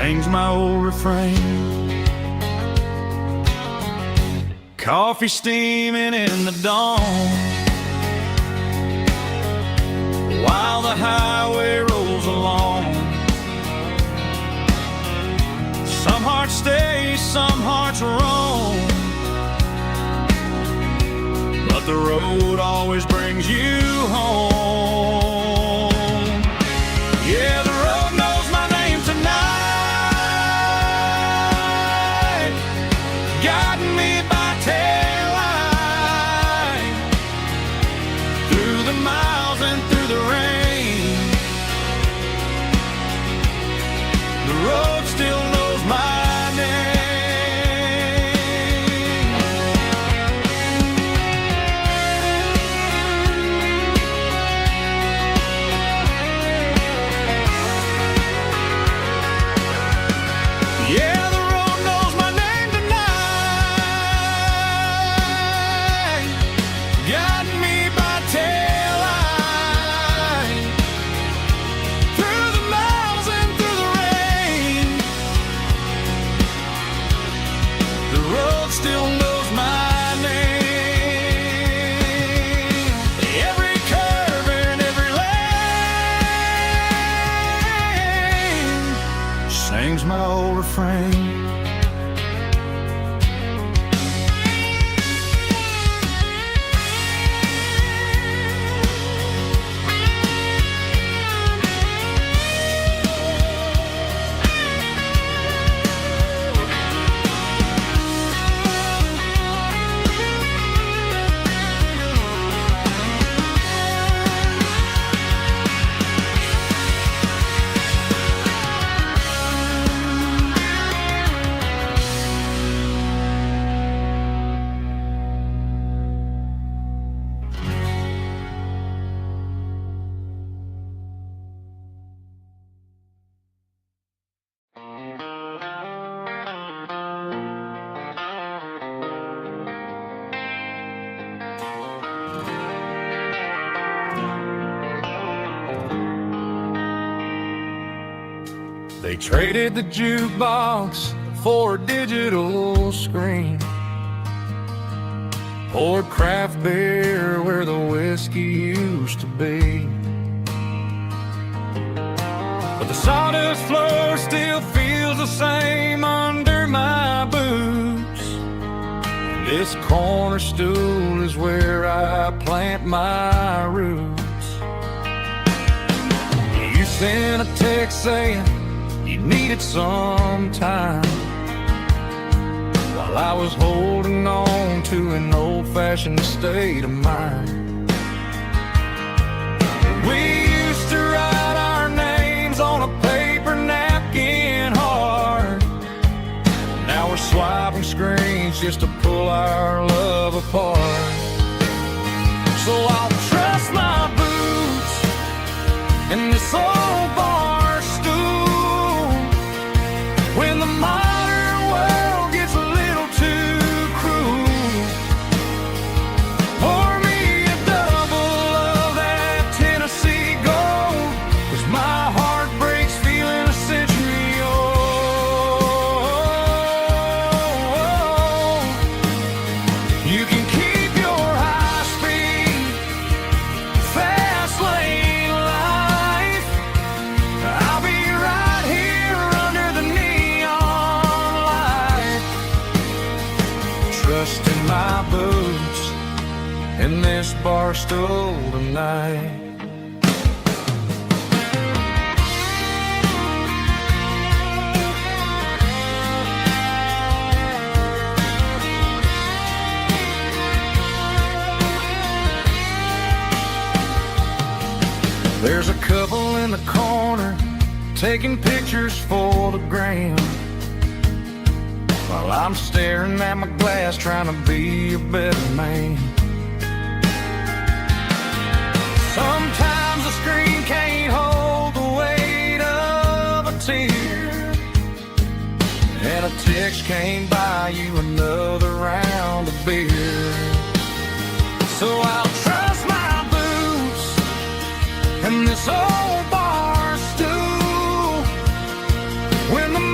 sings my old refrain. Coffee steaming in the dawn, while the highway rolls along. Some hearts stay, some hearts roam, but the road always brings you home. Yeah, the road knows my name tonight, guiding me by taillight, through the miles and through the rain. The road still knows my name. Yeah, the road knows my name tonight, guiding me by taillight, through the miles and through the rain. The road still knows my name. Every curve and every lane sings my old refrain. They traded the jukebox for a digital screen, poured craft beer where the whiskey used to be. But the sawdust floor still feels the same under my boots. This corner stool is where I plant my roots. You sent a text saying you needed some time, while I was holding on to an old-fashioned state of mind. We used to write our names on a paper napkin hard. Now we're swiping screens just to pull our love apart. So I'll trust my boots in this old bar stool when the modern world gets a little too cruel. Pour me a double of that Tennessee Gold, 'cause my heart breaks feeling a century old. You can keep your high speed, fast lane life. I'll be right here under the neon light, trusting my boots in this bar stool tonight. There's a couple in the corner taking pictures for the gram, while I'm staring at my glass trying to be a better man. Sometimes the screen can't hold the weight of a tear, and a text can't buy you another round of beer. So I'll trust my boots and this old bar stool when the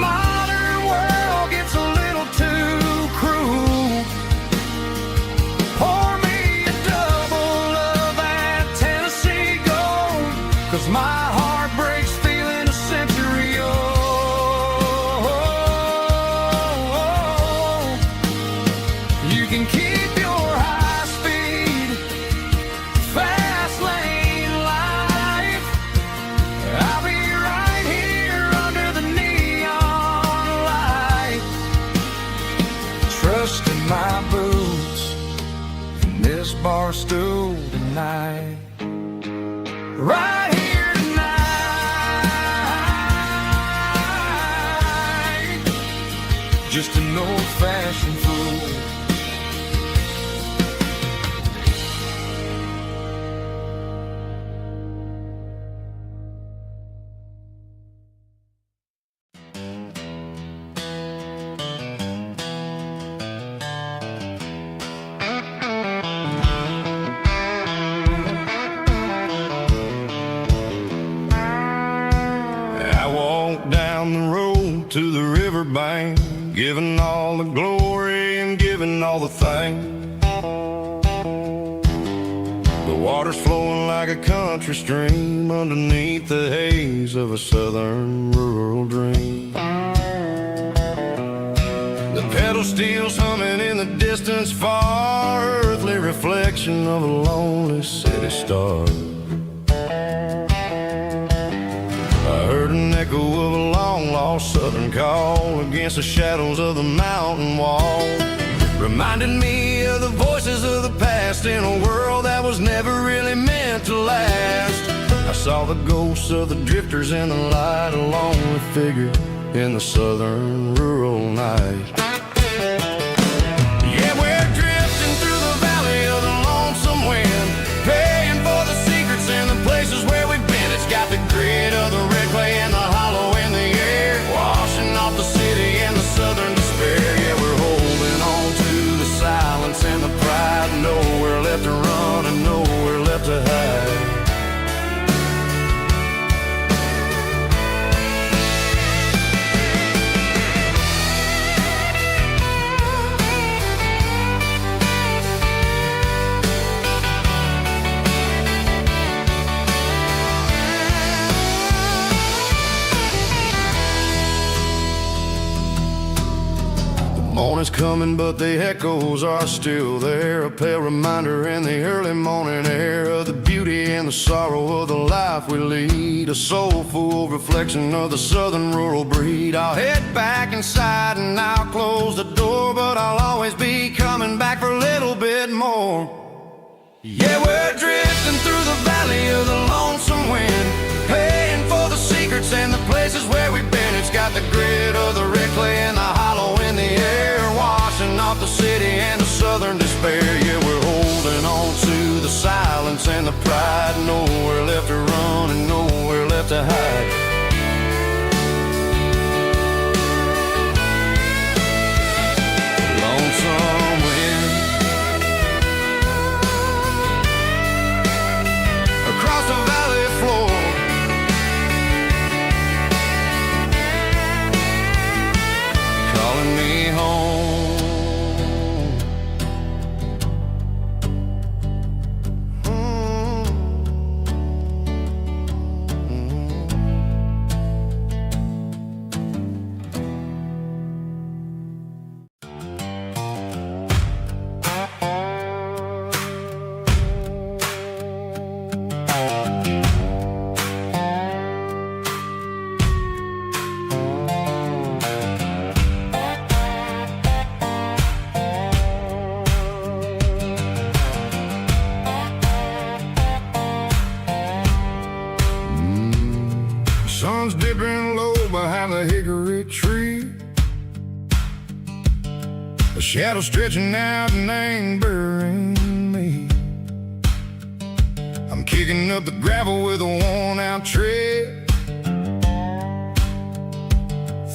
'cause my heart breaks feeling a century old. You can keep your high speed, fast lane life. I'll be right here under the neon light, trusting my boots in this bar stool tonight. Right here tonight, just an old-fashioned fool. Down the road to the riverbank, giving all the glory and giving all the thanks. The water's flowing like a country stream underneath the haze of a southern rural dream. The pedal steel's humming in the distance far, earthly reflection of a lonely city star. I heard an echo of a long-lost southern call against the shadows of the mountain wall, reminding me of the voices of the past in a world that was never really meant to last. I saw the ghosts of the drifters in the light, a lonely figure in the southern rural night. Yeah, we're drifting through the valley of the lonesome wind, paying for the secrets and the places where we've been. It's got the grit of the red clay and the hollow in the air, washing off the city and the southern despair. Yeah, we're holding on to the silence and the pride, nowhere left to run and nowhere left to hide. Morning's coming, but the echoes are still there, a pale reminder in the early morning air of the beauty and the sorrow of the life we lead, a soulful reflection of the southern rural breed. I'll head back inside and I'll close the door, but I'll always be coming back for a little bit more. Yeah, we're drifting through the valley of the lonesome wind, paying for the secrets and the places where we've been. It's got the grit of the red clay and the hollow in the air, washing off the city and the southern despair. Yeah, we're holding on to the silence and the pride, nowhere left to run and nowhere left to hide. Lonesome wind across the valley floor, calling me home. Sun's dipping low behind the hickory tree, a shadow stretching out and ain't burying me. I'm kicking up the gravel with a worn-out tread,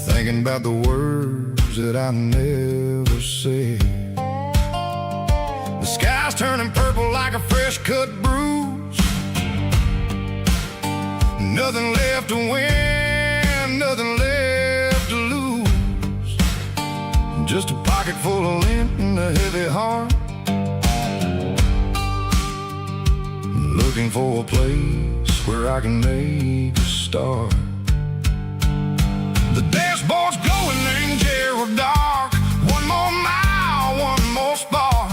thinking about the words that I never said. The sky's turning purple like a fresh-cut bruise, nothing left to win, nothing left to lose, just a pocket full of lint and a heavy heart, looking for a place where I can make a start. The dashboard's glowing in Gerald dark. One more mile, one more spark.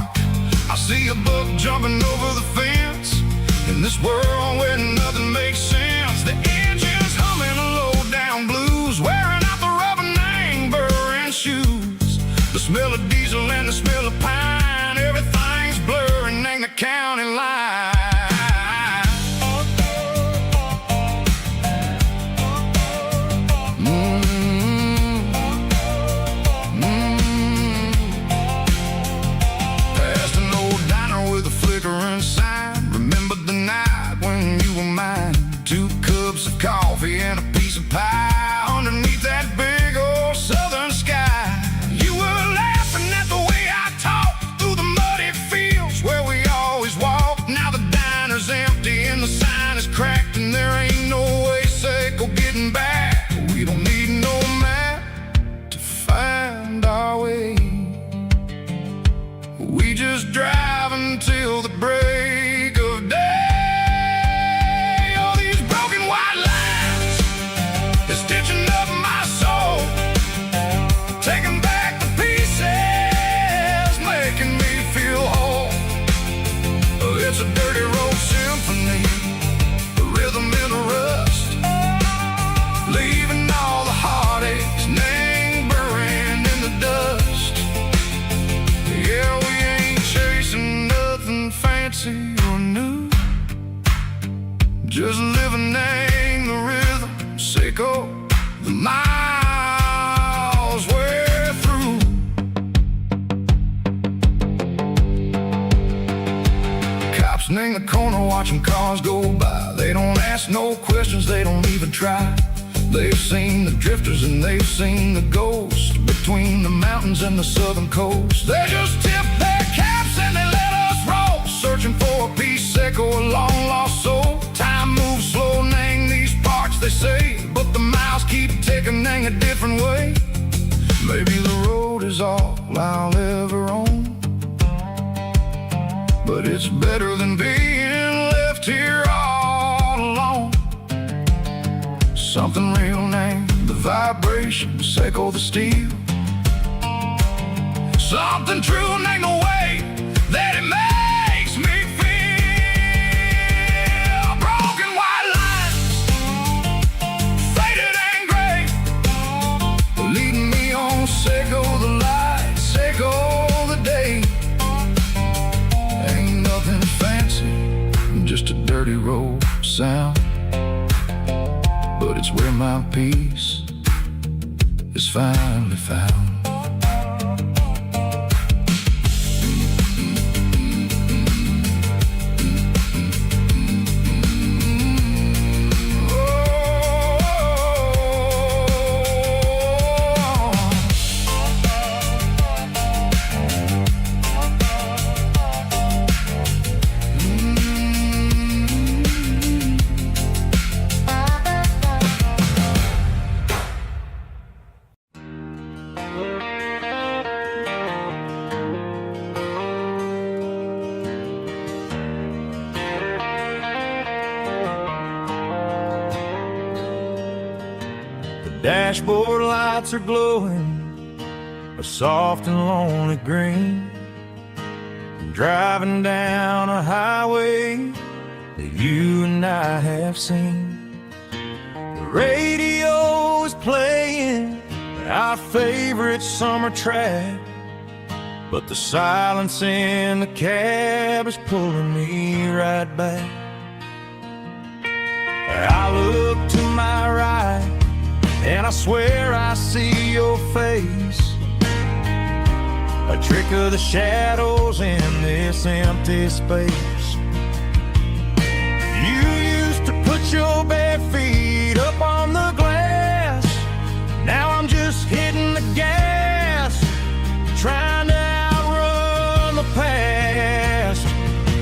I see a buck jumping over the fence in this world where nothing makes sense. The engine's humming a low-down blues, wearing out the rubber name burring shoes. The smell of diesel and the smell of pine, everything's blurring in the county line. Past an old diner with a flickering sign. Remember the night when you were mine. 2 cups of coffee and a piece of pie underneath that big old southern sky. You were laughing at the way I talked through the muddy fields where we always walked. Now the diner's empty and the sign is cracked, and there ain't no way safe or getting back. We don't need no map to find our way. We just drive until the break of day. All these broken white lines is stitching up my soul, taking back the pieces, making me feel whole. It's a dirty road symphony, a rhythm in the rust, leaving all the heartaches, name buried in the dust. Yeah, we ain't chasing nothing fancy or new, just living in the rhythm, sick of the miles we're through. Cops in the corner watching cars go by. They don't ask no questions, they don't even try. They've seen the drifters and they've seen the ghosts between the mountains and the southern coast. They just tip their caps and they let us roll, searching for a piece sick or a long lost soul. Time moves slow, nang these parts they say, but the miles keep ticking, nang a different way. Maybe the road is all I'll ever own, but it's better than being left here all alone. Something real named the vibration, echo the steel. Something true named the way that it makes me feel. Broken white lines, faded and gray, leading me on, echo the light, echo the day. Ain't nothing fancy, just a dirty road sound, but it's where my peace is finally found. Dashboard lights are glowing a soft and lonely green. I'm driving down a highway that you and I have seen. The radio is playing our favorite summer track, but the silence in the cab is pulling me right back. I look to my right and I swear I see your face, a trick of the shadows in this empty space. You used to put your bare feet up on the glass. Now I'm just hitting the gas, trying to outrun the past.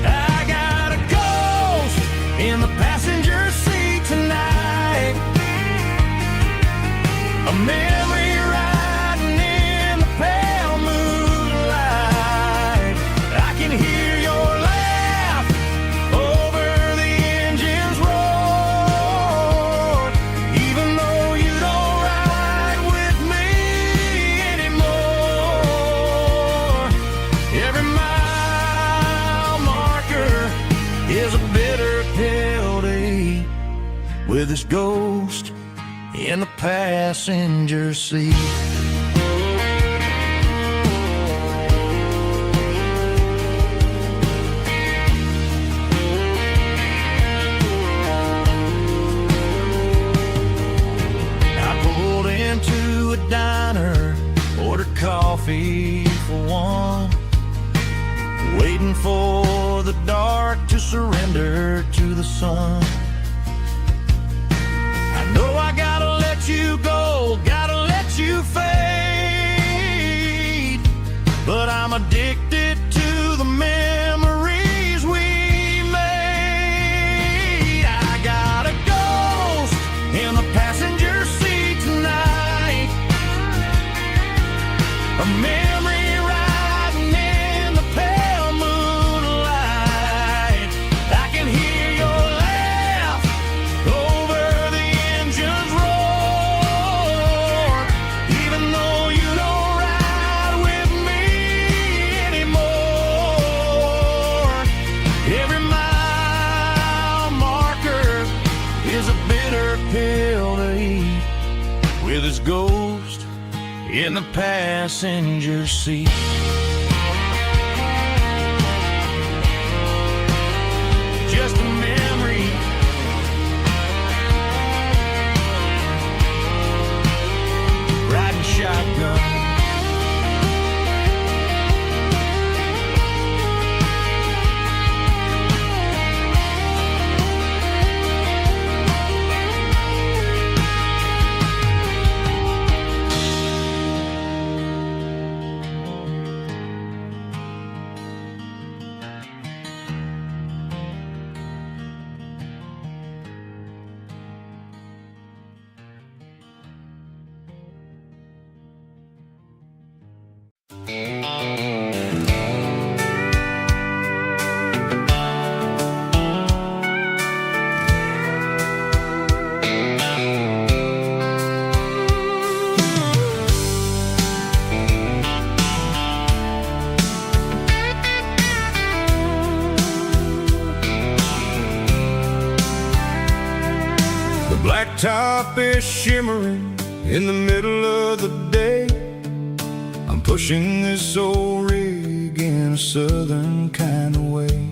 I got a ghost in the passenger seat tonight, a memory riding in the pale moonlight. I can hear your laugh with his ghost in the passenger seat. I pulled into a diner, ordered coffee for one, waiting for the dark to surrender to the sun. I know I gotta let you go, gotta let you fade, but I'm addicted to the memories we made. I got a ghost in the passenger seat tonight, a memory riding in the pale moonlight. I can hear your laugh over the engine's roar, even though you don't ride with me anymore. Every mile marker is a bitter pill to eat, with his ghost in the passenger seat. Just a memory, riding shotgun. The blacktop is shimmering in the middle of the day. I'm pushing this old rig in a southern kind of way.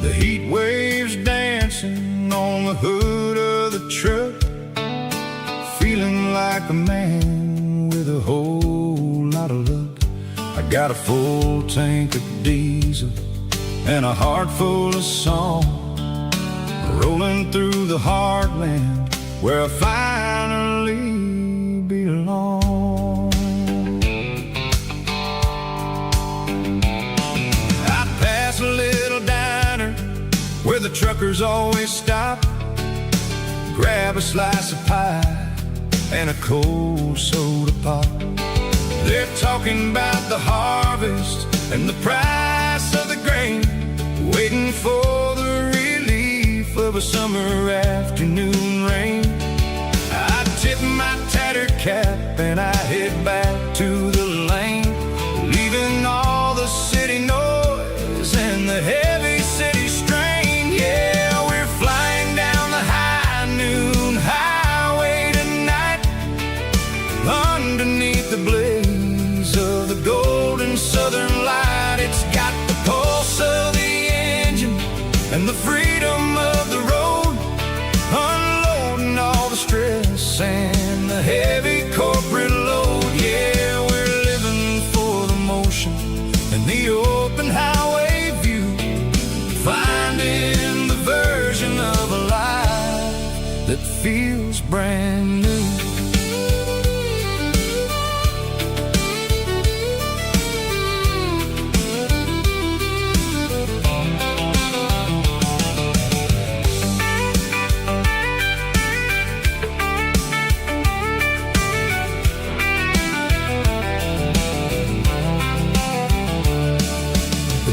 The heat waves dancing on the hood of the truck, feeling like a man with a whole lot of luck. I got a full tank of diesel and a heart full of song, rolling through the heartland where I finally belong. I pass a little diner where the truckers always stop, grab a slice of pie and a cold soda pop. They're talking about the harvest and the price of the grain, waiting for the relief of a summer afternoon rain. I tip my tattered cap and I head back to the lane, leaving all the city noise and the heavy city strain. Yeah, we're flying down the high noon highway tonight, underneath the blaze of the golden southern light. It's got the pulse of the engine and the freedom of the road, unloading all the stress and the heavy corporate load. Yeah, we're living for the motion and the open highway view, finding the version of a life that feels brand new.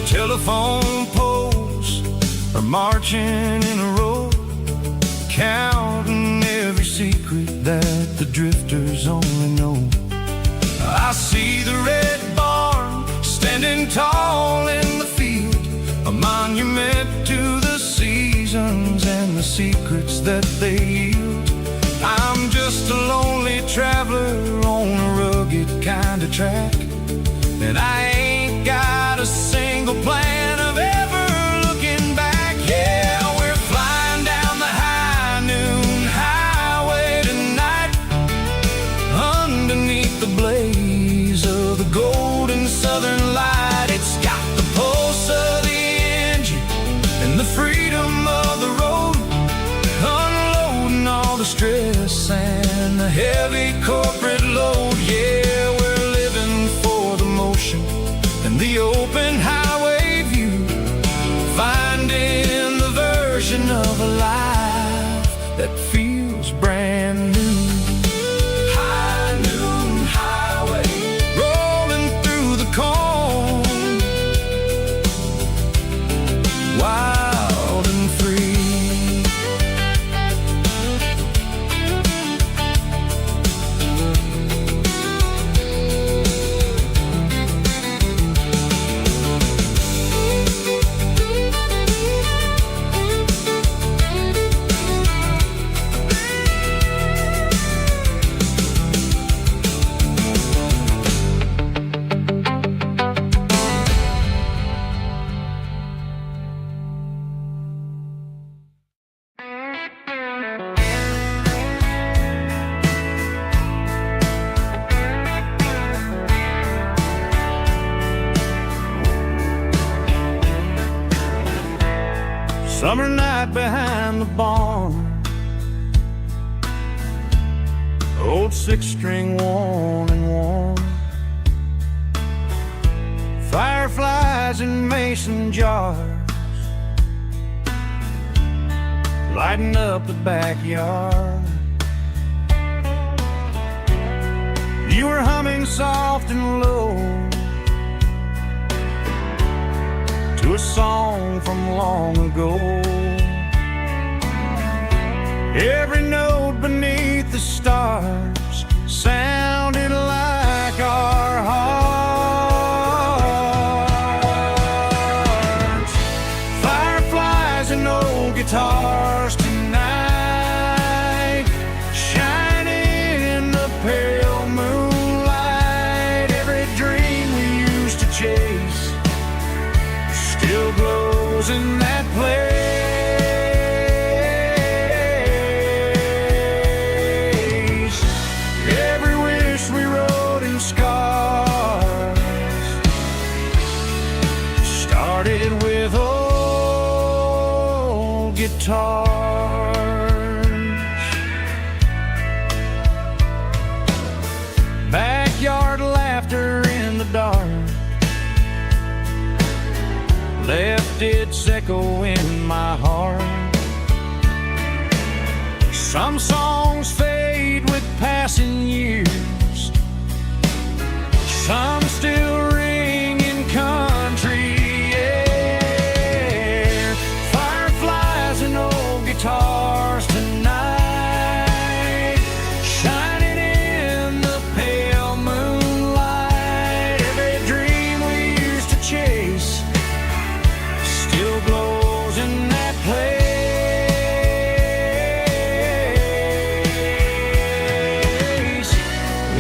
Telephone poles are marching in a row, counting every secret that the drifters only know. I see the red barn standing tall in the field, a monument to the seasons and the secrets that they yield. I'm just a lonely traveler on a rugged kind of track, and I ain't got a single plan of ever looking back. Yeah, we're flying down the high noon highway tonight, underneath the blaze of the golden southern light. It's got the pulse of the engine and the freedom of the road, unloading all the stress and the heavy corporate load. Yeah, we're living for the motion and the open highway view, finding the version of a life that feels brand new. High noon highway, rolling through the corn, wild and free. Summer night behind the barn, old six-string worn and worn, fireflies in mason jars, lighting up the backyard. You were humming soft and low to a song from long ago. Every note beneath the stars sounded like our hearts. Fireflies and old guitars tonight, shining in the pale moonlight. Every dream we used to chase still glows in that place. Every wish we wrote in scars started with old guitars. Backyard laughter in the dark left its echo in my heart. Some songs fade with passing years, some still ring in country air. Fireflies and old guitars tonight, shining in the pale moonlight. Every dream we used to chase still glows in that place.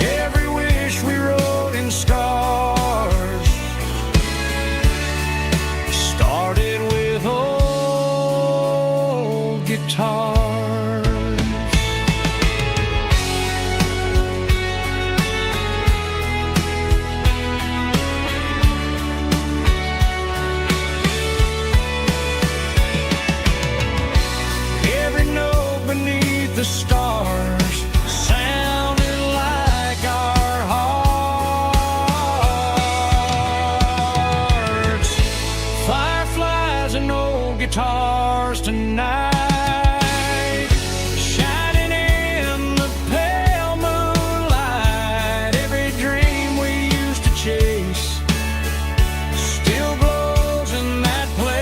Every wish we wrote in scars started with old guitars. Every note beneath the stars sounded like our hearts. Fireflies and old guitars tonight, shining in the pale moonlight. Every dream we used to chase still glows in that place.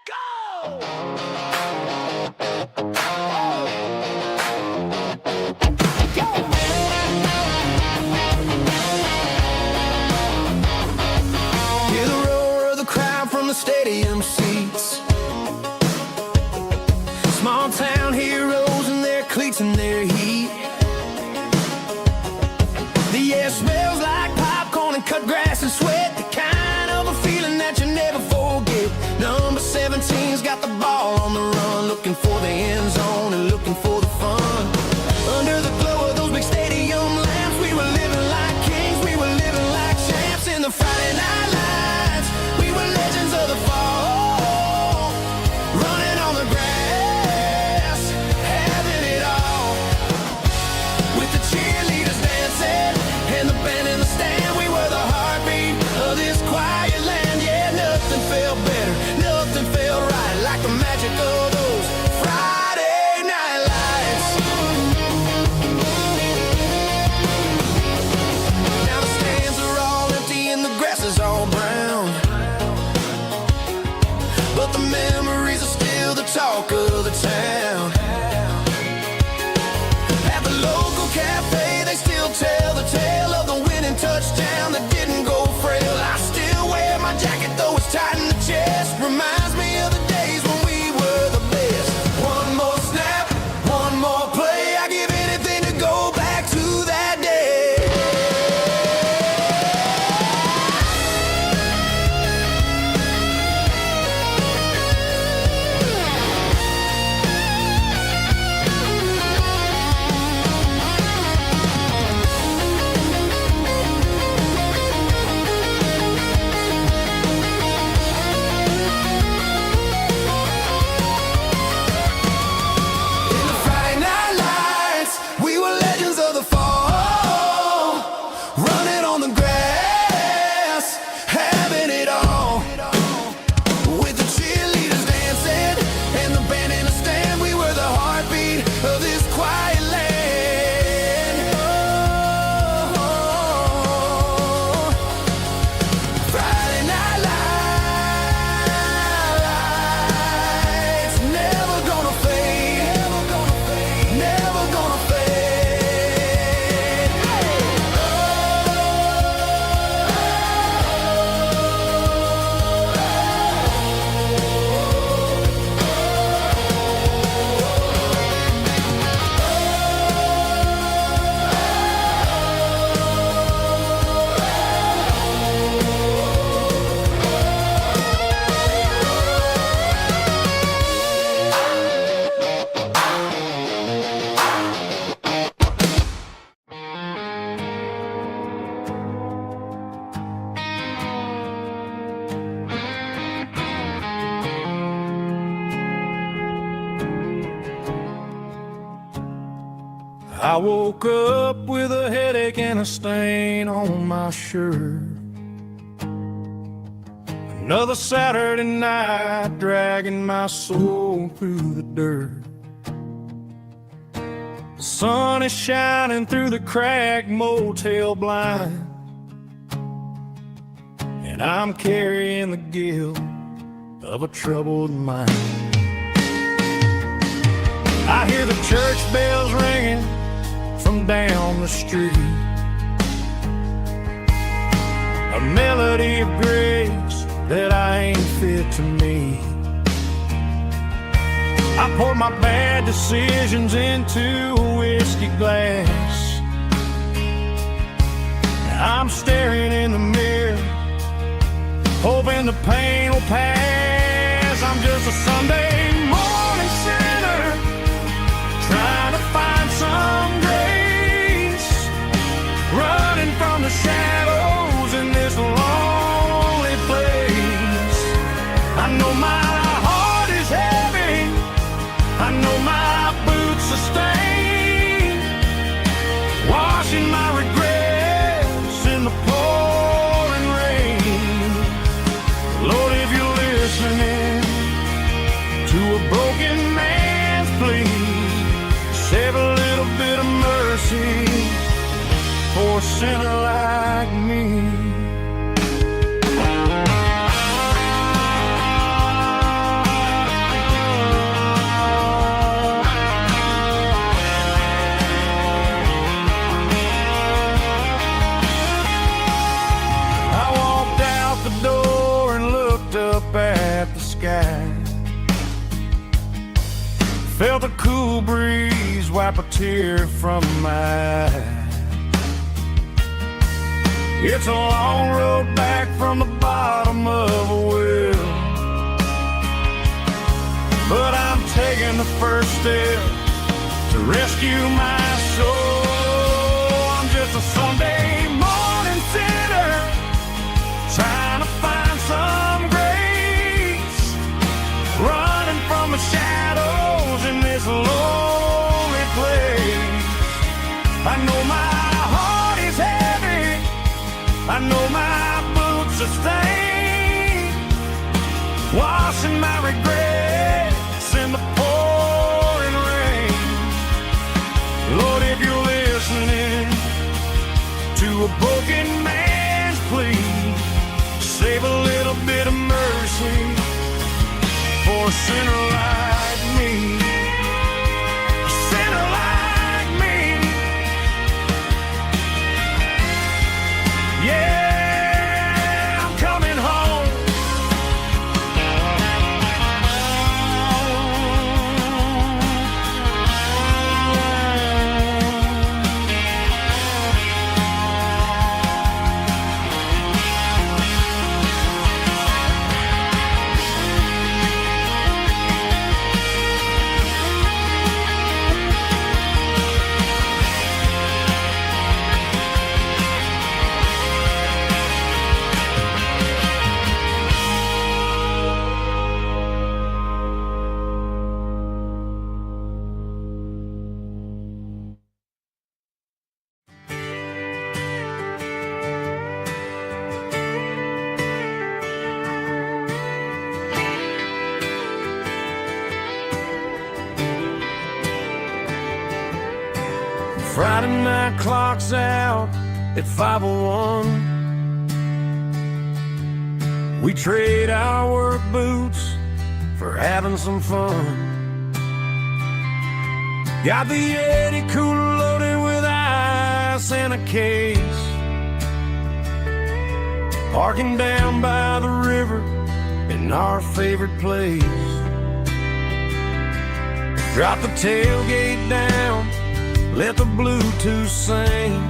Hear the roar of the crowd from the stadium seats. Small town heroes in their cleats and their heat. The air smells like popcorn and cut grass and sweat. The kind of a feeling that you never forget. Number 17's got the ball on the run, looking for the end zone and looking for the fun. Under the glow of those big stadium lamps, we were living like kings, we were living like champs. In the Friday night lights, we were legends of the fall, running on the grass, having it all. With the cheerleaders dancing and the band in the stand, we were the heartbeat of this quiet land. Yeah, nothing felt better, nothing felt right like the magic of those Friday night lights. Now the stands are all empty and the grass is all brown, but the memories are still the talk of the town. At the local cafe, they still tell the tale of the winning touchdown that didn't go frail. I still wear my jacket though it's tight in the chest. Reminds me of the days when we were the best. One more snap, one more play. I give anything to go back to that day. In the Friday night lights, we were legends of the fall, running on the grass, having it all. With the cheerleaders dancing and the band in the stand, we were the heartbeat of this quiet land. Oh, Friday night lights, never gonna fade, never gonna fade. I woke up with a headache and a stain on my shirt. Another Saturday night dragging my soul through the dirt. The sun is shining through the cracked motel blind, and I'm carrying the guilt of a troubled mind. I hear the church bells ringing from down the street, a melody of grace that I ain't fit to meet. I pour my bad decisions into a whiskey glass. I'm staring in the mirror, hoping the pain will pass. I'm just a Sunday morning sinner, trying to find some grace, running from the shadows in this lonely place. I know my heart is heavy, I know my boots are stained, washing my regrets in the pouring rain. Lord, if you're listening to a broken man's plea, save a little bit of mercy for a sinner like me. cool breeze wipe a tear from my eye. It's a long road back from the bottom of a well, but I'm taking the first step to rescue my soul. I'm just a Sunday morning sinner trying to find some grace, running from the shadows in this lonely place. I know my heart is heavy, I know my boots are stained, washing my regrets in the pouring rain. Lord, if you're listening to a broken man's plea, save a little bit of mercy for a sinner like me. A sinner like me. Yeah, I'm coming home. Friday night clock's out at 5:01. We trade our work boots for having some fun. Got the Yeti cooler loaded with ice and a case, parking down by the river in our favorite place. Drop the tailgate down, let the Bluetooth sing.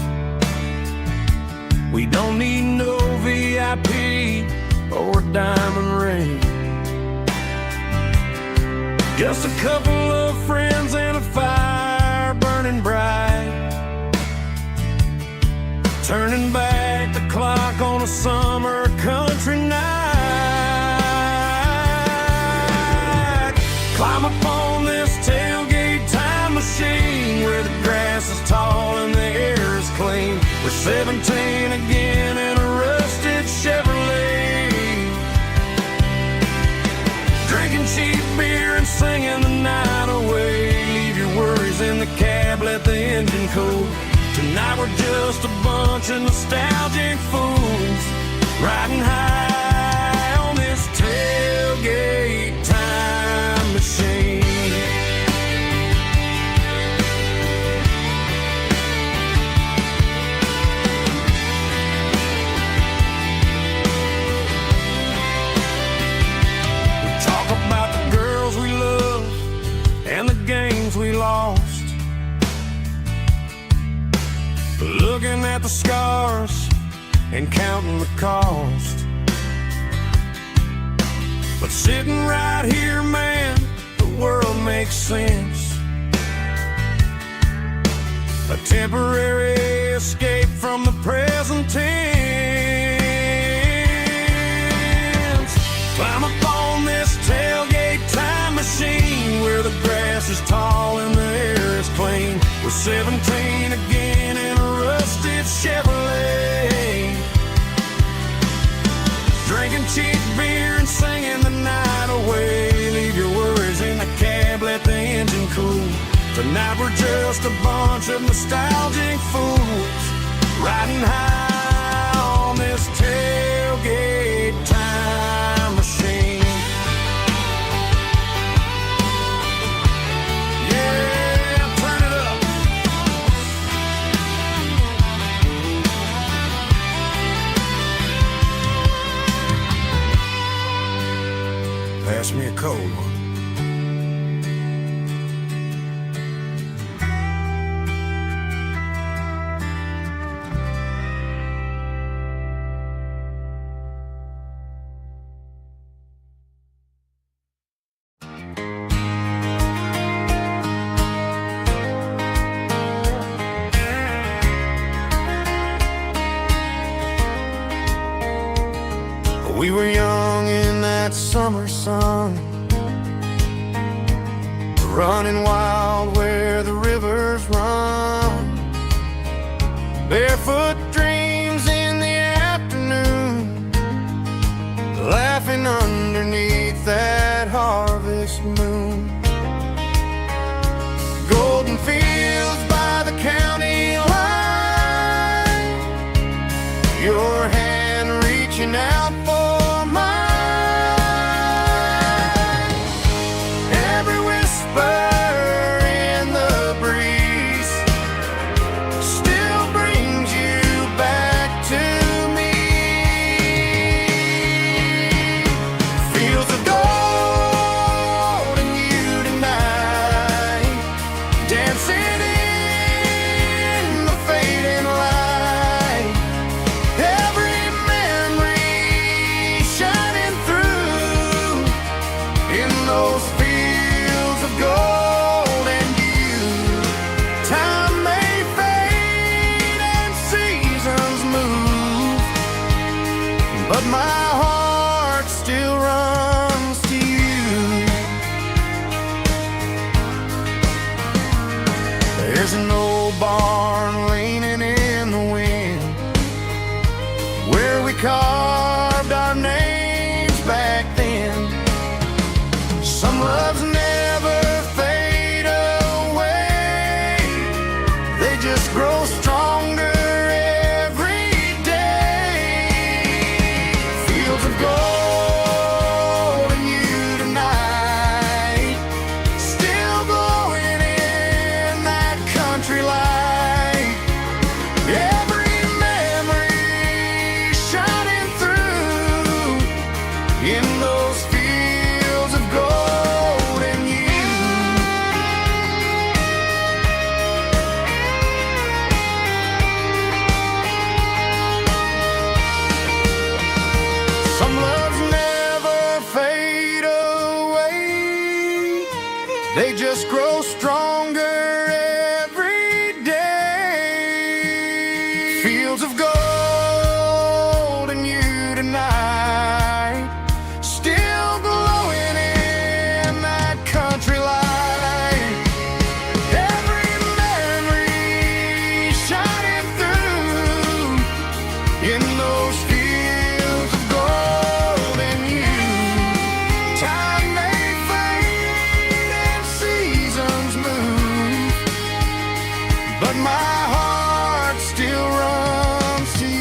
We don't need no VIP or a diamond ring. Just a couple of friends and a fire burning bright, turning back the clock on a summer country night. Climb up on this tailgate time machine where the grass is tall and the air is clean. We're 17 again in a rusted Chevrolet, drinking cheap beer and singing the night away. Leave your worries in the cab, let the engine cool. Tonight we're just a bunch of nostalgic fools riding high on this tailgate time machine. And the games we lost, looking at the scars and counting the cost. But sitting right here, man, the world makes sense. A temporary escape from the present tense. Climb up on this tailgate time machine where the grass is tall and the air is clean. We're 17 again in a rusted Chevrolet, drinking cheap beer and singing the night away. Leave your worries in the cab, let the engine cool. Tonight we're just a bunch of nostalgic fools riding high on this tailgate time machine. Pass me a cold one. We were young in that summer sun, running wild where the rivers run. Barefoot dreams in the afternoon, laughing underneath that harvest moon. Golden fields by the county line, your hand reaching out for mine. Every whisper in the breeze still brings you back to me. Fields of gold and you tonight, dancing in the fading light. Every memory shining through in those fields of gold and you. Time may fade and seasons move, but my heart still runs to you. There's an old barn leaning in the wind, where we carved our names back then. Some loves never fade away, they just grow stronger every day. Fields of gold and you tonight, still glowing in that country light. Every memory shining through in those fields of gold and you. Some loves never fade away, they just grow stronger every day. Fields of gold and you tonight, still glowing in that country light. Every memory shining through in those fields of gold and you. Time may fade and seasons move, but my heart still runs to you.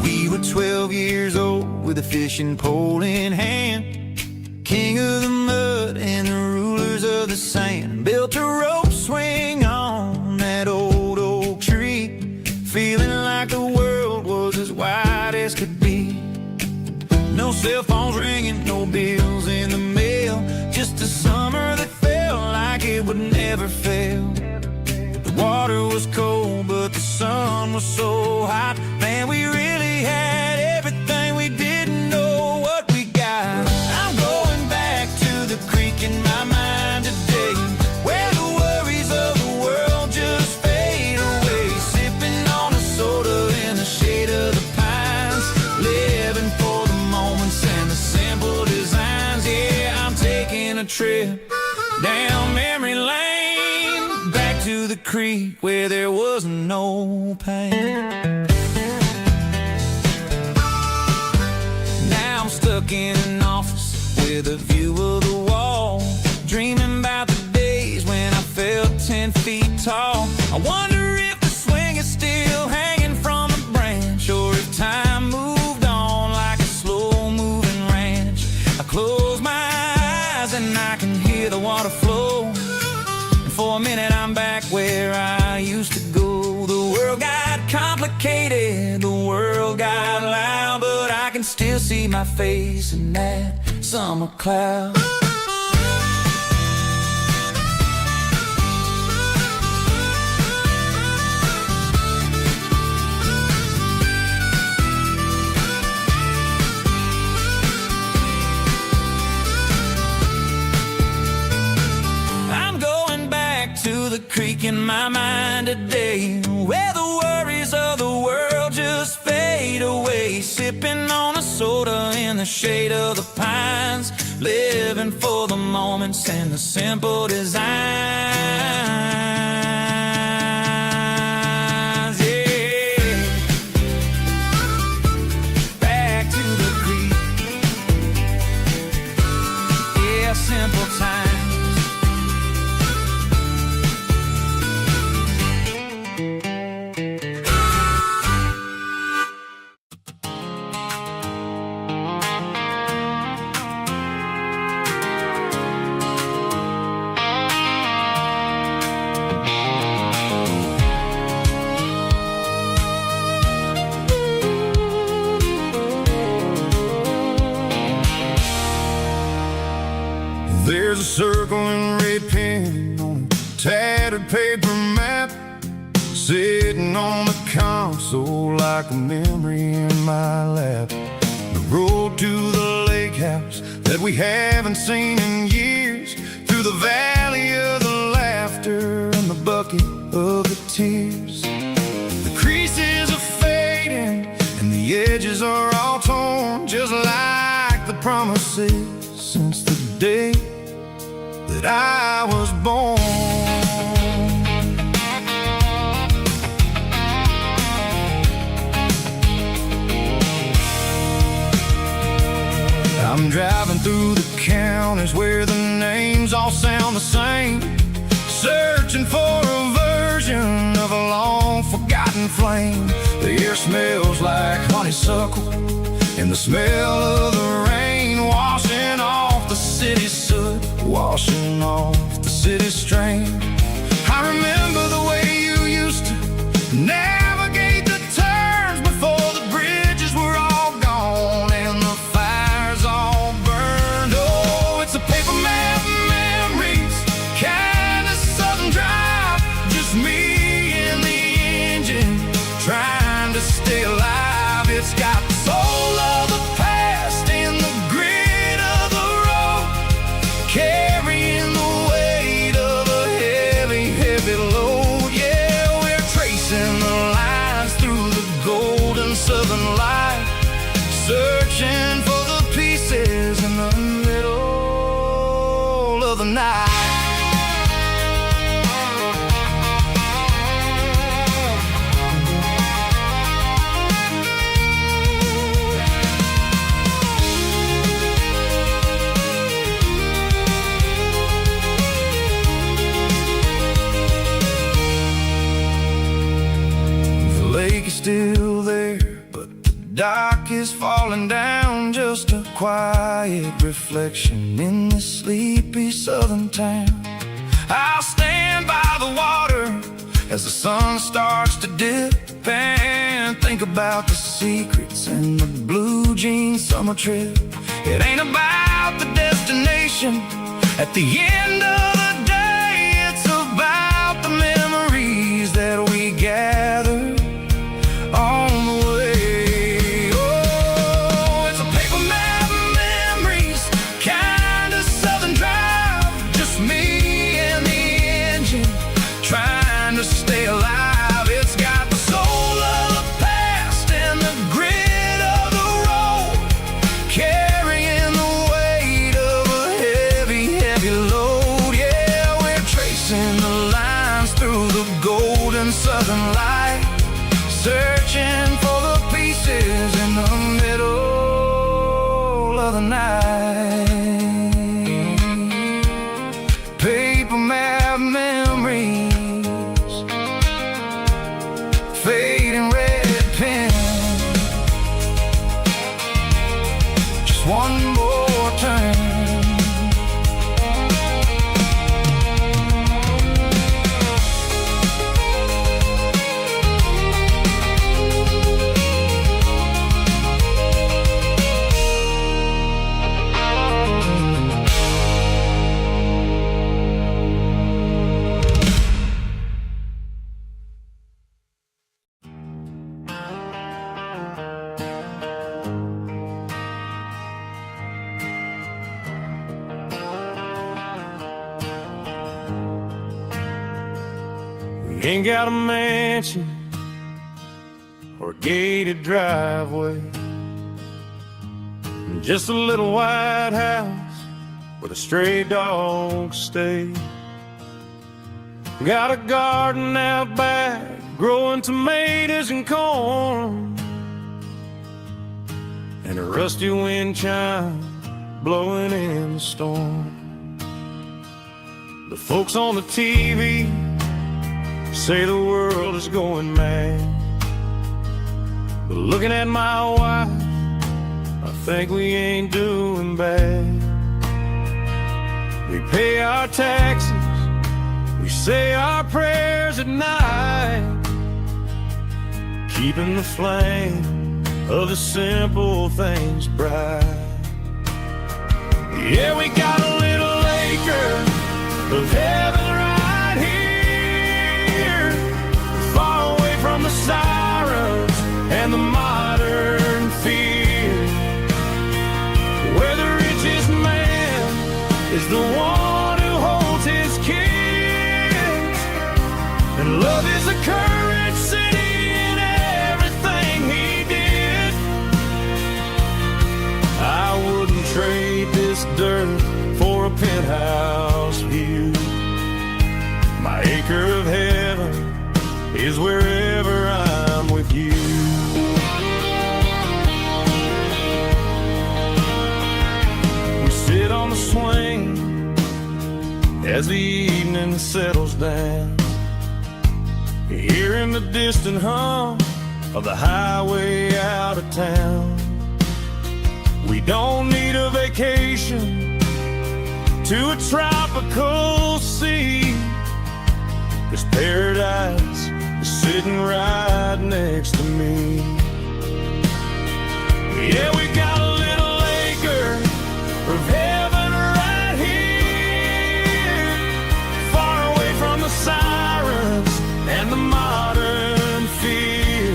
We were 12 years old with a fishing pole in hand, king of the mud and the rulers of the sand. Built a rope swing on that old oak tree, feeling like the world was as wide as could be. No cell phones ringing, no bills in the mail, just a summer that felt like it would never fail. The water was cold, but the sun was so hot. Man, we really had everything, we didn't know what we got. I'm going back to the creek in my mind today, where the worries of the world just fade away. Sipping on a soda in the shade of the pines, living for the moments and the simple designs. Yeah, I'm taking a trip down memory lane, back to the creek where there was no pain. Now I'm stuck in an office with a view of the wall, dreaming about the days when I felt 10 feet tall. I wonder if the swing is still hanging from a branch, or if time moved on like a slow-moving ranch. I close my eyes and I can hear the water flow, and for a minute I'm back where I used to go. The world got complicated. The world got loud, but I can still see my face in that summer cloud. To the creek in my mind today, where the worries of the world just fade away. Sipping on a soda in the shade of the pines, living for the moments and the simple designs. Yeah. Back to the creek. Yeah, simple times. There's a circle in red pen on a tattered paper map, sitting on the console like a memory in my lap. The road to the lake house that we haven't seen in years, through the valley of the laughter and the bucket of the tears. The creases are fading and the edges are all torn, just like the promises since the day that I was born. I'm driving through the counties where the names all sound the same, searching for a version of a long forgotten flame. The air smells like honeysuckle and the smell of the rain washing off the city's soot, washing off the city's strain. I remember the way you used to navigate the turns before the bridges were all gone and the fires all burned. Oh, it's a paper map memories, kind of southern drive, just me and the engine trying to stay alive. It's got the soul of the past and the grit of the road, carrying the weight of a heavy, heavy load. Yeah, we're tracing the lines through the golden southern light, searching for the pieces in the middle of the night. Still there, but the dock is falling down, just a quiet reflection in this sleepy southern town. I'll stand by the water as the sun starts to dip and think about the secrets and the blue jean summer trip. It ain't about the destination at the end of the day, it's about the memories that we gather on the way. Oh, it's a paper map memories, kind of southern drive, just me and the engine trying to stay alive. It's got the soul of the past and the grit of the road, carrying the weight of a heavy, heavy load. Yeah, we're tracing the lines through the golden southern light, searching for the pieces in the middle of the night. Paper map memories, fading red pen, just one more turn. We ain't got a mansion or a gated driveway, just a little white house where the stray dogs stay. Got a garden out back, growing tomatoes and corn, and a rusty wind chime blowing in the storm. The folks on the TV say the world is going mad, but looking at my wife, I think we ain't doing bad. We pay our taxes, we say our prayers at night, keeping the flame of the simple things bright. Yeah, we got a little acre of heaven right here, far away from the sirens and the modern fear, where the richest man is the one who holds his kids, and love is a currency in everything he did. I wouldn't trade this dirt for a penthouse view. My acre of heaven is wherever I'm with you. We sit on the swing as the evening settles down, hearing the distant hum of the highway out of town. We don't need a vacation to a tropical sea, 'cause paradise is sitting right next to me. Yeah, we got a little acre of heaven right here, far away from the sirens and the modern fear,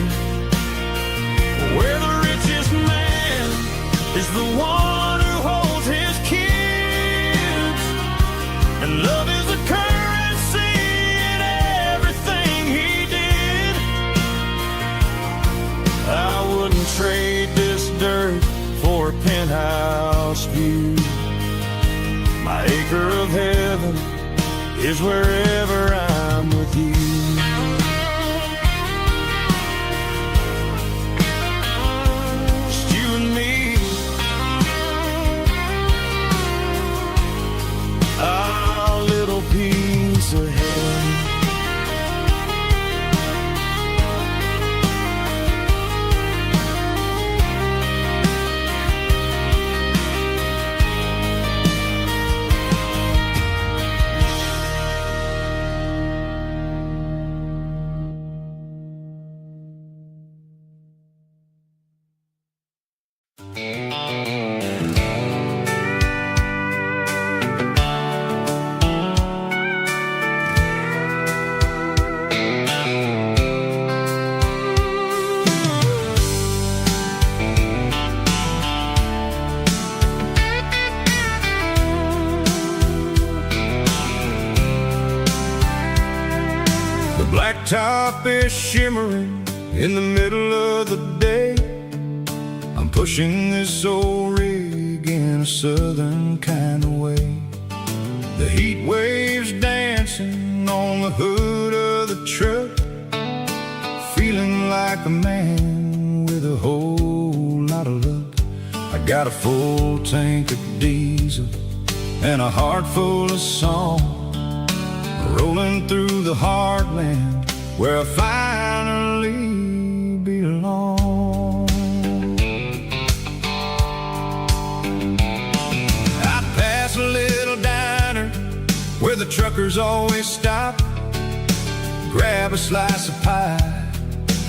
where the richest man is the one who holds his kids, and love is a currency in everything he did. I wouldn't trade this dirt for a penthouse view. My acre of heaven is wherever I'm with you. Just you and me, our little piece of heaven. Blacktop is shimmering in the middle of the day. I'm pushing this old rig in a southern kind of way. The heat waves dancing on the hood of the truck, feeling like a man with a whole lot of luck. I got a full tank of diesel and a heart full of song, rolling through the heartland where I finally belong. I pass a little diner where the truckers always stop, grab a slice of pie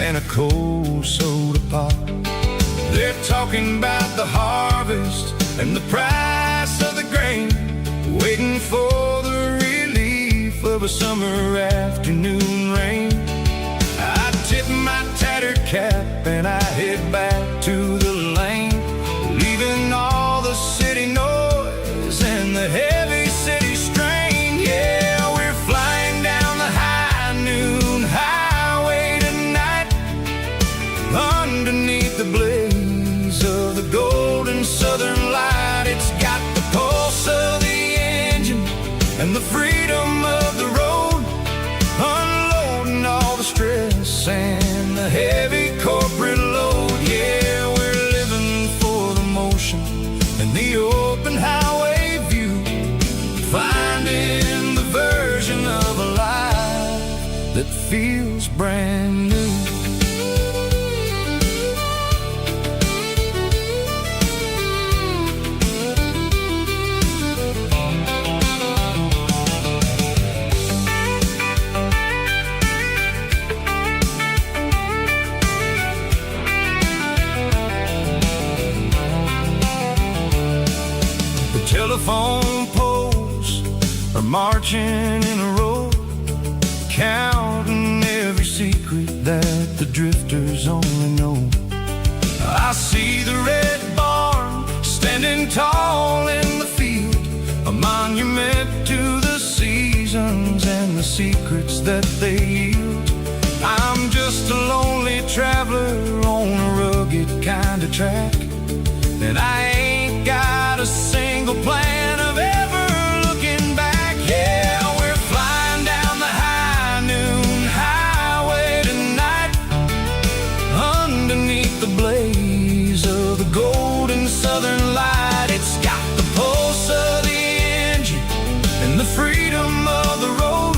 and a cold soda pop. They're talking about the harvest and the price of the grain, waiting for the of a summer afternoon rain. I tip my tattered cap and I head back to the lane, leaving all the city noise and the heavy city strain. Yeah, we're flying down the high noon Underneath the blaze of the golden southern light, it's got the pulse of the engine and the freedom of the road, unloading all the stress and the heavy corporate load. Yeah, we're living for the motion and the open highway view, finding the version of a life that feels brand new. Telephone poles are marching in a row, counting every secret that the drifters only know. I see the red barn standing tall in the field, a monument to the seasons and the secrets that they yield. I'm just a lonely traveler on a rugged kind of track, and I ain't got a single plan of ever looking back. Yeah, we're flying down the high noon highway tonight, underneath the blaze of the golden southern light. It's got the pulse of the engine and the freedom of the road,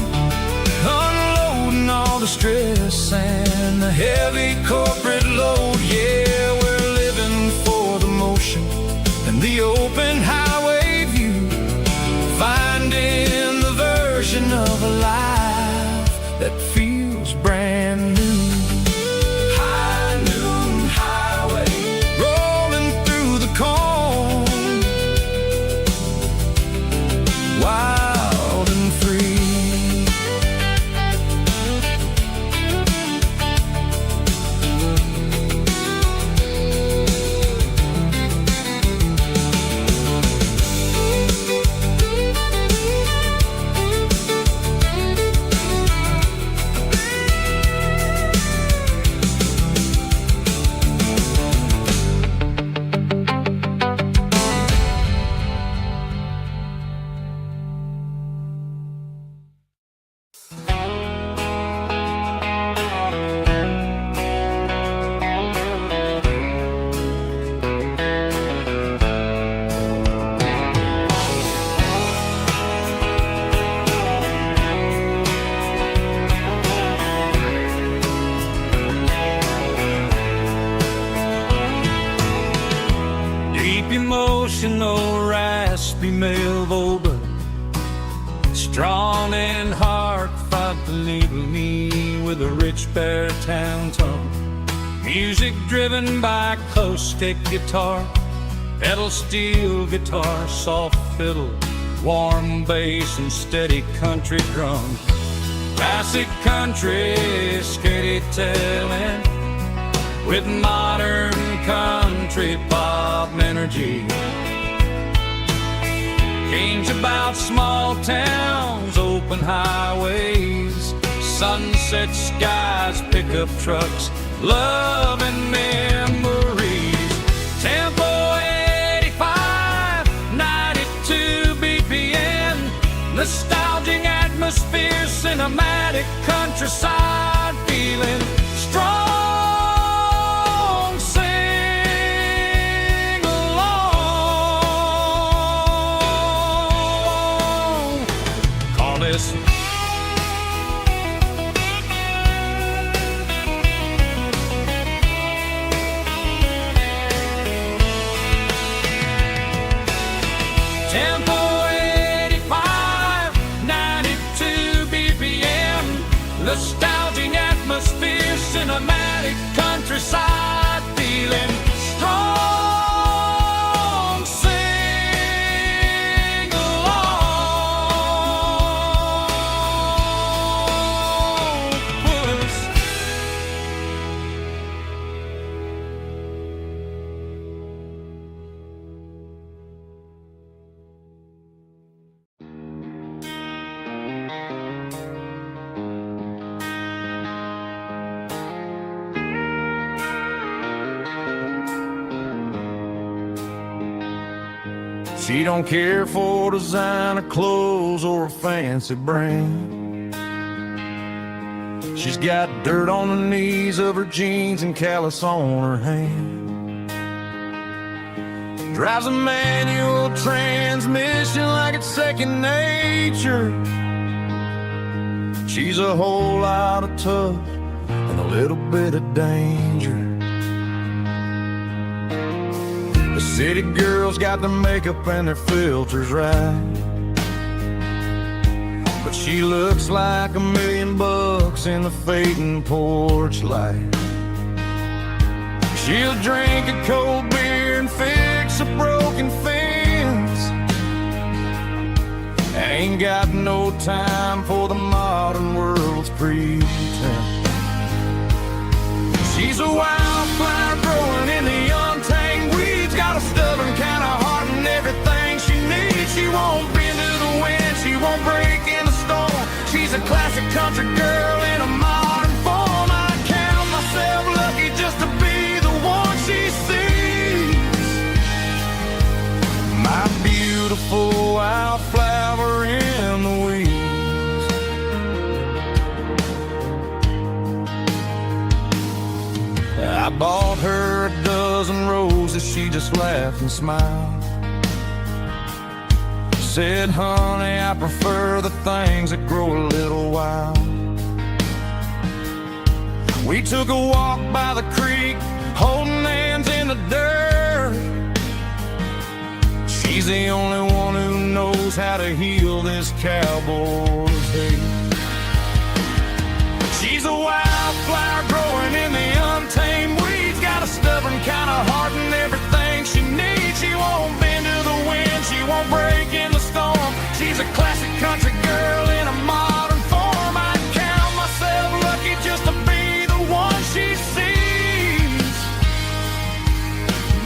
unloading all the stress and the heavy corporate load. Yeah, we're living for the motion and the open highway view, finding the version of a life that feels brand new. High noon highway, rolling through the corn, wild and free. Emotional, raspy male vulva, strong and hard, fought to label me with a rich baritone tone. Music driven by acoustic guitar, pedal steel guitar, soft fiddle, warm bass and steady country drum. Classic country storytelling with modern country pop energy. Games about small towns, open highways, sunset skies, pickup trucks, love and memories. Tempo 85, 92 BPM, nostalgic atmosphere, cinematic countryside feeling strong. Tempo 85, 92 BPM, nostalgic atmosphere, cinematic countryside feeling strong. Sing along, puss. She don't care for designer clothes or a fancy brand. She's got dirt on the knees of her jeans and callus on her hand. Drives a manual transmission like it's second nature. She's a whole lot of tough and a little bit of danger. The city girls got their makeup and their filters right, but she looks like $1,000,000 in the fading porch light. She'll drink a cold beer and fix a broken fence. Ain't got no time for the modern world's pretense. She's a wildflower growing in the untamed weeds. Got a stubborn kind of heart and everything she needs. She won't bend to the wind, she won't break in the storm. She's a classic country girl in a modern form. I count myself lucky just to be the one she sees. My beautiful wildflower in the weeds. I bought her a dozen roses, she just laughed and smiled. Said, honey, I prefer the things that grow a little wild. We took a walk by the creek, holding hands in the dirt. She's the only one who knows how to heal this cowboy's hate. She's a wildflower growing in the untamed weeds. Got a stubborn kind of heart and everything she needs. She won't bend to the wind, she won't break in the storm. She's a classic country girl in a modern form. I count myself lucky just to be the one she sees.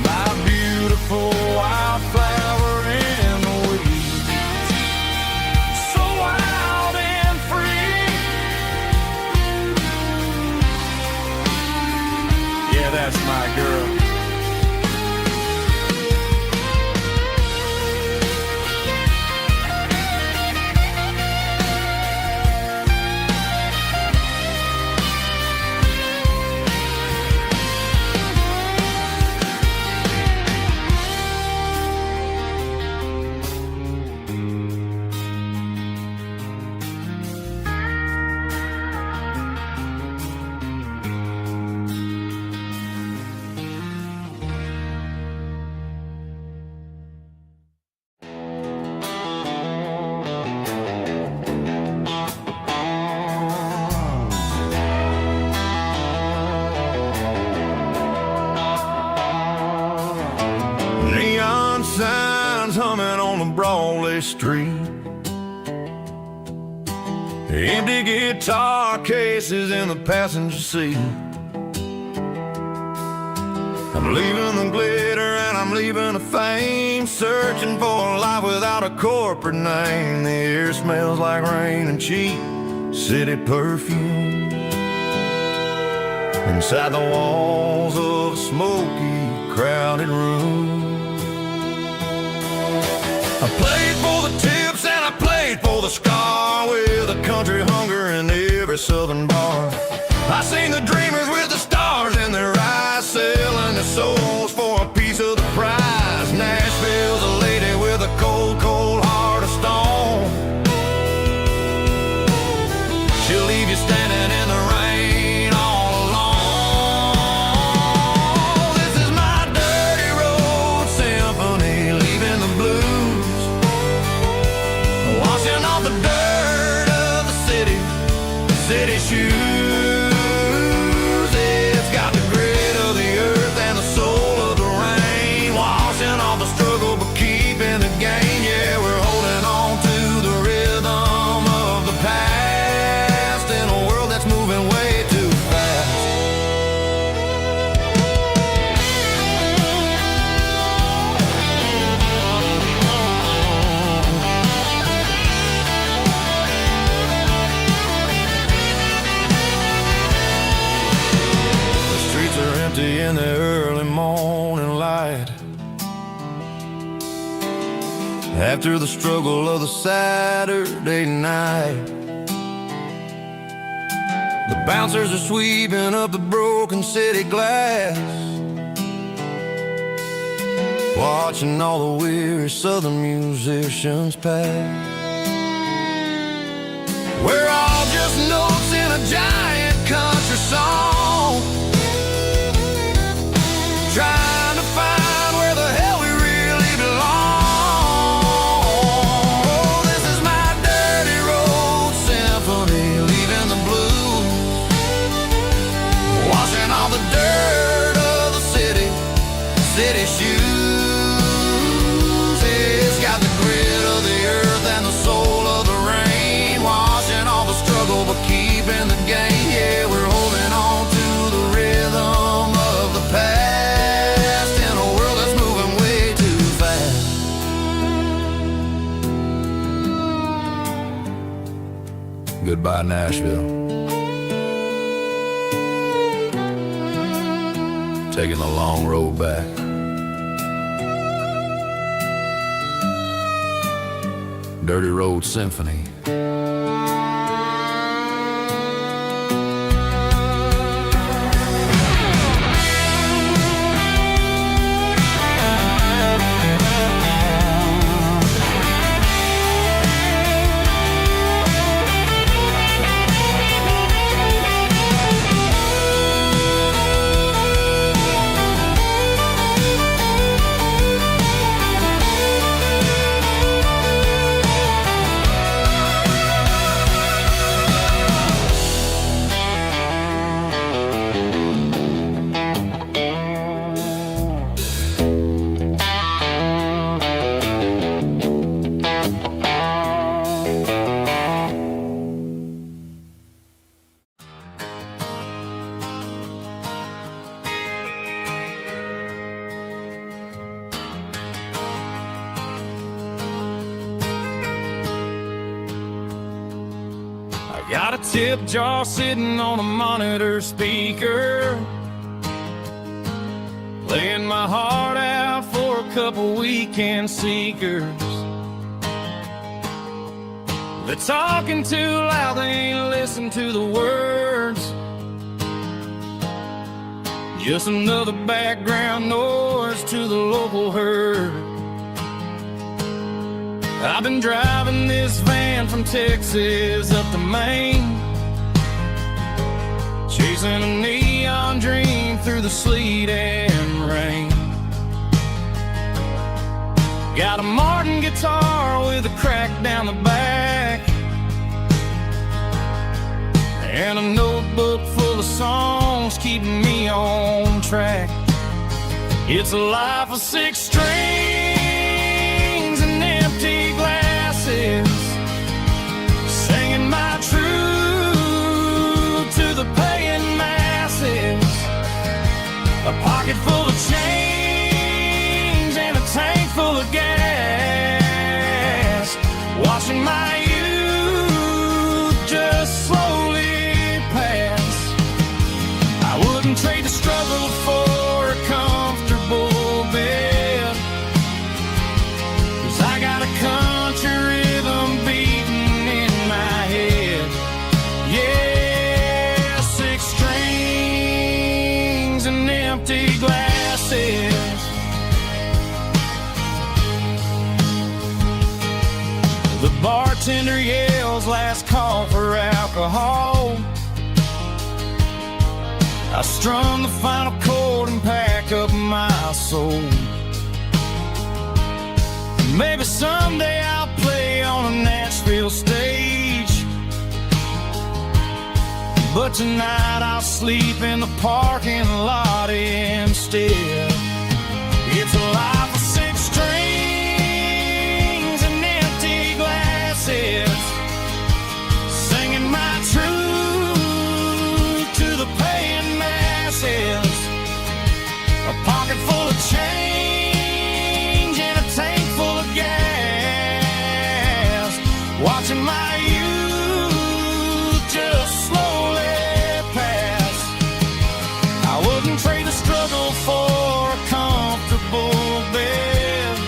My beautiful wildflower in the weeds. So wild and free. Yeah, that's my girl. Signs humming on the Broadway street. Empty guitar cases in the passenger seat. I'm leaving the glitter and I'm leaving the fame, searching for a life without a corporate name. The air smells like rain and cheap city perfume. Inside the walls of a smoky, crowded room. I played for the tips and I played for the scar, with a country hunger in every southern bar. I seen the dreamers with the stars in their eyes, selling their souls for a piece of the prize. Nashville's a lady with a cold, cold heart of stone. She'll leave you standing in the rain all alone. This is my dirty road symphony, leaving the blues, washing off the dirt of the city shoes. It's got the grit of the earth and the soul of the rain, washing off the struggle but keeping the gain. Yeah, we're holding on to the rhythm of the past in a world that's moving way too fast. In the early morning light, after the struggle of the Saturday night. The bouncers are sweeping up the broken city glass, watching all the weary southern musicians pass. We're all just notes in a giant country song, trying to find where the hell we really belong. Oh, this is my dirty road symphony, leaving the blues, washing all the dirt of the city shoes. It's got the grit of the earth and the soul of the rain, washing all the struggle but keeping the game. Yeah, we're holding on to the rhythm of the past in a world that's moving way too fast. Goodbye, Nashville. Taking the long road back. Dirty Road Symphony. Got a tip jar sitting on a monitor speaker, playing my heart out for a couple weekend seekers. They're talking too loud, they ain't listen to the words. Just another background noise to the local herd. I've been driving this van from Texas up to Maine, chasing a neon dream through the sleet and rain. Got a Martin guitar with a crack down the back, and a notebook full of songs keeping me on track. It's a life of 6 strings and empty glasses, singing my truth to the paying masses. A pocket full of change and a tank full of gas, watching my youth just slowly pass. I wouldn't trade the struggle for a comfortable bed, 'cause I got a country rhythm beating in my head. Yeah, 6 strings and empty glasses. The bartender yells last call for alcohol. I strum the final chord and pack up my soul. Maybe someday I'll play on a Nashville stage, but tonight I'll sleep in the parking lot instead. It's a life of 6 strings and empty glasses, singing my truth to the paying masses. A pocket full of change and a tank full of gas, watching my youth just slowly pass. I wouldn't trade the struggle for a comfortable bed,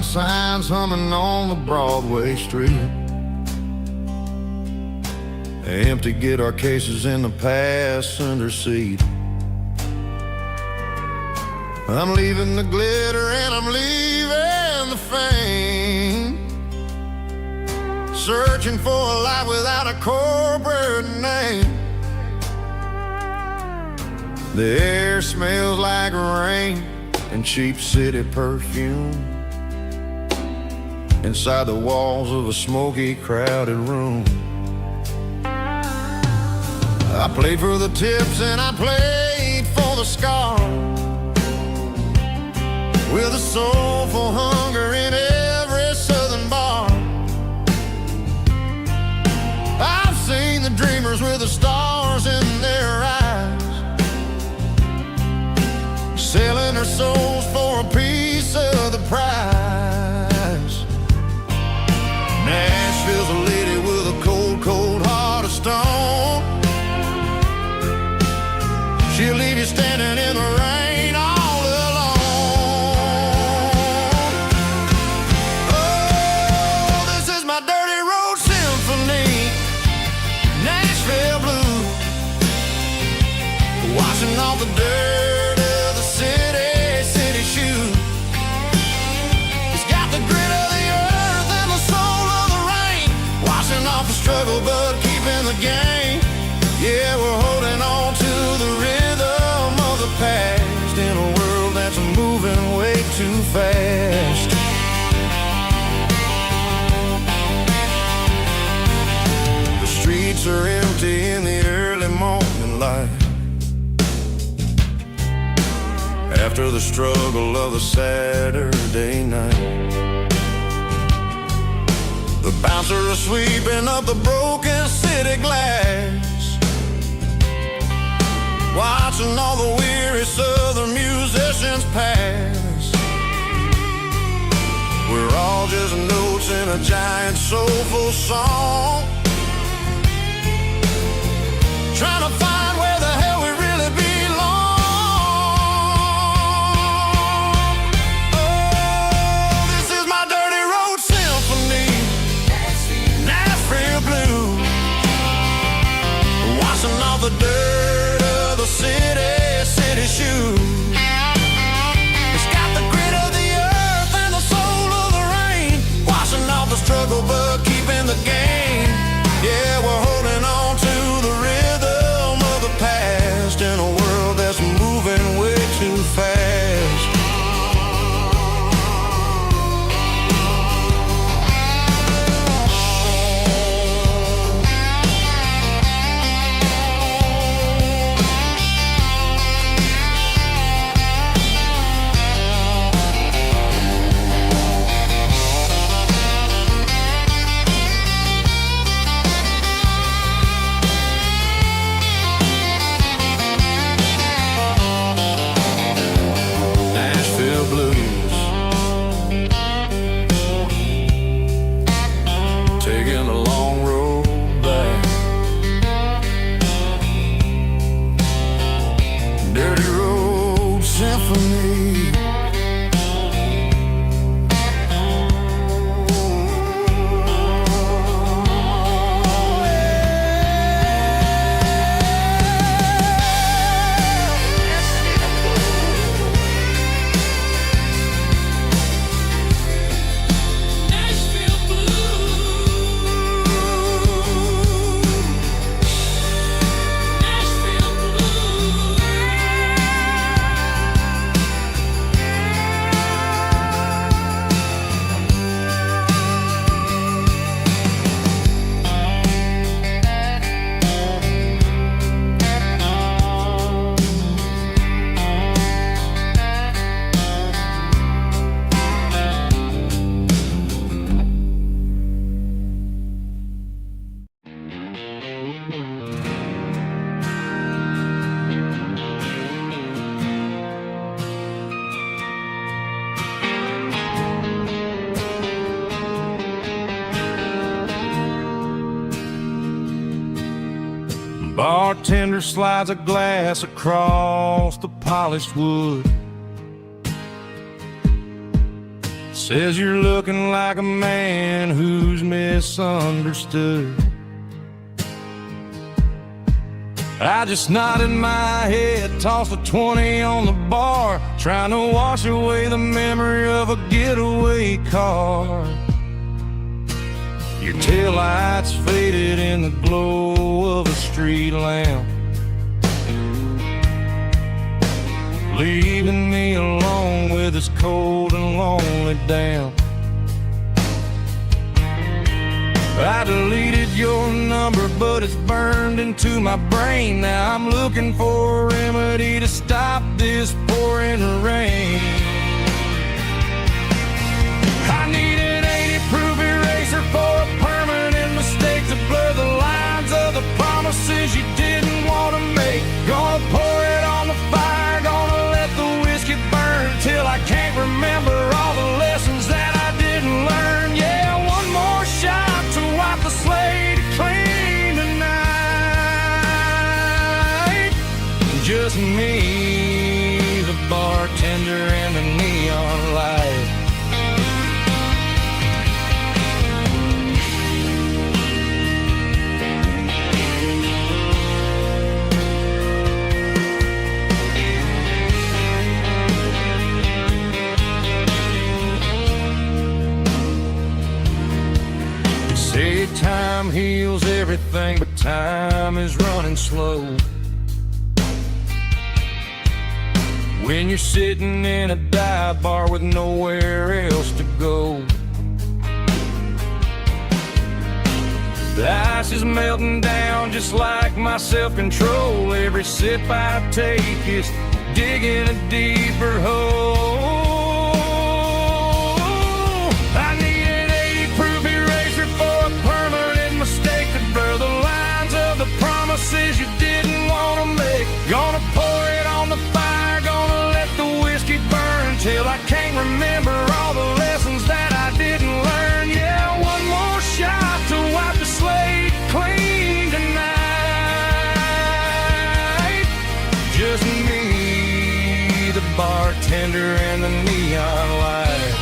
signs humming on the Broadway street. Empty guitar cases in the passenger seat. I'm leaving the glitter and I'm leaving the fame, searching for a life without a corporate name. The air smells like rain and cheap city perfume inside the walls of a smoky, crowded room. I played for the tips and I played for the scars, with a soulful hunger in every southern bar. I've seen the dreamers with the stars in their eyes, selling their souls for a piece of the prize. Nashville's a lady with a cold, cold heart of stone. She'll leave you standing in the rain all alone. Oh, this is my dirty road symphony, Nashville blues, washing off the dirt of the city shoes. It's got the grit of the earth and the soul of the rain, washing off the struggle but keeping the game. Yeah, we're holding on to the rhythm of the past in a world that's moving way too fast. The streets are empty in the early morning light, after the struggle of the Saturday night. The bouncer is sweeping up the broken city glass, watching all the weary southern musicians pass. We're all just notes in a giant soulful song, trying to find where the hell we really belong. Oh, this is my dirty road symphony, Nashville blues, washing off the dirt of the city shoes. It's got the grit of the earth and the soul of the rain, washing off the struggle but keeping the game. Yeah, we're holding on to the rhythm of the past in a world that's moving way too fast. Taking a long road back, dirty road symphony. Bartender slides a glass across the polished wood. Says you're looking like a man who's misunderstood. I just nodded my head, tossed a 20 on the bar, trying to wash away the memory of a getaway car. Your taillights faded in the glow of a street lamp, leaving me alone with this cold and lonely damp. I deleted your number, but it's burned into my brain. Now I'm looking for a remedy to stop this pouring rain. I need an 80-proof eraser for a permanent mistake to blur the lines of the promises you didn't want to make. Gonna pour it on the fire, gonna let the whiskey burn till I can't remember all the lessons that I didn't learn. Yeah, one more shot to wipe the slate clean tonight. Just me, the bartender, and the neon light. Say time heals everything, but time is running slow. When you're sitting in a dive bar with nowhere else to go, the ice is melting down just like my self-control. Every sip I take is digging a deeper hole. I need an 80-proof eraser for a permanent mistake to blur the lines of the promises you didn't want to make. Gonna pour it on the fire, gonna let the whiskey burn till I can't remember all the lessons that I didn't learn. Yeah, one more shot to wipe the slate clean tonight. Just me, the bartender, and the neon light.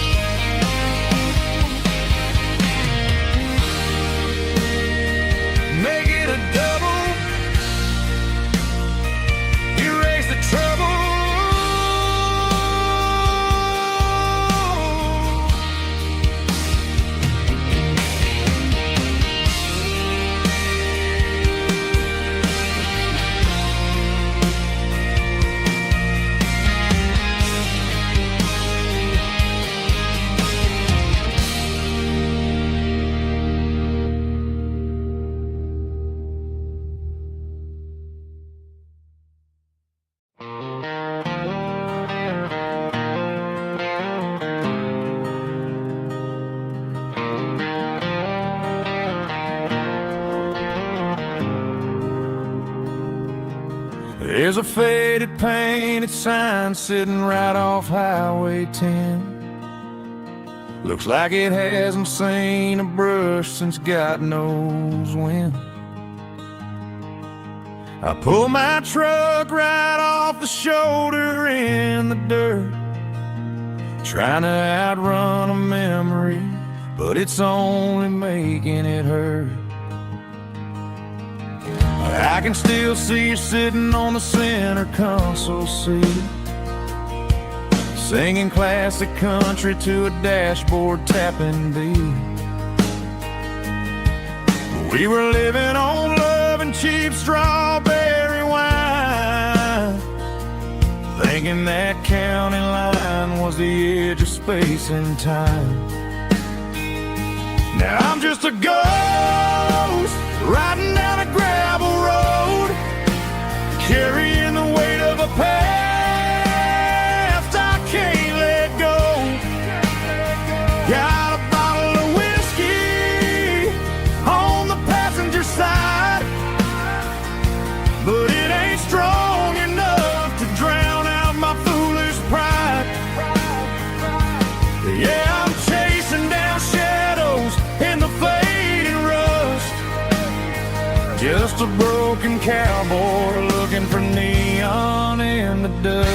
Make it a double, erase the trouble. There's a faded painted sign sitting right off Highway 10. Looks like it hasn't seen a brush since God knows when. I pull my truck right off the shoulder in the dirt, trying to outrun a memory, but it's only making it hurt. I can still see you sitting on the center console seat, singing classic country to a dashboard tapping beat. We were living on love and cheap strawberry wine, thinking that county line was the edge of space and time. Now I'm just a ghost riding down a gravel road, carrying the weight of a past I can't let go. Got a bottle of whiskey on the passenger side, but it ain't strong enough to drown out my foolish pride. Yeah, I'm chasing down shadows in the fading rust, just a broken cowboy looking for neon in the dust.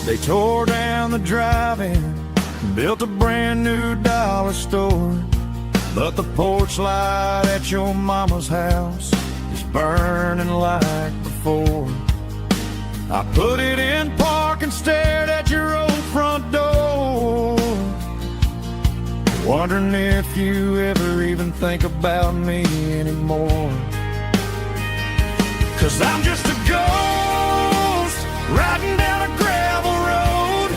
They tore down the drive-in, built a brand new dollar store. But the porch light at your mama's house is burning like before. I put it in park and stared at your old front door, wondering if you ever even think about me anymore. 'Cause I'm just a ghost riding down a gravel road,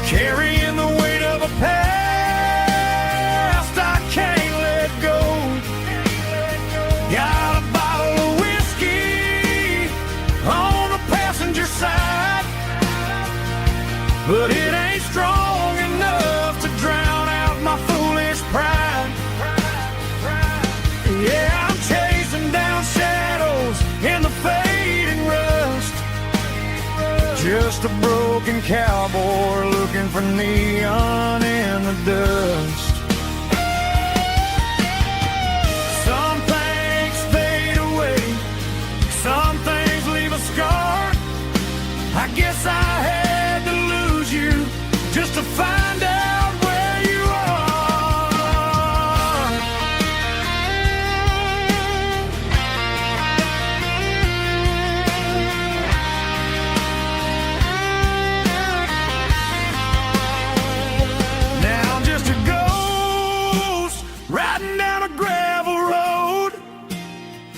carrying the weight of a past I can't let go. Got a bottle of whiskey on the passenger side, but it ain't strong enough to drown out my foolish pride. Yeah, I'm chasing down shadows in the fading rust, just a broken cowboy looking for neon in the dust. Some things fade away, some things leave a scar. I guess I had to lose you just to find out where you are. Now I'm just a ghost riding down a gravel road,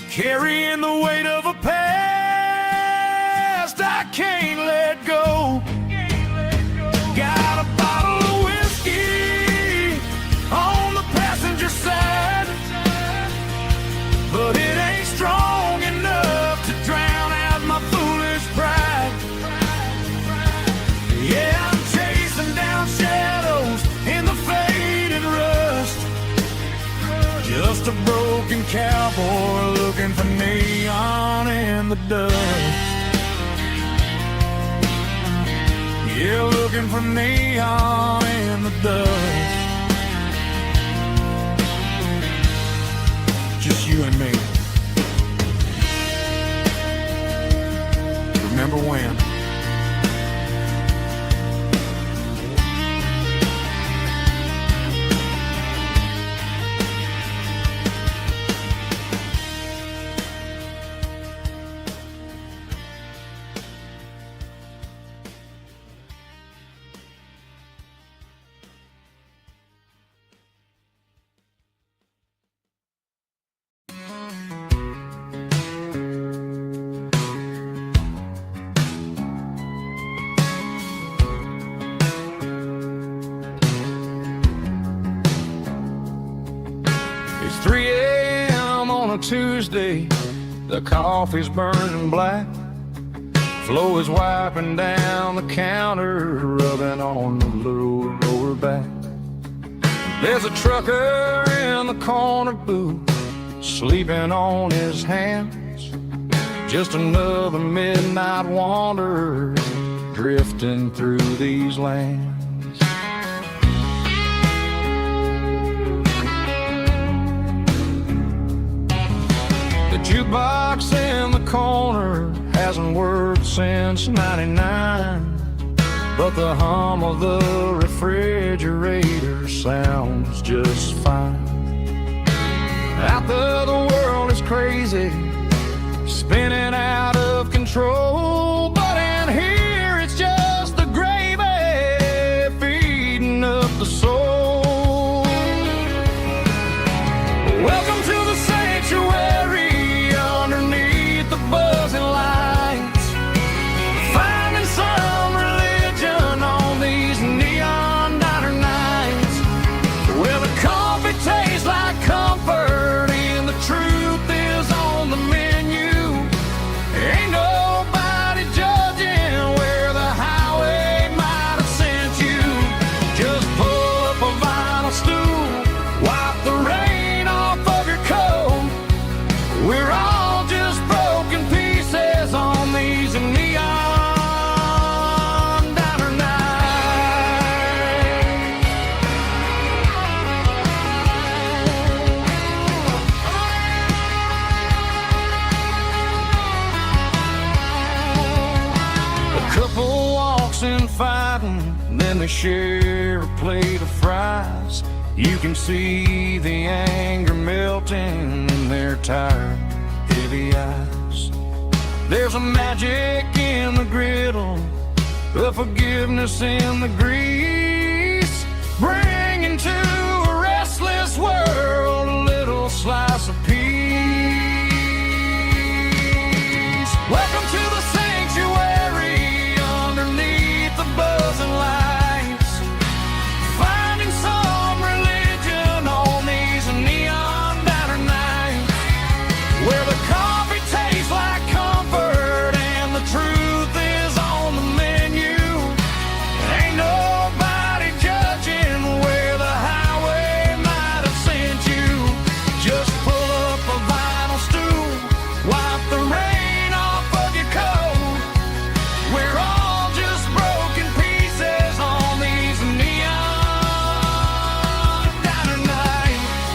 carrying the weight of a past I can't let go. Got a bottle of whiskey on the passenger side, but it ain't strong enough to drown out my foolish pride. Yeah, I'm chasing down shadows in the faded rust, just a broken cowboy looking for neon in the dust. Yeah, looking for neon in the dust. Just you and me. Remember when? It's 3 a.m. on a Tuesday, the coffee's burning black. Flo is wiping down the counter, rubbing on the lower back. There's a trucker in the corner booth, sleeping on his hands. Just another midnight wanderer, drifting through these lands. The jukebox in the corner hasn't worked since '99, but the hum of the refrigerator sounds just fine. Out there the world is crazy, spinning out of control, but in here it's just the gravy feeding up the soul. Welcome to the sanctuary underneath the buzzing lights, finding some religion on these neon diner nights, where the coffee tastes like comfort and the truth is on the menu. Ain't nobody they share a plate of fries, you can see the anger melting in their tired, heavy eyes. There's a magic in the griddle, a forgiveness in the grease, bringing to a restless world a little slice of peace. Welcome to the sanctuary underneath the buzzing lights, finding some religion on these neon diner nights, where the coffee tastes like comfort and the truth is on the menu. Ain't nobody judging where the highway might have sent you. Just pull up a vinyl stool, wipe the rain off of your coat. We're all just broken pieces on these neon diner nights.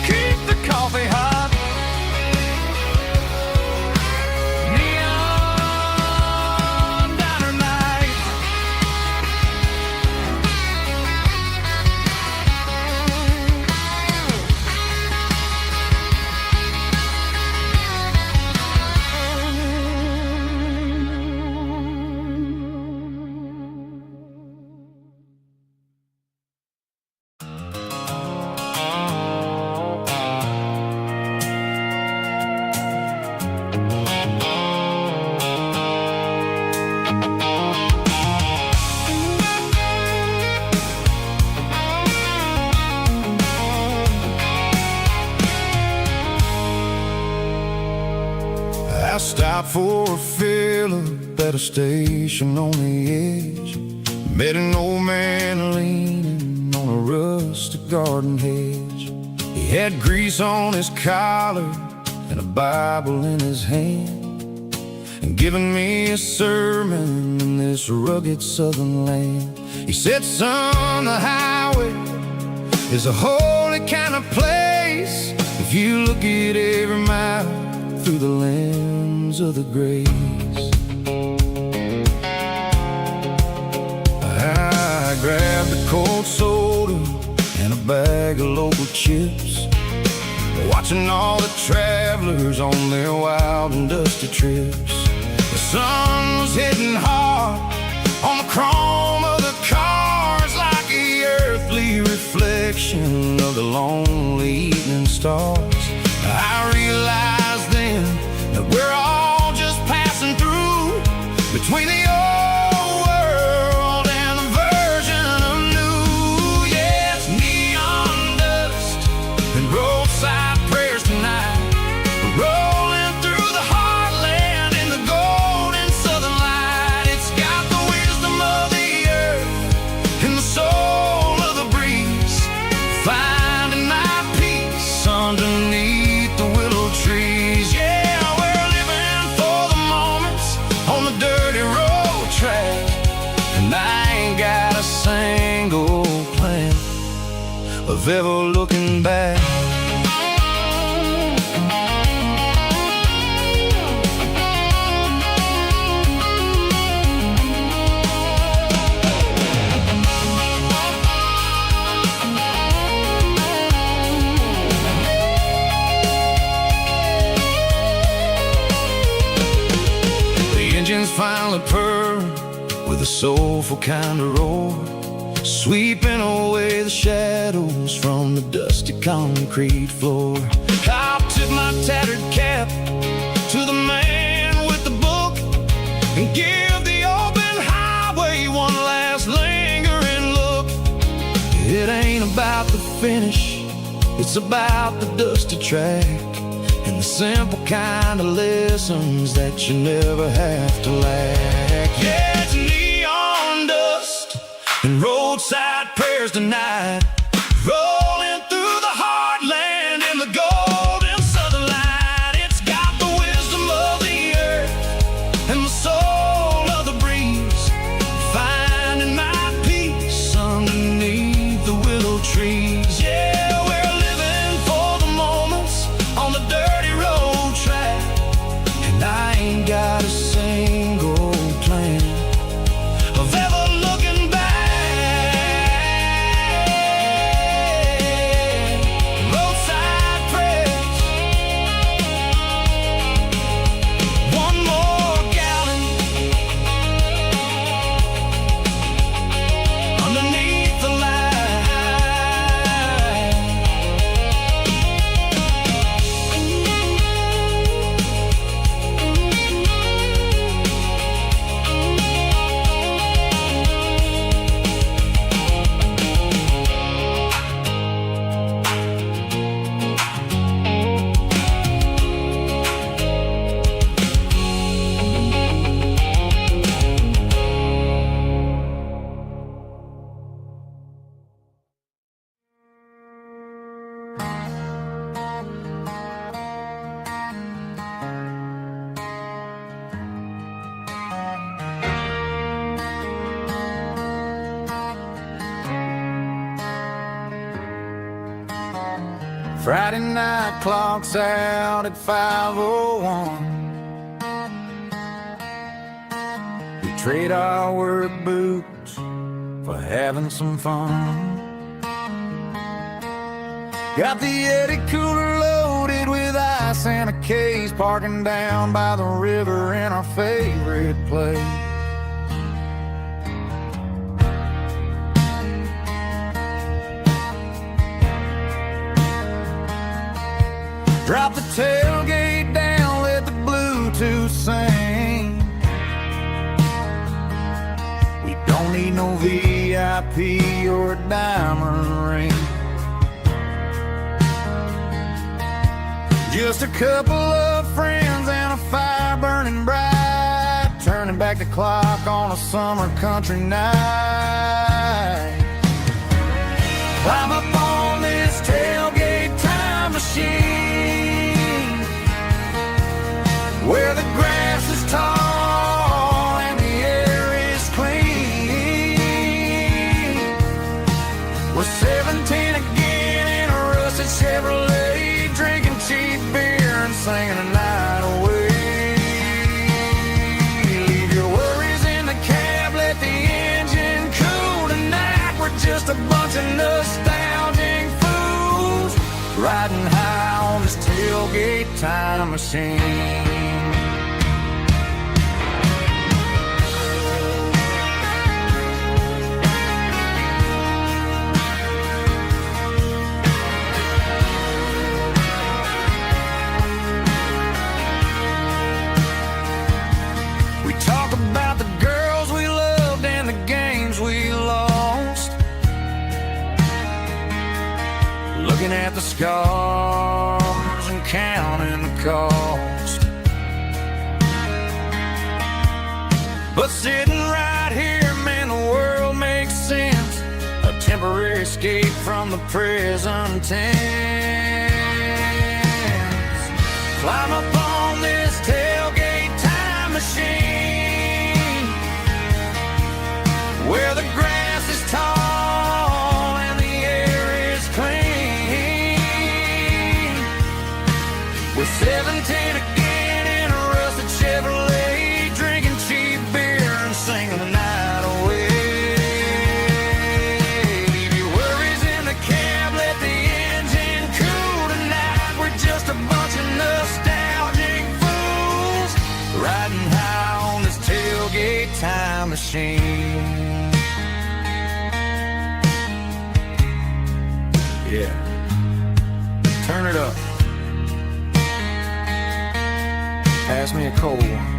Keep the coffee hot. Neon diner nights. I stopped for a fill-up at a station on the edge. Met an old man leaning on a rustic garden hedge. He had grease on his collar and a Bible in his hand, and giving me a sermon in this rugged southern land. He said, son, the highway is a holy kind of place if you look at every mile through the lens of the grace. I grabbed a cold soda and a bag of local chips, watching all the travelers on their wild and dusty trips. The sun was hitting hard on the chrome of the cars, like the earthly reflection of the lonely evening stars. I realized then that we're all just passing through between the old world and the version of new. Yeah, it's neon dust and roadside prayers tonight, rolling through the heartland in the golden southern light. It's got the wisdom of the earth and the soul of the breeze, finding my peace underneath the willow trees. Yeah, we're living for the moments on the dirty road track, and I ain't got a single plan of ever looking back. Engines finally purr with a soulful kind of roar, sweeping away the shadows from the dusty concrete floor. I'll tip my tattered cap to the man with the book and give the open highway one last lingering look. It ain't about the finish, it's about the dusty track and the simple kind of lessons that you never have to lack. Yeah, it's neon dust and roadside prayers tonight, rolling through the heartland in the golden southern light. It's got the wisdom of the earth and the soul of the breeze, finding my peace underneath the willow trees. Yeah, we're living for the moments on the dirty road track, and I ain't got a single Friday night clocks out at 5:01. We trade our work boots for having some fun. Got the Yeti cooler loaded with ice and a case, parking down by the river in our favorite place. Drop the tailgate down, let the Bluetooth sing. We don't need no VIP or a diamond ring. Just a couple of friends and a fire burning bright, turning back the clock on a summer country night. Climb up on this tailgate time machine, where the grass is tall and the air is clean. We're 17 again in a rusted Chevrolet, drinking cheap beer and singing the night away. Leave your worries in the cab, let the engine cool tonight. We're just a bunch of nostalgic fools, riding high on this tailgate time machine. Talk about the girls we loved and the games we lost, looking at the scars and counting the cost. But sitting right here, man, the world makes sense, a temporary escape from the present tense. Climb up on this tailgate time machine, where the grass is tall and the air is clean. We're 17 again in a rusted Chevrolet, drinking cheap beer and singing the night away. Leave your worries in the cab, let the engine cool tonight. We're just a bunch of nostalgic fools, riding high on this tailgate time machine. Yeah, turn it up. Pass me a cold one.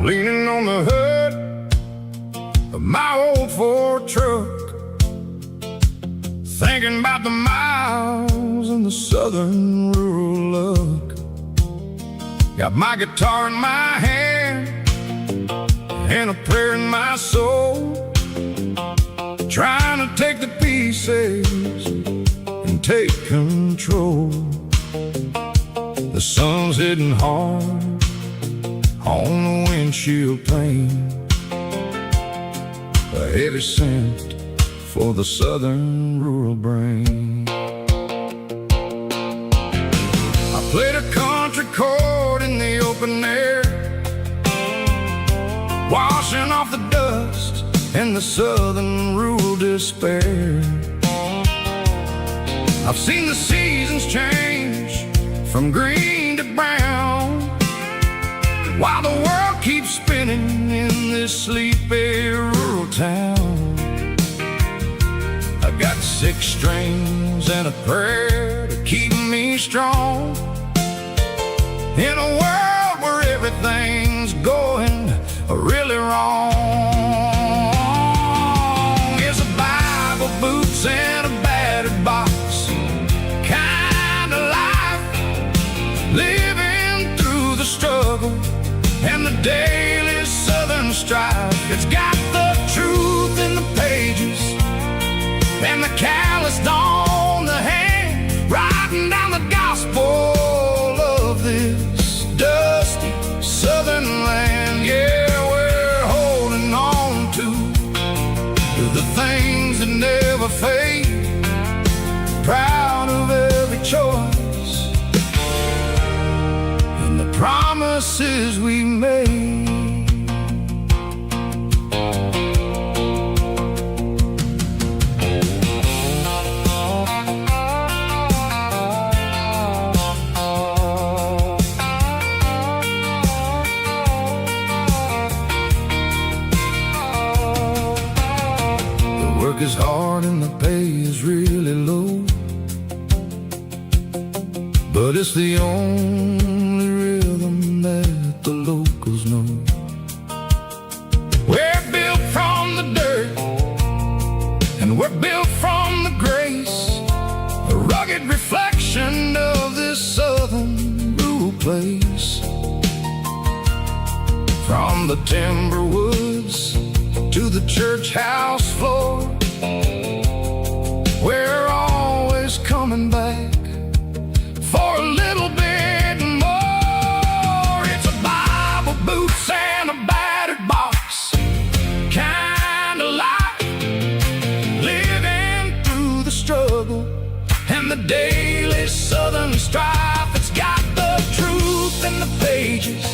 Leaning on the hood of my old Ford truck, thinking about the miles and the southern rural look. Got my guitar in my hand and a prayer in my soul, trying to take the pieces and take control. The sun's hitting hard on the windshield pane, a heavy scent for the southern rural brain. I played a country chord in the open air, washing off the dust and the southern rural despair. I've seen the seasons change from green to brown, while the world keeps spinning in this sleepy rural town. I got 6 strings and a prayer to keep me strong, in a world where everything's going really wrong. It's a Bible, boots, and a battered box kind of life, living through the struggle and the daily southern strife. It's got the truth in the pages and the calloused on the hand, writing down the gospel of this dusty southern land. Yeah, we're holding on to the things that never fade, proud of every choice and the promises we made. Work is hard and the pay is really low, but it's the only rhythm that the locals know. We're built from the dirt and we're built from the grace, a rugged reflection of this southern rural place. From the timber woods to the church house floor, we're always coming back for a little bit more. It's a Bible, boots, and a battered box kind of life, living through the struggle and the daily southern strife. It's got the truth in the pages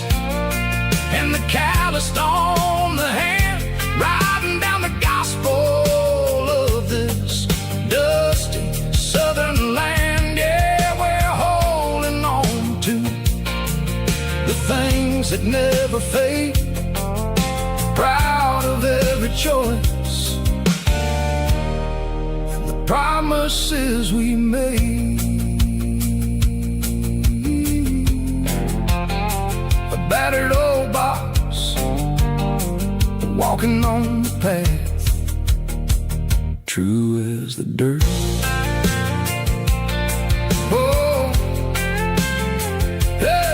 and the calloused on the hand, writing down the gospel of this dusty southern land. Yeah, we're holding on to the things that never fade, proud of every choice and the promises we made. A battered old box, walking on the path, true as the dirt. Oh, yeah.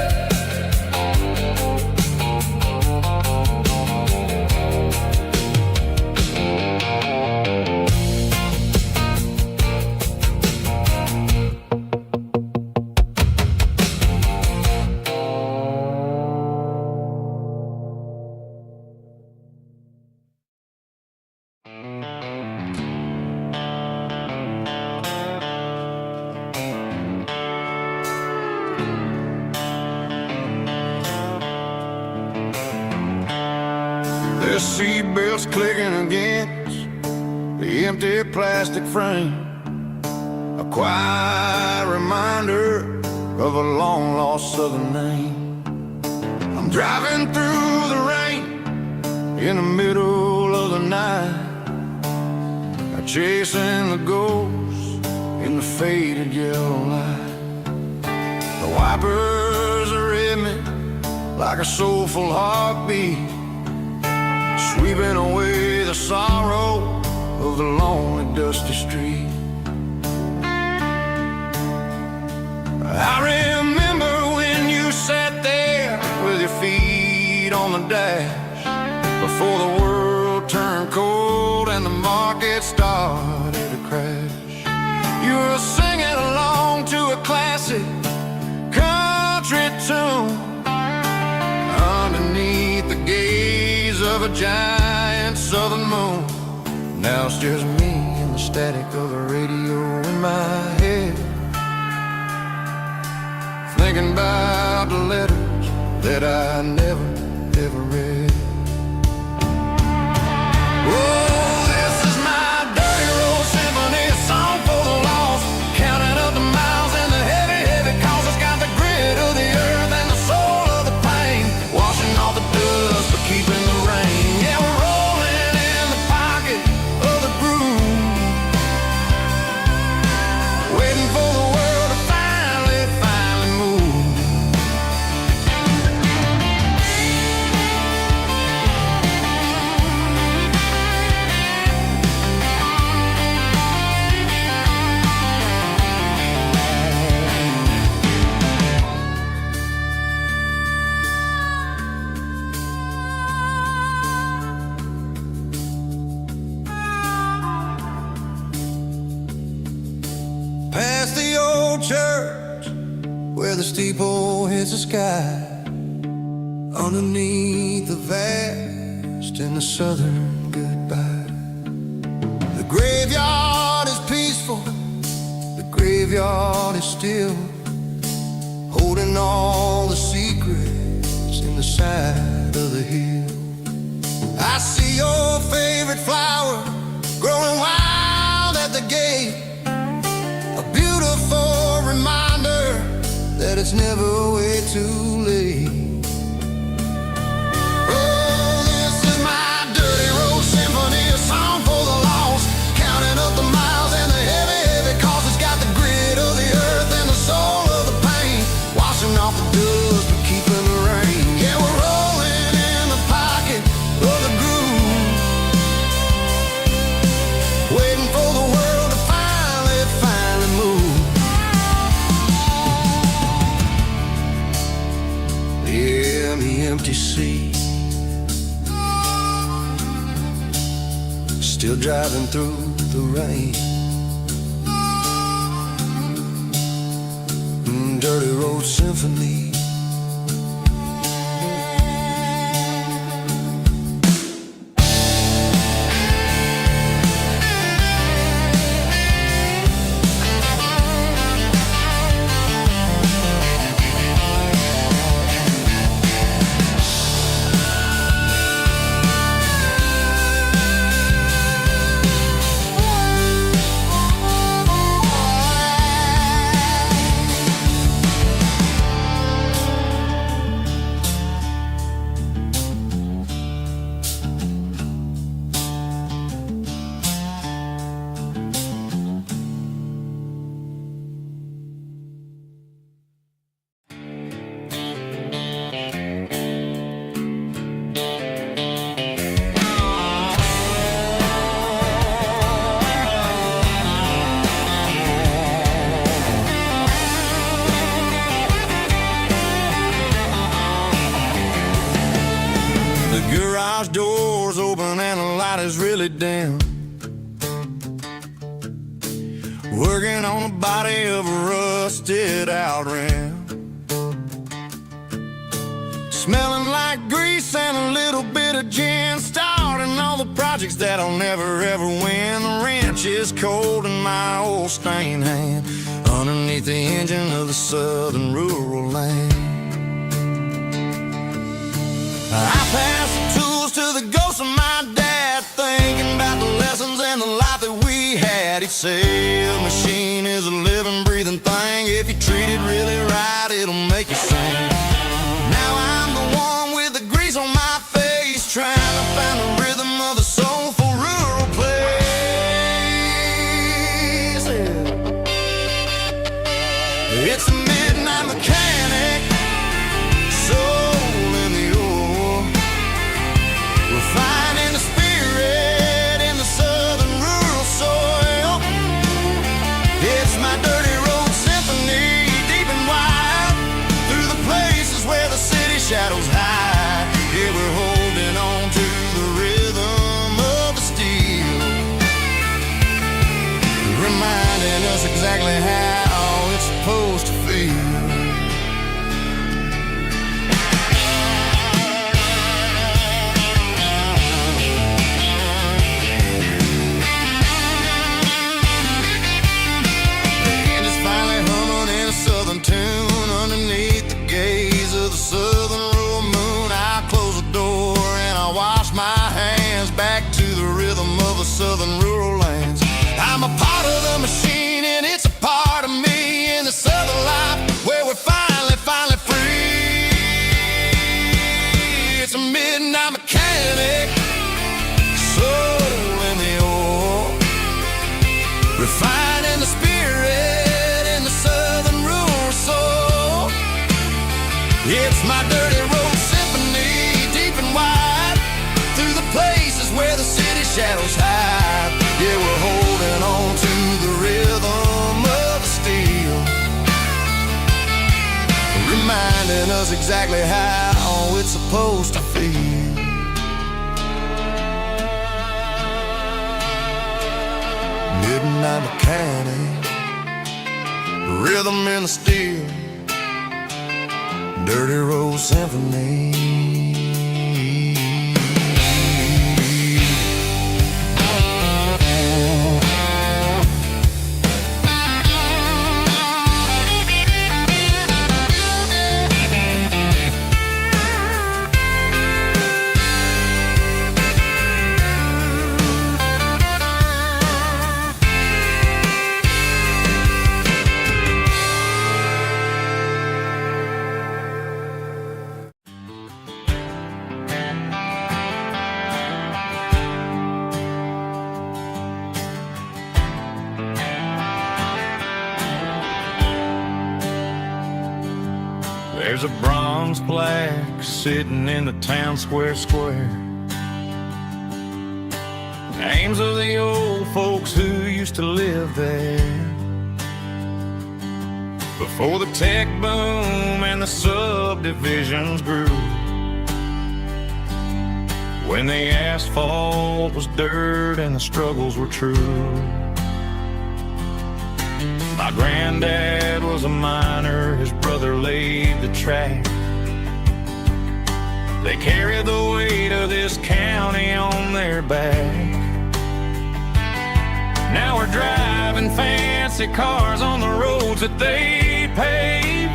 The seatbelt's clicking against the empty plastic frame, a quiet reminder of a long-lost southern name. I'm driving through the rain in the middle of the night, chasing the ghosts in the faded yellow light. The wipers are in me like a soulful heartbeat, sweeping away the sorrow of the lonely, dusty street. I remember when you sat there with your feet on the dash, before the world turned cold and the market started to crash. You were singing along to a classic country tune underneath the gaze of a giant southern moon. Now it's just me and the static of the radio in my head, thinking about the letters that I never, ever read. Oh, this is my dirty road symphony, a song for the lost, counting up the miles and the heavy, heavy calls. It's got the grit of the earth and the soul of the pain, washing off the dust but keeping the rain. Yeah, we're rolling in the pocket of the groove, waiting for the world to finally move. church where the steeple hits the sky, underneath the vast and the southern goodbye. The graveyard is peaceful, the graveyard is still, holding all the secrets in the side of the hill. I see your favorite flower growing wild at the gate, a beautiful reminder that it's never way too late. Oh, this is my dirty road symphony, a song for the lost, counting up the miles and the heavy, heavy cost. It's got the grit of the earth and the soul of the pain, washing off the dust but keeping the rain. Yeah, we're rolling in the pocket of the groove, waiting for the world to finally move. Yeah, the empty sea, still driving through the rain. Dirty road symphony. Garage doors open and the light is really dim, working on the body of a rusted out rim, smelling like grease and a little bit of gin, starting all the projects that I'll never ever win. The wrench is cold in my old stained hand, underneath the engine of the southern rural land. I pass the tools to the ghost of my dad, thinking about the lessons and the life that we had. He'd say a machine is a living, breathing thing. If you treat it really right, it'll make you sing. Now I'm the one with the grease on my face, trying to find the rhythm of the soulful rural place. It's a midnight mechanic, soul in the ore, refining the spirit in the southern rural soil. It's my dirty road symphony, deep and wide, through the places where the city shadows hide. Yeah, we're holding on to the rhythm of the steel, reminding us exactly how it's supposed to feel. Tune underneath the gaze of the southern rural moon. I close the door and I wash my hands, back to the rhythm of the southern rural lands. I'm a part of the machine and it's a part of me, in the southern life where we're finally free. It's a midnight mechanic, soul in the ore, refining the spirit in the southern rural soul. It's my dirty road symphony, deep and wide, through the places where the city shadows hide. Yeah, we're holding on to the rhythm of the steel, reminding us exactly how it's supposed to feel. Midnight mechanic, rhythm in the steel, dirty road symphony. There's a bronze plaque sitting in the town square. Names of the old folks who used to live there before the tech boom and the subdivisions grew, when the asphalt was dirt and the struggles were true. My granddad was a miner, his brother laid the track. They carried the weight of this county on their back. Now we're driving fancy cars on the roads that they paved,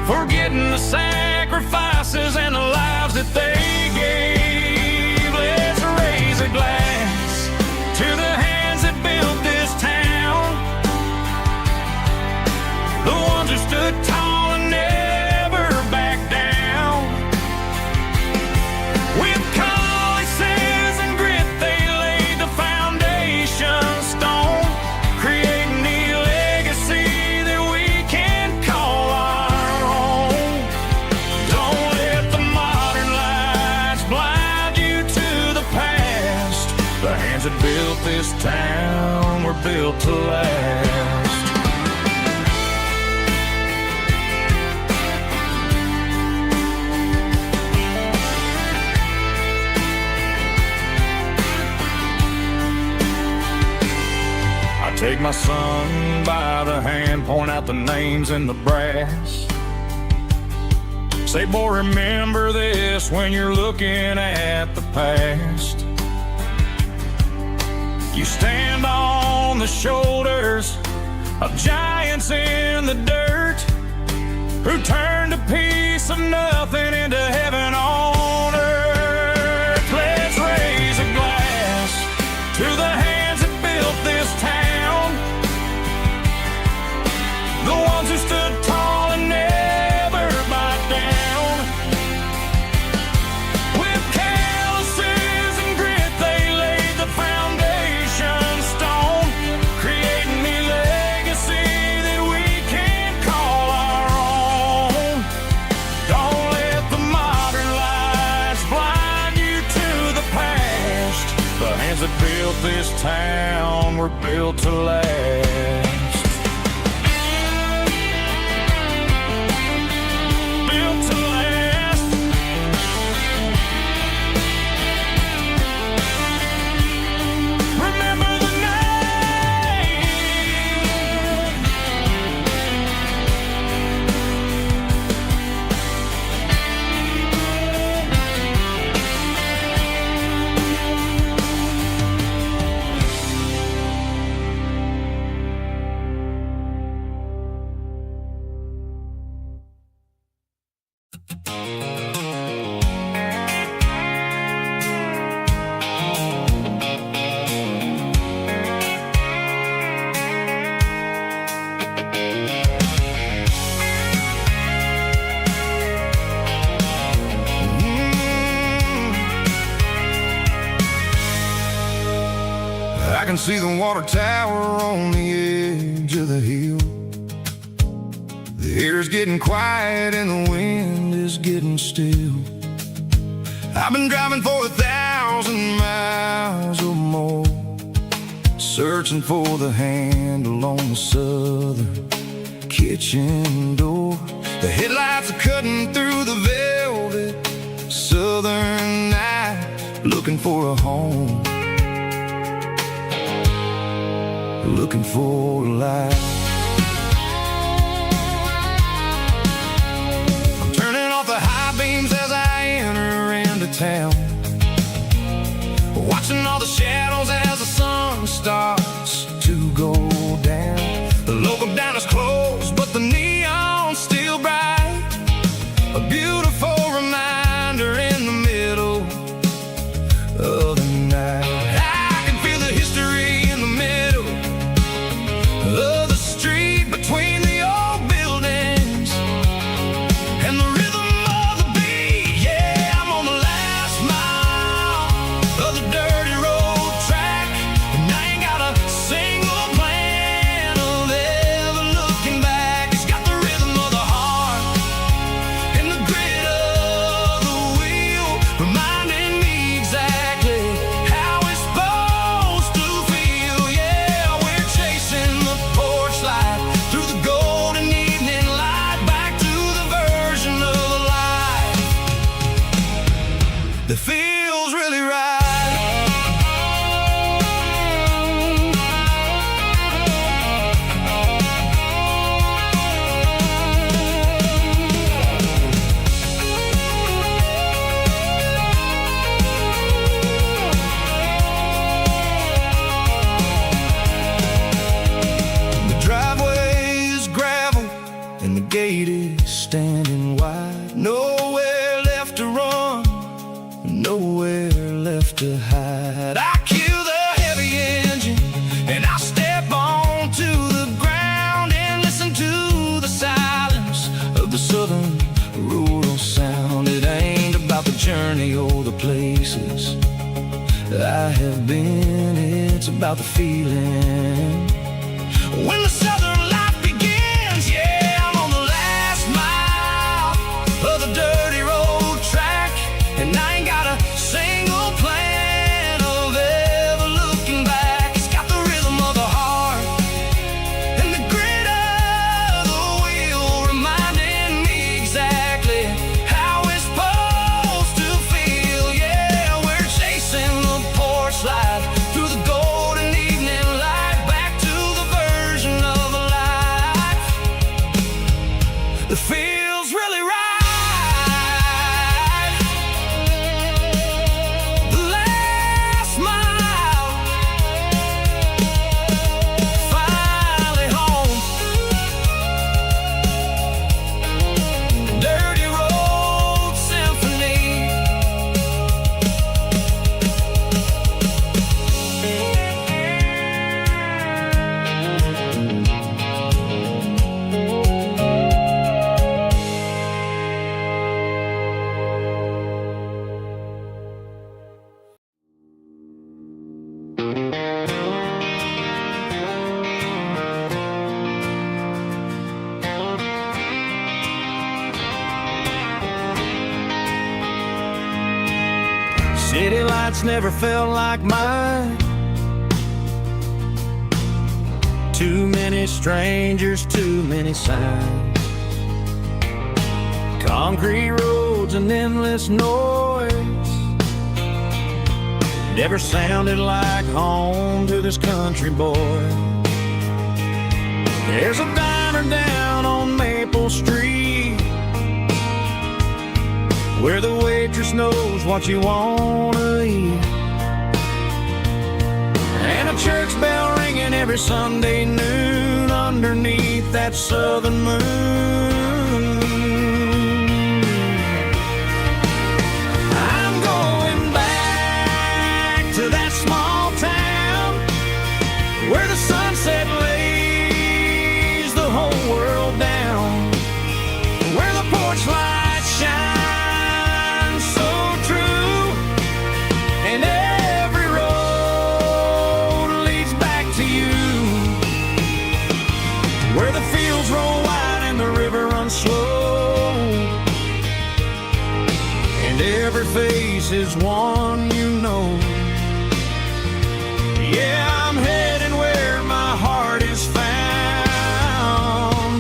forgetting the sacrifices and the lives that they gave. Let's raise a glass to the hands that built this town, the ones who stood tall and never backed down. With calluses and grit, they laid the foundation stone, creating the legacy that we can call our own. Don't let the modern lights blind you to the past. The hands that built this town were built to last. Take my son by the hand, point out the names in the brass. Say, boy, remember this when you're looking at the past. You stand on the shoulders of giants in the dirt, who turned a piece of nothing into heaven on earth. Let's raise a glass to the hands that built this town, the ones who stood tall and never backed down. With calluses and grit, they laid the foundation stone, creating the legacy that we can call our own. Don't let the modern lights blind you to the past. The hands that built this town were built to last. I can see the water tower on the edge of the hill. The air's getting quiet and the wind is getting still. I've been driving for 1,000 miles or more, searching for the handle on the southern kitchen door. The headlights are cutting through the velvet southern night, looking for a home, looking for a life. a beautiful reminder in the middle of the night. I can feel the history in the middle of the street between the old buildings and the rhythm of the beat. Yeah, I'm on the last mile of the dirty road track, and I ain't got a single plan of ever looking back. It's got the rhythm of the heart and the grit of the wheel, reminding me exactly how it's supposed to feel. Yeah, we're chasing the porch light through the golden evening light, back to the version of life that feels really right. The driveway is gravel and the gate is standing wide. Nowhere left to run, nowhere left to hide. I kill the heavy engine and I step onto the ground and listen to the silence of the southern rural sound. It ain't about the journey or the places I have been, it's about the feeling when the southern life begins. Yeah, I'm on the last mile of the dirty road track, and I ain't got a single plan of ever looking back. It's got the rhythm of the heart and the grit of the wheel, reminding me exactly how it's supposed to feel. Yeah, we're chasing the porch light through the golden evening light, back to the version of life that feels really right. The last mile, finally home. Dirty road symphony. City lights never felt like mine. Too many strangers, too many signs. Concrete roads and endless noise never sounded like home to this country boy. There's a diner down on Maple Street where the waitress knows what you wanna eat, and a church bell ringing every Sunday noon underneath that southern moon. I'm going back to that small town where the sunset lays the whole world down, where the porch light shines so true, and every road leads back to you, where the fields roll wide and the river runs slow, and every face is one you know. Yeah, I'm heading where my heart is found,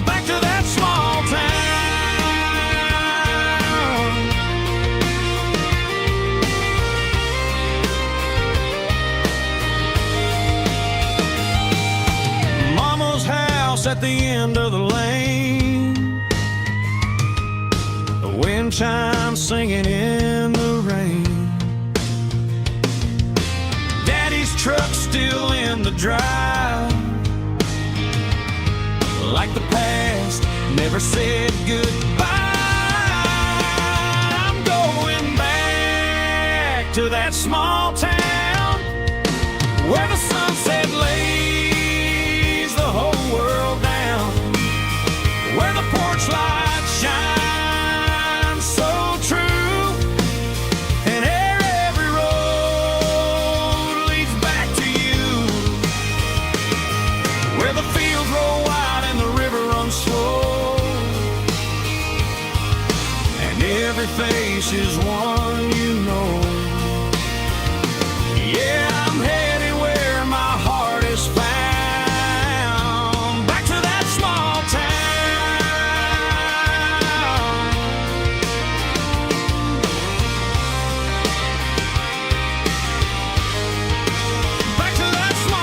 back to that small town. Mama's house at the end of the lane, the wind chimes singing in the rain. Daddy's truck still in the drive, like the past never said goodbye. that small town where the sunset lays the whole world down, where the porch light shines so true, and every road leads back to you, where the fields roll wide and the river runs slow, and every face is one you know. Yeah, I'm headed where my heart is found, back to that small town, back to that small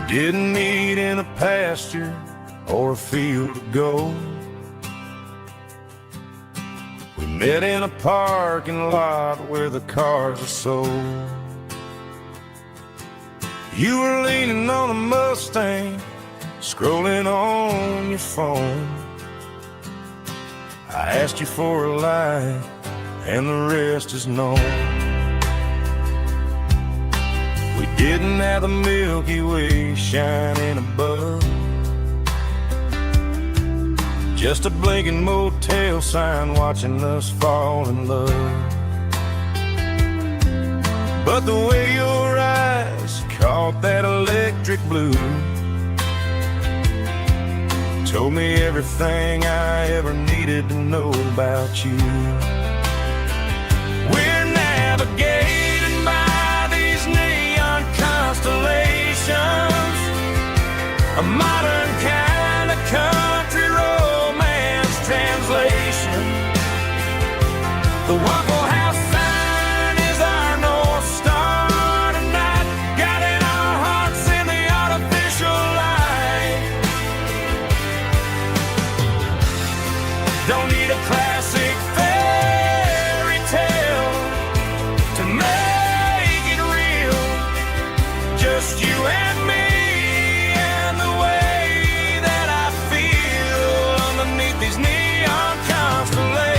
Didn't meet in a pasture or a field of gold. We met in a parking lot where the cars are sold. You were leaning on a Mustang, scrolling on your phone. I asked you for a light, and the rest is known. We didn't have the Milky Way shining above, just a blinking motel sign watching us fall in love. But the way your eyes caught that electric blue told me everything I ever needed to know about you. We're navigating by these neon constellations, a modern kind of country romance translation. The Waffle House sign is our North Star tonight, guiding our hearts in the artificial light. Don't need a classic fairy tale to make it real, just you and me and the way that I feel underneath these neon constellations.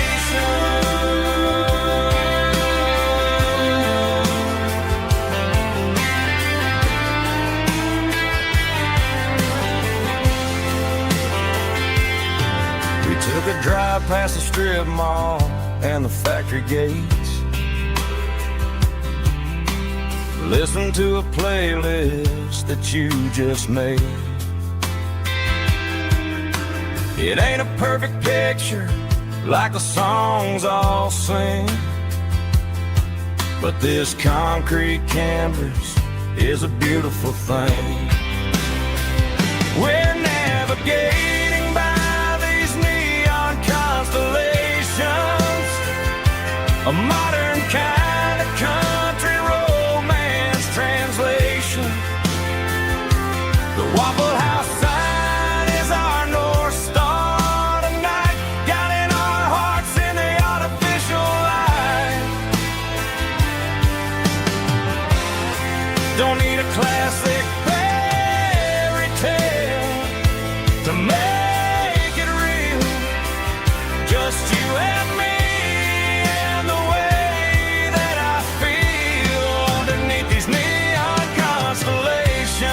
We took a drive past the strip mall and the factory gates, listen to a playlist that you just made. It ain't a perfect picture like the songs all sing, but this concrete canvas is a beautiful thing. We're navigating by these neon constellations, a modern kind of country romance translation. The Waffle House sign is our North Star tonight, guiding our hearts in the artificial light. Don't need a classic fairy tale to make it real, just you and me and the way that I feel underneath these neon constellations.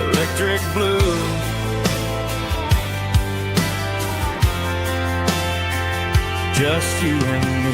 Electric blue, just you and me.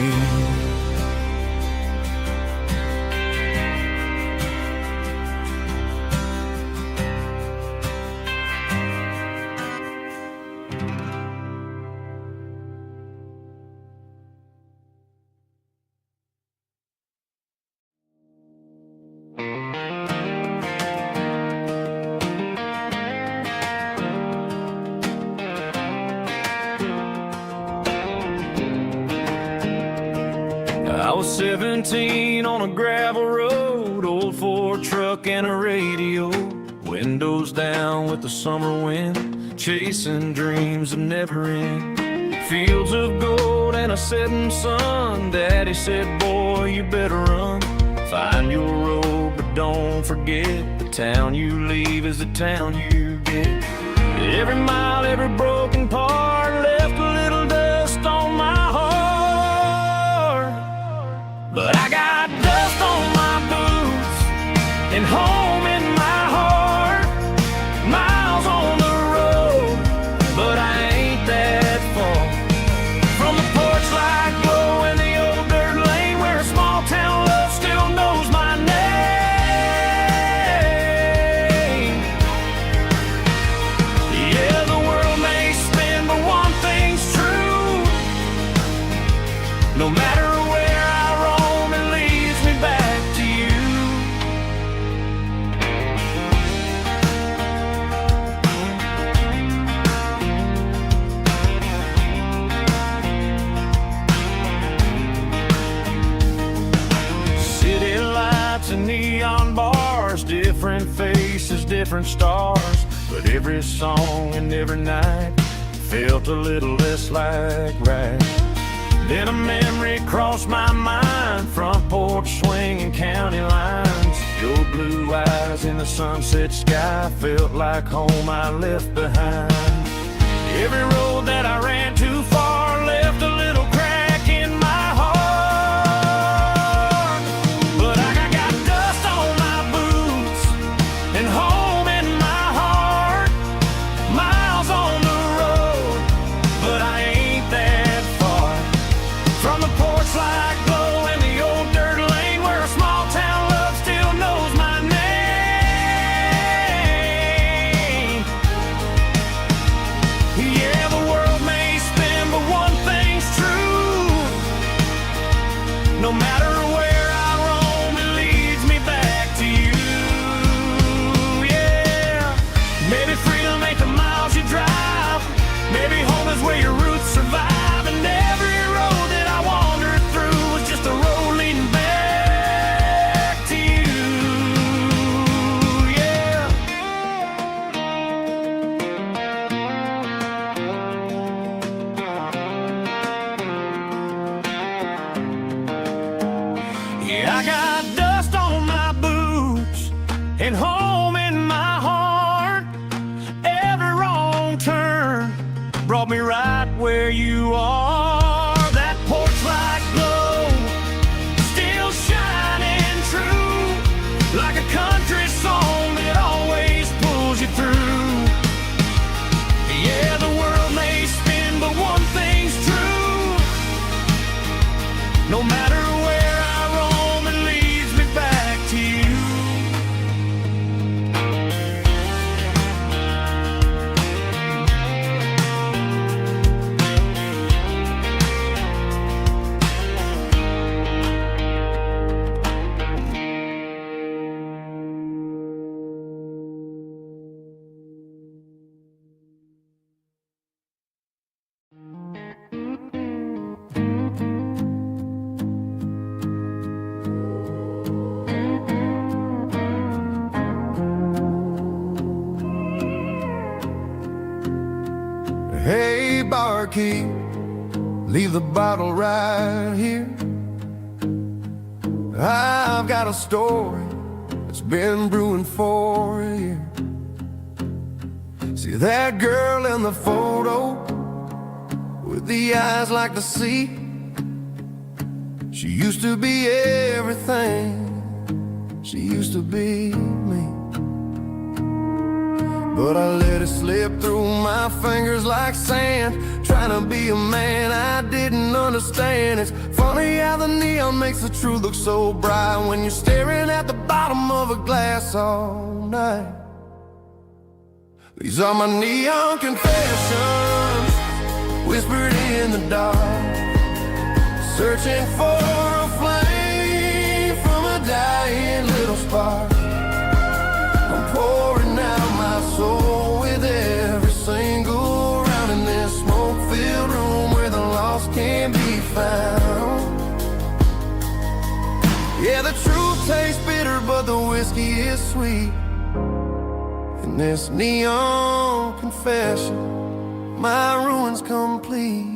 was 17 on a gravel road, old Ford truck and a radio, windows down with the summer wind, chasing dreams that never end. Fields of gold and a setting sun. Daddy said, boy, you better run. Find your road, but don't forget, the town you leave is the town you get. Every mile, every broken part left a little dust on my heart. But I got dust on my boots and home in my heart. Miles on the road, but I ain't that far from the porch light glow in the old dirt lane where a small town love still knows my name. Yeah, the world may spin, but one thing's true. No matter where I roam, it leads me back to you. City lights and neon bars, different faces, different stars, but every song and every night felt a little less like right. Then a memory crossed my mind, front porch swinging county lines. Your blue eyes in the sunset sky felt like home I left behind. Every road that I ran too far left a little crack in my heart. But I got dust on my boots and home in my heart. Miles on the road, but I ain't that far from the porch light glow in the old dirt lane where a small town love still knows my name. Yeah, the world may spin, but one thing's true. No matter where I roam, it leads me back to you. Yeah, maybe freedom ain't the miles you drive. Maybe home is where your roots survive. And every road that I wandered through was just a road leading back to you. Yeah. Yeah, I got dust on my boots and home in my heart. Every wrong turn brought me right where you are. That porch light glow still shining true, like a country song that always pulls you through. Yeah, the world may spin, but one thing's true. No matter where I roam, it leads me back to you. Hey, barkeep, leave the bottle right here. I've got a story that's been brewing for a year. See that girl in the photo with the eyes like the sea? She used to be everything. She used to be me. But I let it slip through my fingers like sand, trying to be a man I didn't understand. It's funny how the neon makes the truth look so bright when you're staring at the bottom of a glass all night. These are my neon confessions, whispered in the dark, searching for a flame from a dying little spark. I'm pouring out my soul with every single round in this smoke-filled room where the lost can be found. sweet. In this neon confession, my ruin's complete.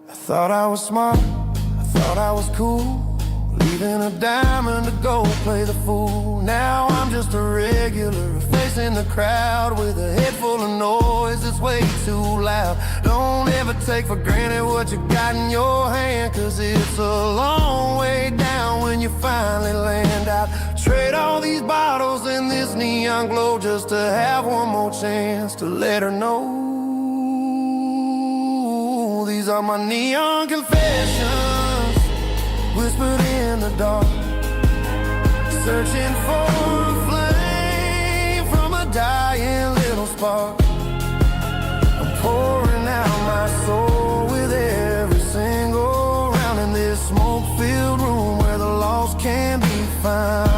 I thought I was smart, I thought I was cool, leaving a diamond to go play the fool. Now I'm just a regular, facing the crowd with a head full of noise that's way too loud. Don't ever take for granted what you got in your hand, cause it's a long way down when you finally land out. Trade all these bottles and this neon glow just to have one more chance to let her know. These are my neon confessions, whispered in the dark, searching for a flame from a dying little spark. I'm pouring out my soul with every single round in this smoke-filled room where the lost can be found.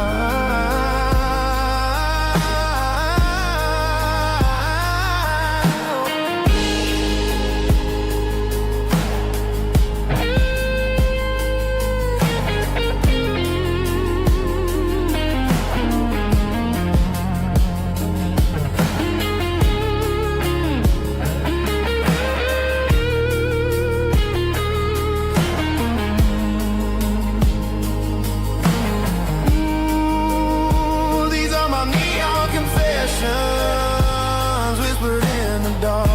Whispered in the dark,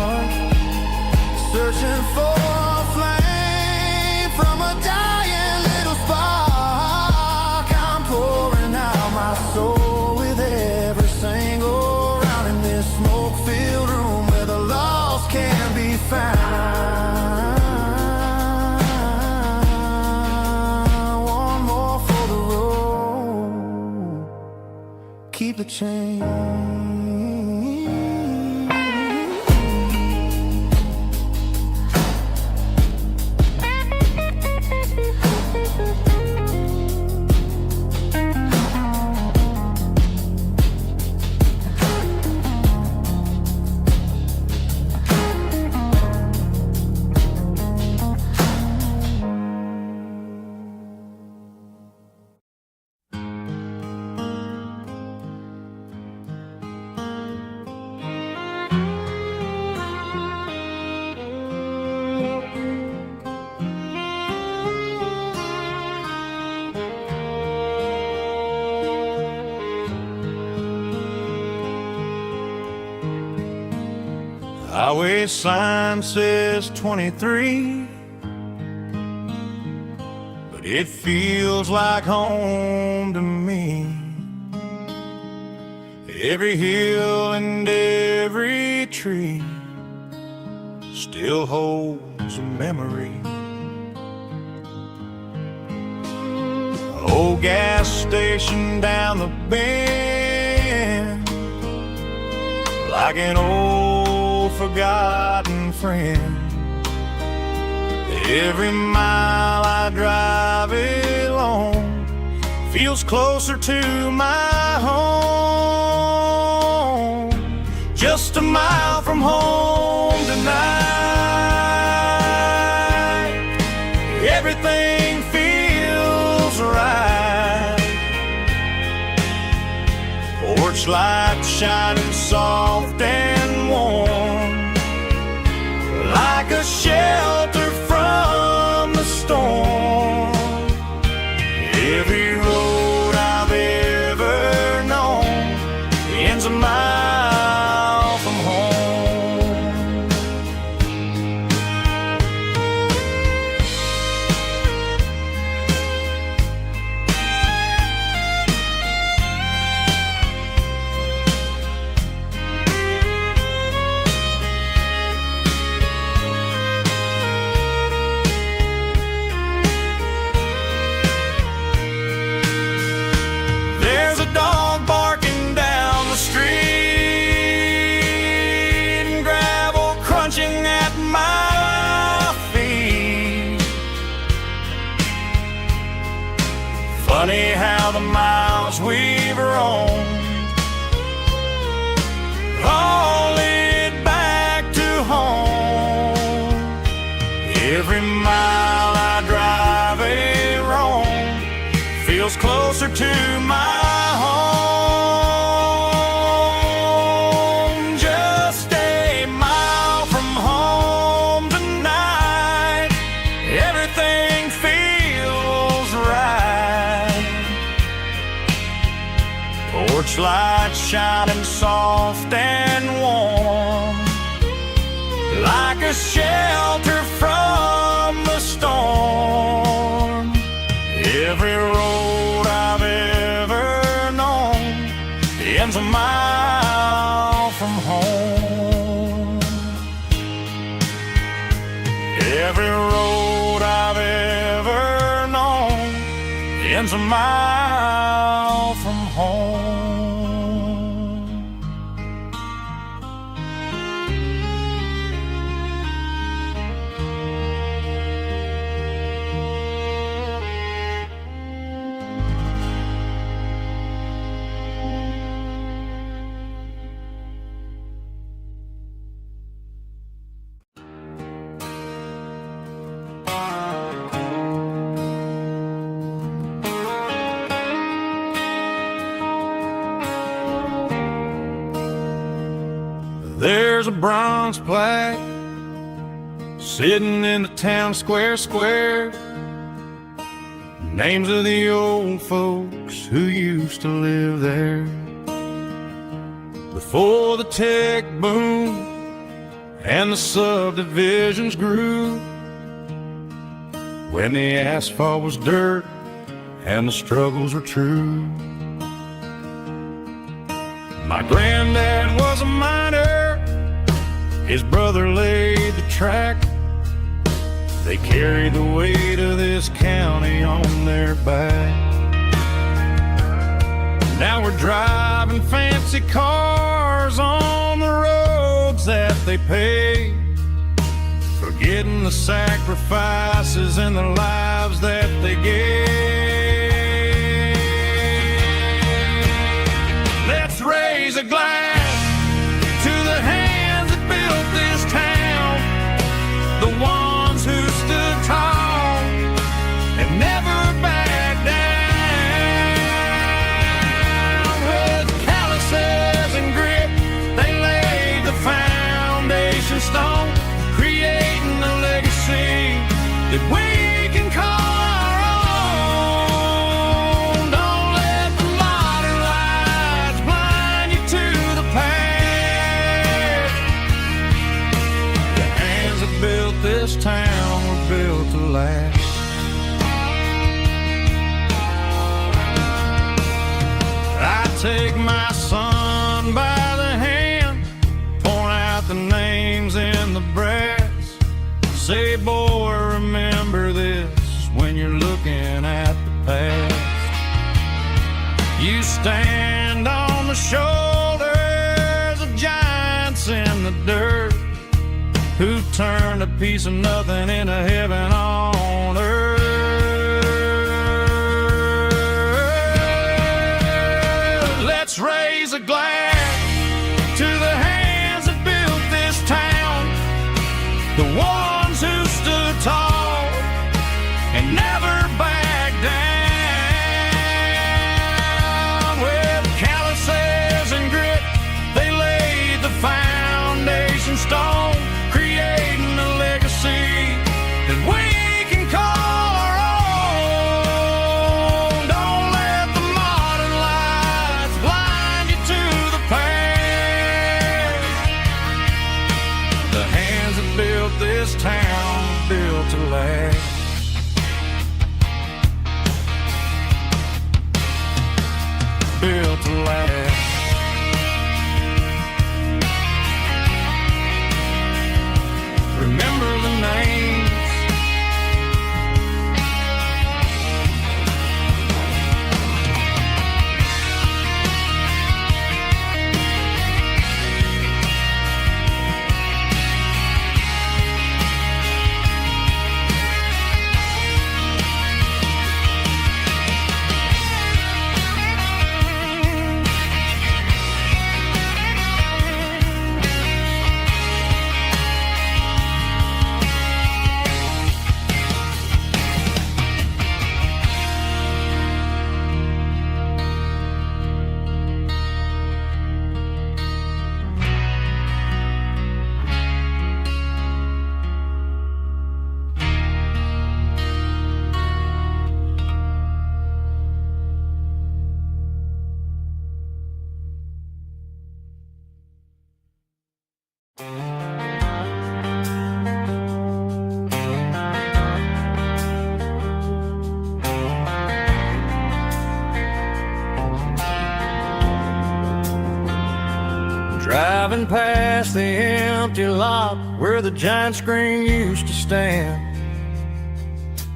searching for a flame from a dying little spark. I'm pouring out my soul with every single round in this smoke-filled room where the lost can be found. One more for the road, keep the change. Highway sign says 23, but it feels like home to me. Every hill and every tree still holds a memory. Old gas station down the bend, like an old forgotten friend. Every mile I drive along feels closer to my home. Just a mile from home tonight, everything feels right. Porch light shining soft and warm, like a shelter from the storm. Every road I've ever known ends a mile from home. Porch light shining soft and warm, like a shelter from the storm. Every road I've ever known ends a mile from home. Every road I've ever known ends a mile from home. There's a bronze plaque sitting in the town square. Names of the old folks who used to live there before the tech boom and the subdivisions grew, when the asphalt was dirt and the struggles were true. My granddad was a miner, his brother laid the track. They carried the weight of this county on their back. Now we're driving fancy cars on the roads that they paved, forgetting the sacrifices and the lives that they gave. Let's raise a glass to the hands that built this town, the ones who stood tall and never backed down. With calluses and grit, they laid the foundation stone, creating a legacy that we can call our own. Don't let the modern lights blind you to the past. The hands that built this town were built to last. I take my son by the hand, point out the names in the brass, say, boy, remember this when you're looking at the past. You stand on the shoulders of giants in the dirt, who turned a piece of nothing into heaven on earth. Let's raise a glass to the hands that built this town, the ones who stood tall and never backed down. With calluses and grit, they laid the foundation stone, creating a legacy that we can call our own. Don't let the modern lights blind you to the past. The hands that built this town were built to last. Built to last. Remember the names. Driving past the empty lot where the giant screen used to stand.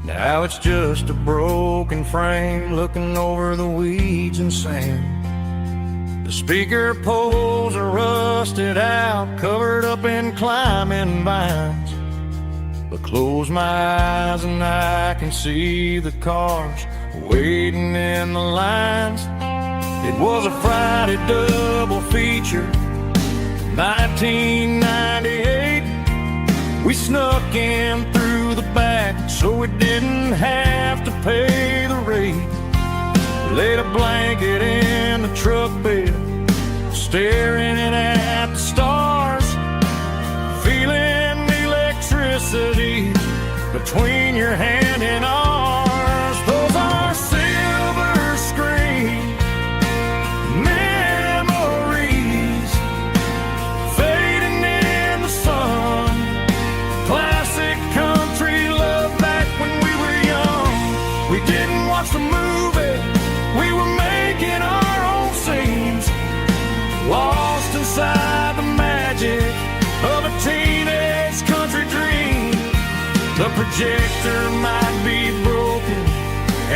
Now it's just a broken frame looking over the weeds and sand. The speaker poles are rusted out, covered up in climbing vines. But close my eyes and I can see the cars waiting in the lines. It was a Friday double feature, 1998. We snuck in through the back so we didn't have to pay the rate. Laid a blanket in the truck bed, staring at the stars, feeling electricity between your hand and ours. Those are silver screen memories fading in the sun. Classic country love back when we were young. We didn't watch the movie, we were making our own scenes, lost inside the magic of a teenage country dream. The projector might be broken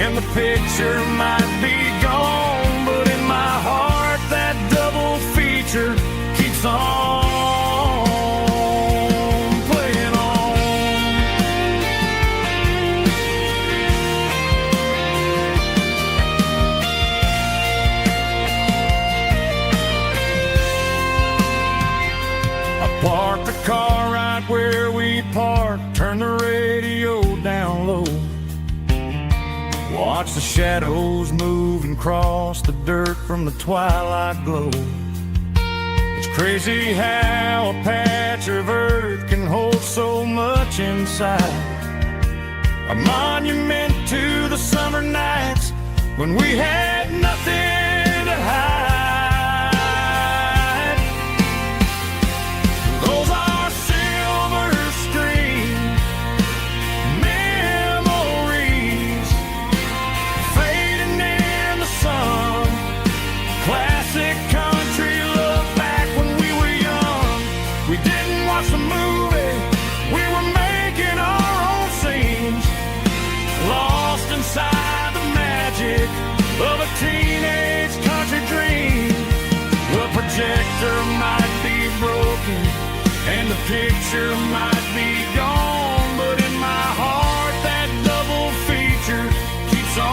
and the picture might be gone, but in my heart that double feature keeps on playing on. I parked the car right where we parked, turned the radio down low, watch the shadows move and cross the dirt from the twilight glow. It's crazy how a patch of earth can hold so much inside. A monument to the summer nights when we had nothing to hide. Those are silver screen memories fading in the sun. Classic country love back when we were young. We didn't watch the movie, we were making our own scenes, lost inside the magic of a teenage country dream. The projector might be broken and the picture might be gone, but in my heart that double feature keeps on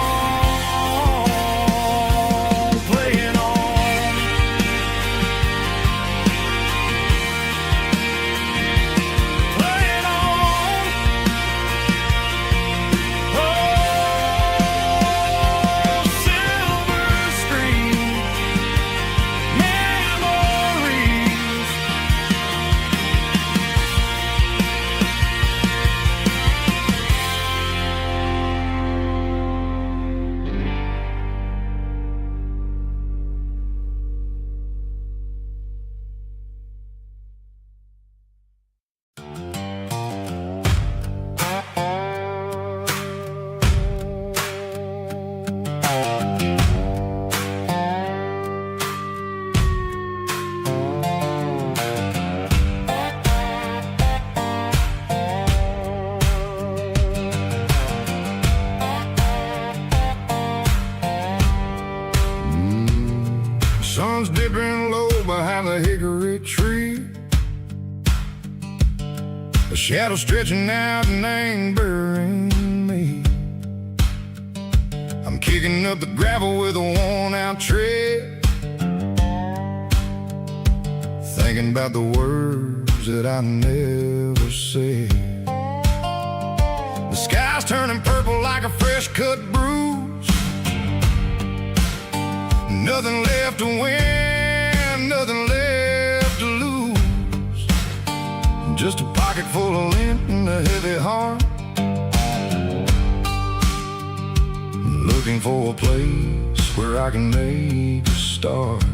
playing on. Playing on. Oh, silver screen memories. Sun's dipping low behind the hickory tree. The shadow stretching out and angering me. I'm kicking up the gravel with a worn-out tread, thinking about the words that I never said. The sky's turning purple like a fresh-cut bruise. Nothing left to win, nothing left to lose. Just a pocket full of lint and a heavy heart, looking for a place where I can make a start.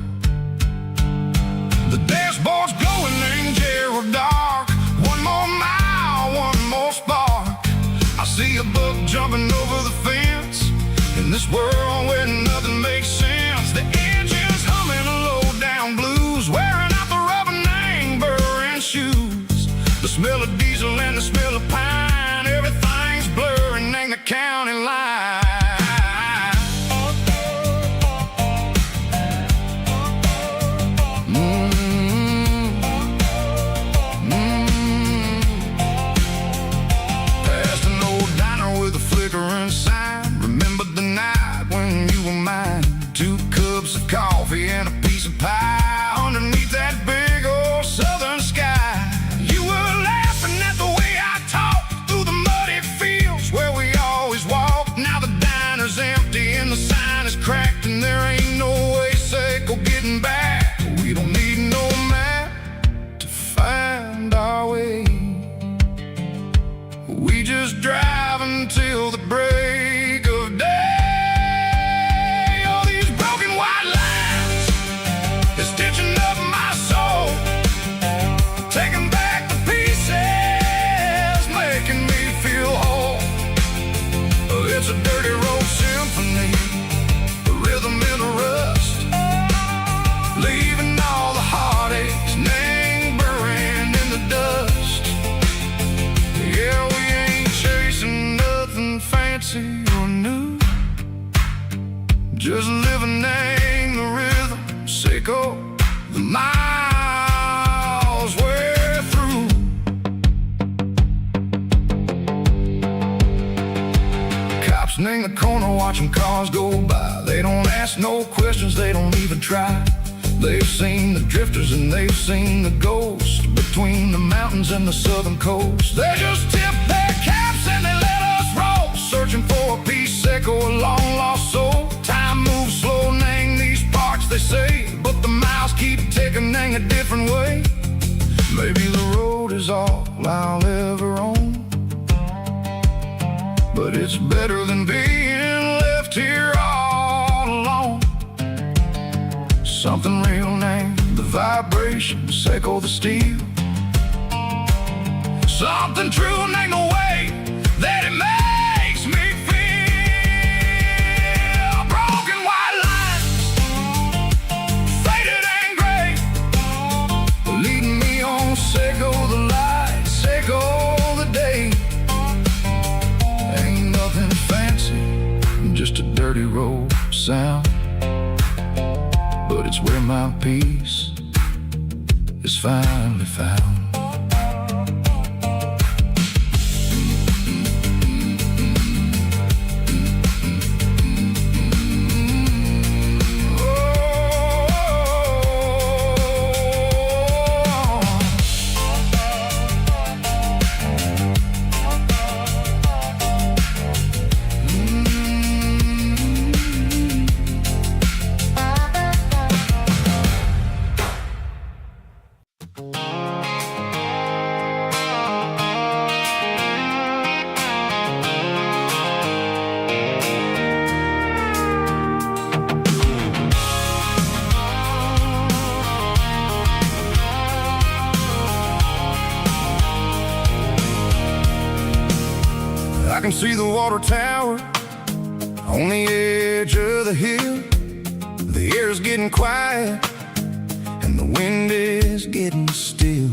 The dashboard's glowing in Gerald dark. One more mile, one more spark. I see a buck jumping over the fence in this world where nothing makes sense. The engine's humming a low down blues, wearing out the rubber and a piece of pie underneath that big old southern sky. You were laughing at the way I talked through the muddy fields where we always walked. Now the diner's empty and the sign is cracked, and there ain't no way Seiko getting back. We don't need no map to find our way. We just drive until the break of day. All these broken white lines is stitching up my soul, taking back the pieces, making me feel whole. It's a dirty road symphony, a rhythm in the rust, leaving all the heartaches lingering in the dust. Yeah, we ain't chasing nothing fancy or new, just living in the rhythm, Seiko, the miles we're through. Cops in the corner watching cars go by. They don't ask no questions, they don't even try. They've seen the drifters and they've seen the ghosts between the mountains and the southern coast. They just tip their caps and they let us roll, searching for a piece, Seiko, a long lost soul. Time moves slow, nang these parts, they say, but the miles keep ticking, nang a different way. Maybe the road is all I'll ever own, but it's better than being left here all alone. Something real named the vibration, Seiko the steel. Something true named the way that it makes me feel. Broken white lines, faded and gray, leading me on, Seiko the light, Seiko the day. Ain't nothing fancy, just a dirty road sound, but it's where my peace is finally found. I can see the water tower on the edge of the hill. The air is getting quiet and the wind is getting still.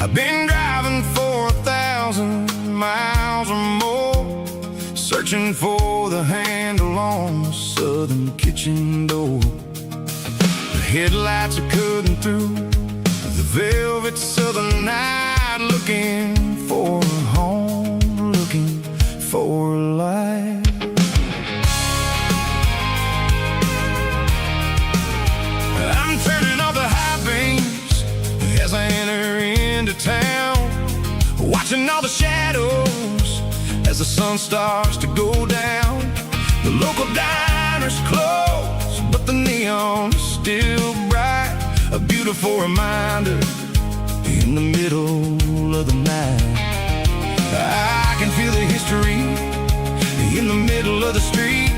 I've been driving for 1,000 miles or more, searching for the handle on the southern kitchen door. The headlights are cutting through the velvet southern night, looking for a home, looking for a life. I'm turning off the high beams as I enter into town, watching all the shadows as the sun starts to go down. The local diner's closed, but the neon is still bright, a beautiful reminder in the middle of the night. I can feel the history in the middle of the street,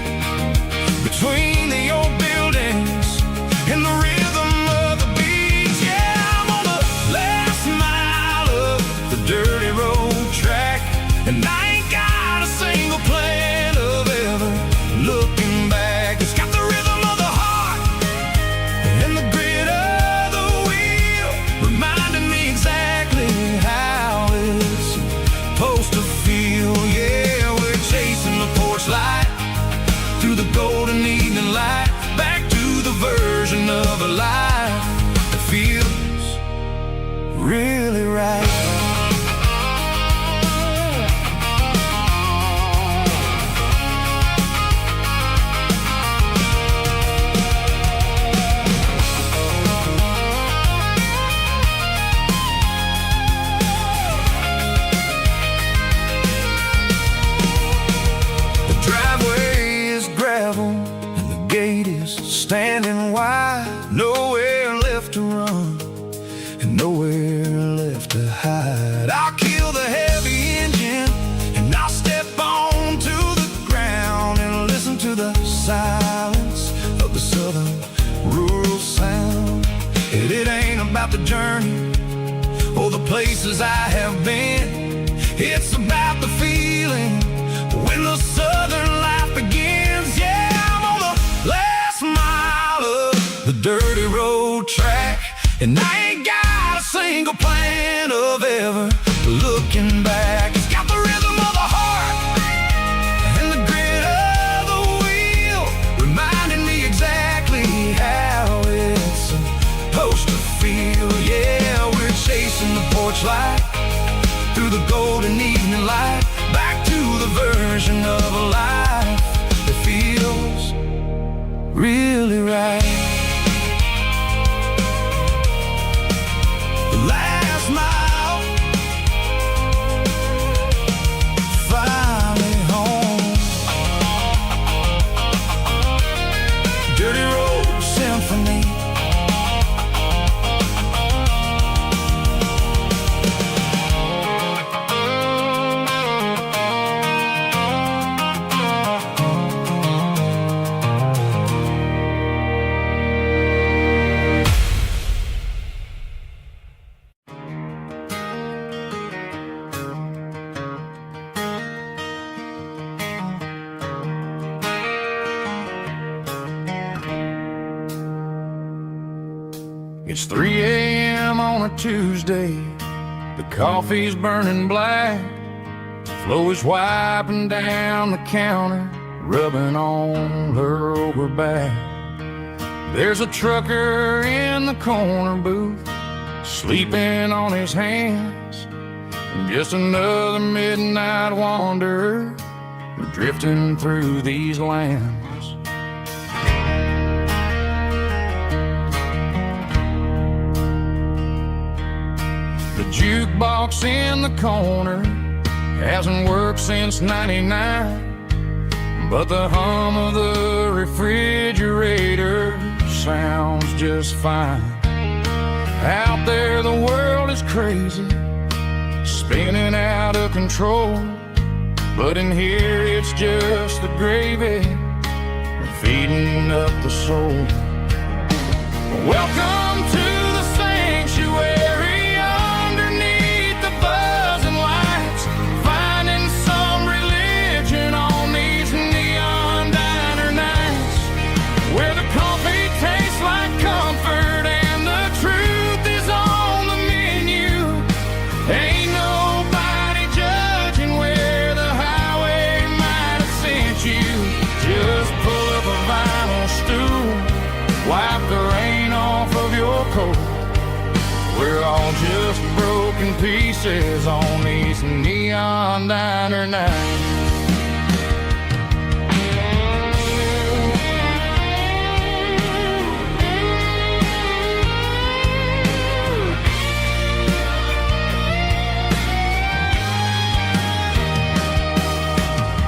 between the old buildings and the rhythm of the beats. Yeah, I'm on the last mile of the dirty road track, and I ain't got a single plan of ever looking back. It's got the rhythm of the heart and the grit of the wheel, reminding me exactly how it's supposed to feel. Yeah, we're chasing the porch light through the golden evening light, back to the version of And it ain't about the journey or the places I have been. It's about the feeling when the southern life begins. Yeah, I'm on the last mile of the dirty road track, and I ain't got a single plan of ever looking back. It's got the rhythm of the heart and the grit of the wheel, reminding me exactly how it's supposed to feel. Yeah, we're chasing the porch light through the golden evening light, back to the version of a life that feels really right. The last mile, finally home. Dirty Road Symphony. It's 3 a.m. on a Tuesday. The coffee's burning black. Flo is wiping down the counter, rubbing on her over back. There's a trucker in the corner booth, sleeping on his hands. Just another midnight wanderer, drifting through these lands. The jukebox in the corner hasn't worked since '99, but the hum of the refrigerator sounds just fine. Out there the world is crazy, spinning out of control, but in here it's just the gravy feeding up the soul. Welcome to the sanctuary, underneath the buzzing lights, finding some religion on these neon diner nights, where the coffee tastes like comfort and the truth is on the menu. Ain't nobody judging where the highway might have sent you. Just pull up a vinyl stool, wipe the rain off of your coat. We're all just broken pieces on these neon diner nights.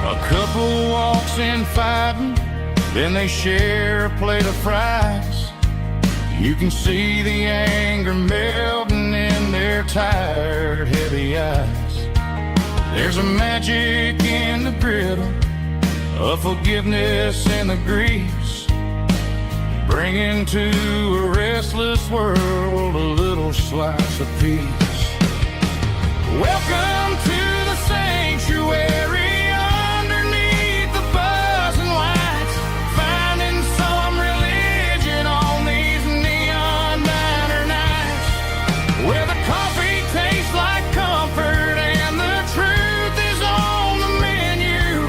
A couple walks in fighting, then they share a plate of fries. You can see the anger melting in their tired, heavy eyes. There's a magic in the griddle, a forgiveness in the grease, bringing to a restless world a little slice of peace. Welcome to the sanctuary, underneath the buzzing lights, finding some religion on these neon diner nights, where the coffee tastes like comfort and the truth is on the menu.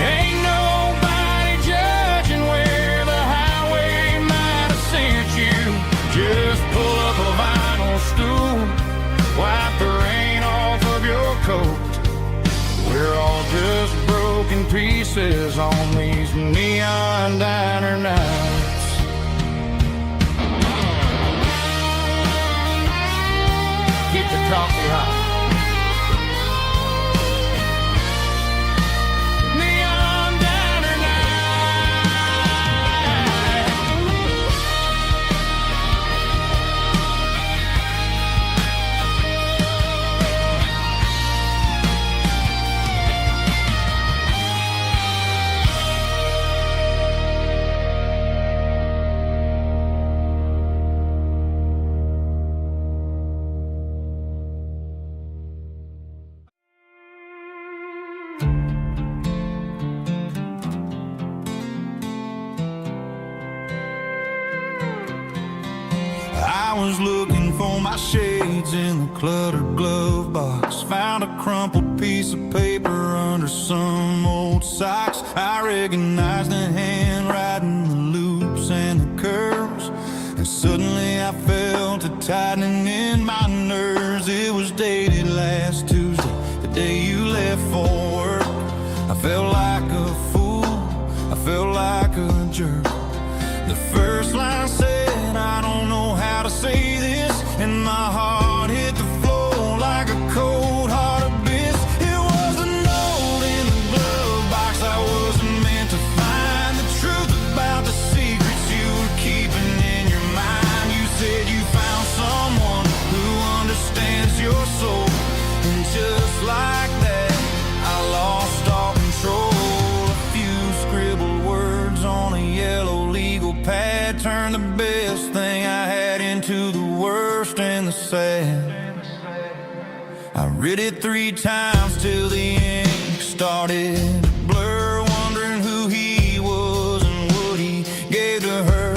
Ain't nobody judging where the highway might have sent you. Just pull up a vinyl stool, wipe the rain off of your coat. We're all just broken pieces on these neon diner nights. Keep the coffee hot. Neon diner night. I was looking for my shades in the cluttered glove box. Found a crumpled piece of paper under some old socks. I recognized the handwriting, the loops and the curves, and suddenly I felt a tightening in my nerves. It was dated last Tuesday, the day you left for work. I felt like a fool, I felt like a jerk. The first line said, I don't know how to say this, and my heart hit the floor like a cold heart abyss. It was a note in the glove box I wasn't meant to find. The truth about the secrets you were keeping in your mind. You said you found someone who understands your soul, and just like that, I lost all control. A few scribbled words on a yellow legal pad turned the best thing I had into the worst and the sad. I read it 3 times till the ink started to blur, wondering who he was and what he gave to her.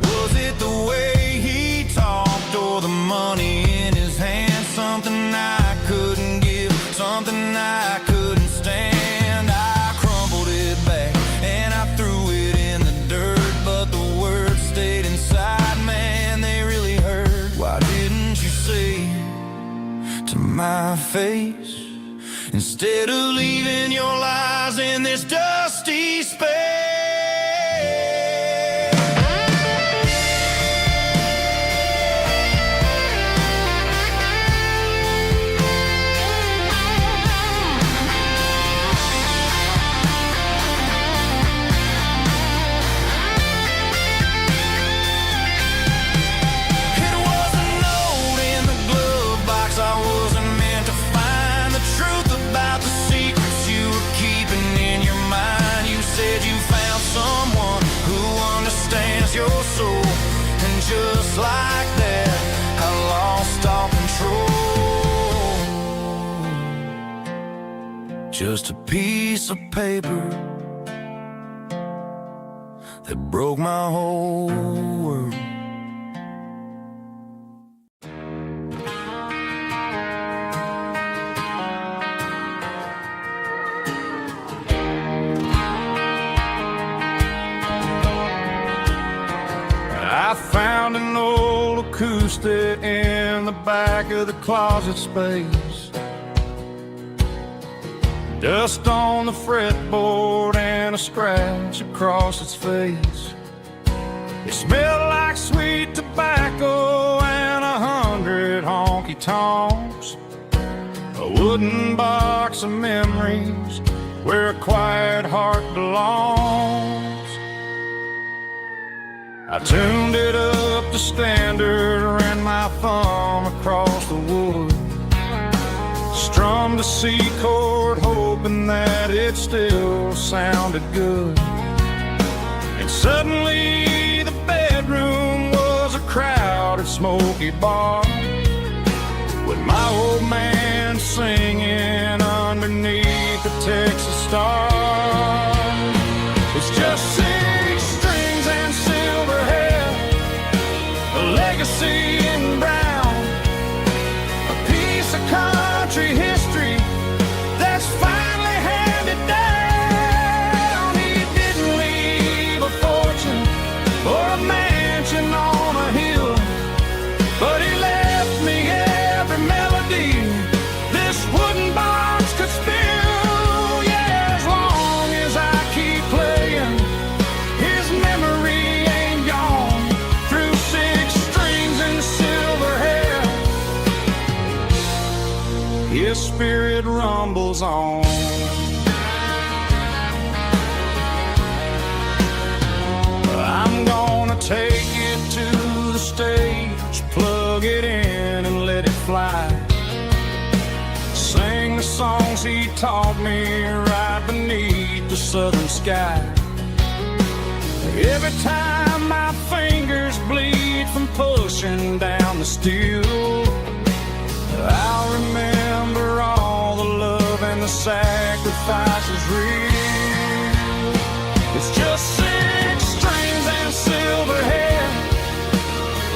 Was it the way he talked or the money in his hand? Something I couldn't give, something I couldn't stand. I crumpled it back and I threw it in the dirt, but the words stayed inside, man, they really hurt. Why didn't you say to my face, instead of leaving your lies in this dusty space? Your soul, and just like that, I lost all control. Just a piece of paper that broke my whole world. I found an old acoustic in the back of the closet space. Dust on the fretboard and a scratch across its face. It smelled like sweet tobacco and 100 honky-tonks. A wooden box of memories where a quiet heart belongs. I tuned it up to standard, ran my thumb across the wood, strummed a C chord, hoping that it still sounded good. And suddenly the bedroom was a crowded, smoky bar, with my old man singing underneath the Texas star. It's just 6 strings and silver hair, a legacy in brown, a piece of country history that's finally handed down. He didn't leave a fortune or a mansion on a hill, but he left me every melody this wooden box could spill. Yeah, as long as I keep playing, his memory ain't gone. Through 6 strings and silver hair, his spirit rumbles on. I'm gonna take it to the stage, plug it in and let it fly. Sing the songs he taught me right beneath the southern sky. Every time my fingers bleed from pushing down the steel, I'll remember all the love and the sacrifices real. It's just 6 strings and silver hair,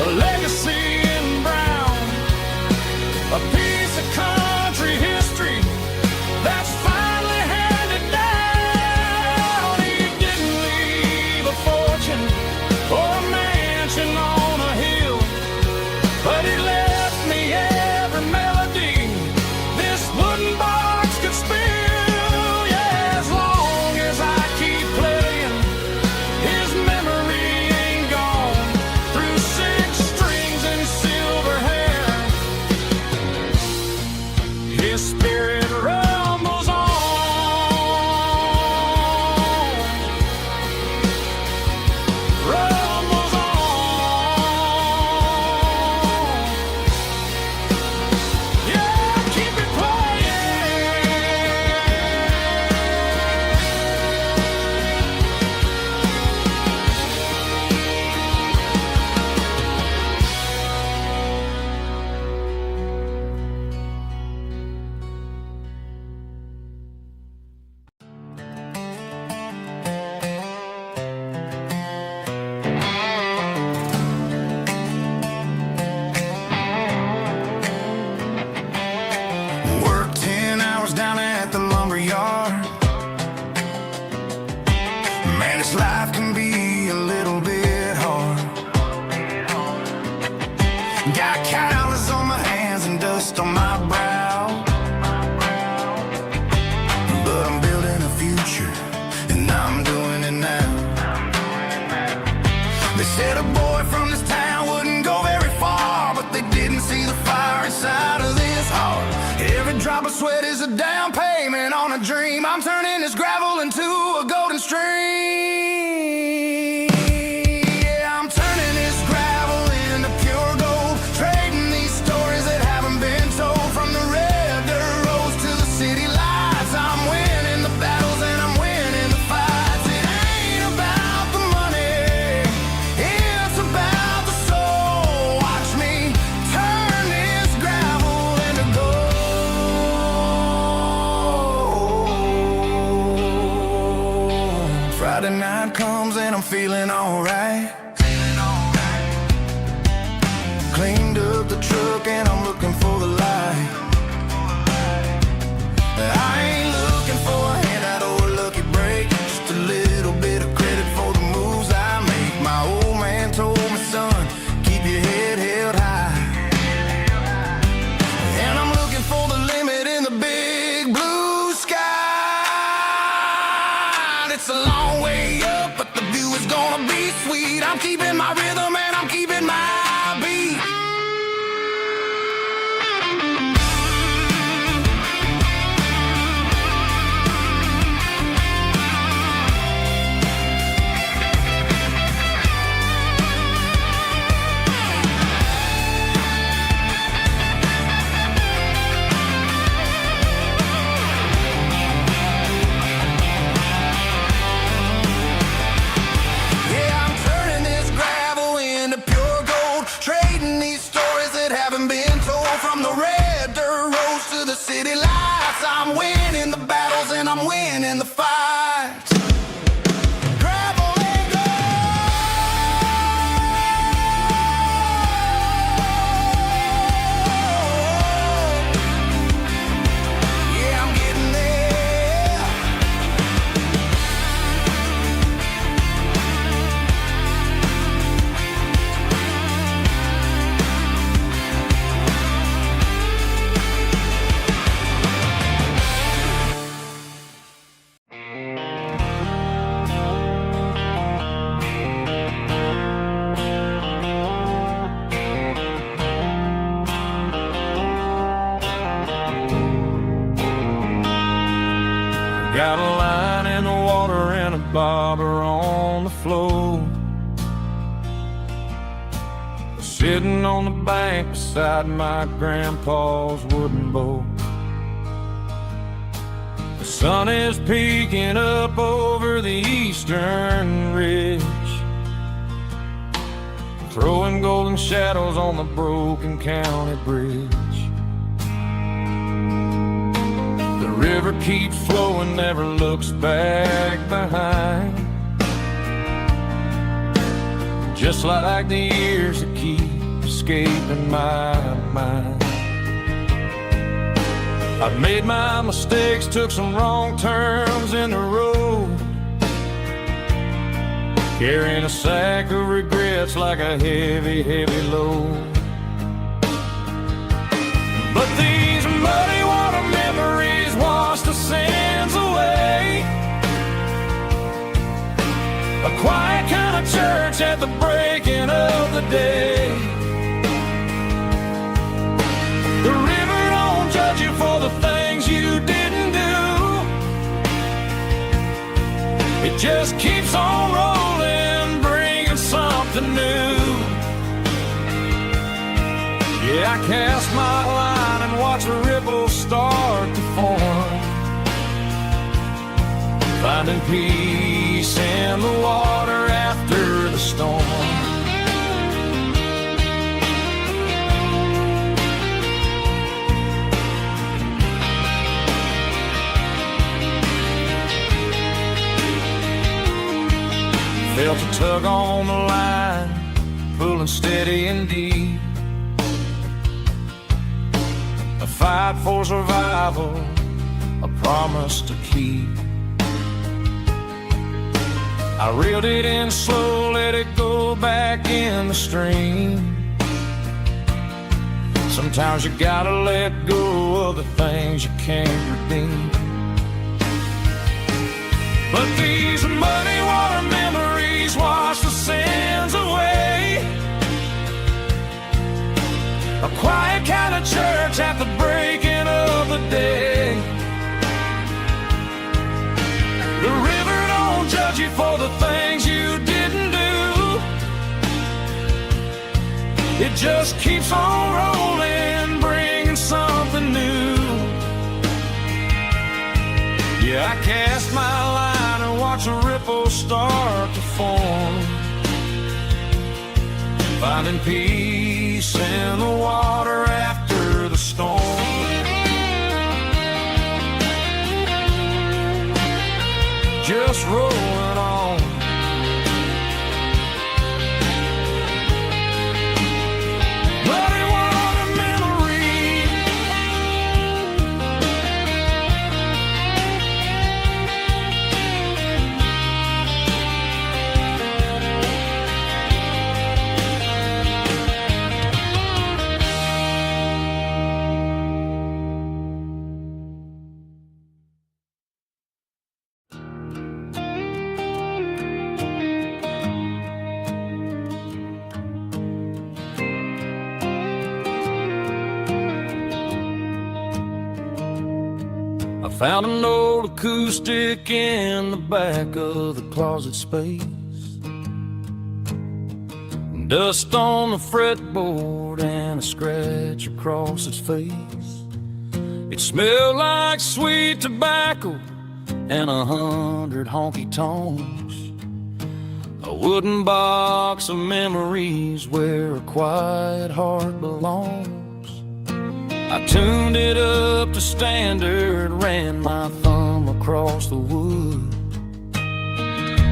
a legacy Got calluses on my hands and dust on my brow, but I'm building a future, and I'm doing it now. They said a boy from this town wouldn't go very far, but they didn't see the fire inside of this heart. Every drop of sweat is a down payment on a dream. I'm turning this gravel into a golden stream. Yeah, I'm turning this gravel into pure gold, trading these stories that haven't been told. From the red dirt roads to the city lights, I'm winning the battles and I'm winning the fights. It ain't about the money, it's about the soul. Watch me turn this gravel into gold. Friday night comes and I'm feeling alright. Cleaned up the truck and I'm looking for the light. I ain't looking for a handout or a lucky break, just a little bit of credit for the moves I make. My old man told me, son, keep your head held high. And I'm looking for the limit in the big blue sky. It's a long way up, but the view is gonna be sweet. I'm keeping my rhythm and I'm keeping my beat. Yeah, I'm turning this gravel into pure gold, trading these stories that haven't been told. From the red dirt roads to the city lights, I'm winning the battles and I'm winning the fights. Gravel and gold. Yeah, I'm getting there. Got a line in the water and a bobber on the floor, sitting on the bank beside my grandpa's wooden boat. The sun is peeking up over the eastern ridge, throwing golden shadows on the broken county bridge. The river keeps flowing, never looks back behind, just like the years that keep escaping my mind. I've made my mistakes, took some wrong turns in the road, carrying a sack of regrets like a heavy, heavy load. But these muddy water memories wash the sins away. A quiet kind of church at the breaking of the day. The river don't judge you for the things you didn't do. It just keeps on rolling, bringing something new. Yeah, I cast my line and watch the ripples start to form, finding peace in the water after the storm. Felt a tug on the line, pulling steady and deep. A fight for survival, a promise to keep. I reeled it in slow, let it go back in the stream. Sometimes you gotta let go of the things you can't redeem. But these muddy water memories wash the sins away. A quiet kind of church at the breaking of the day. The river don't judge you for the things you didn't do. It just keeps on rolling, bringing something new. Yeah, I cast my line and watch a ripple start to form, finding peace in the water after the storm. Just rolling on. Muddy water memory. I found an old acoustic in the back of the closet space. Dust on the fretboard and a scratch across its face. It smelled like sweet tobacco and 100 honky tonks. A wooden box of memories where a quiet heart belongs. I tuned it up to standard, ran my thumb across the wood,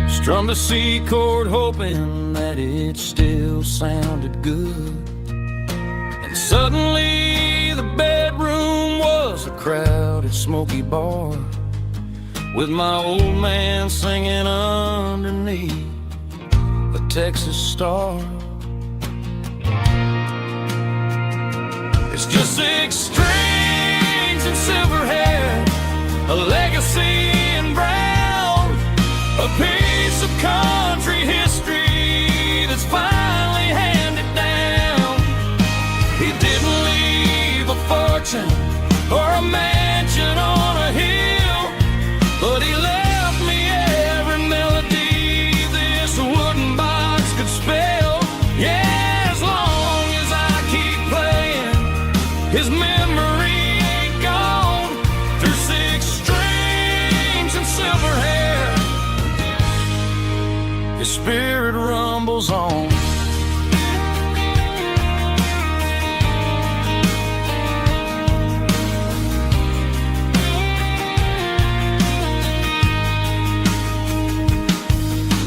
strummed a C chord hoping that it still sounded good. And suddenly the bedroom was a crowded smoky bar, with my old man singing underneath the Texas star. It's just 6 strings and silver hair, a legacy in brown, a piece of country history that's finally handed down. He didn't leave a fortune or a mansion on a hill, but he left me every melody this wooden box could spell. Yeah, as long as I keep playing, his memory ain't gone. Through 6 strings and silver hair, his spirit rumbles on.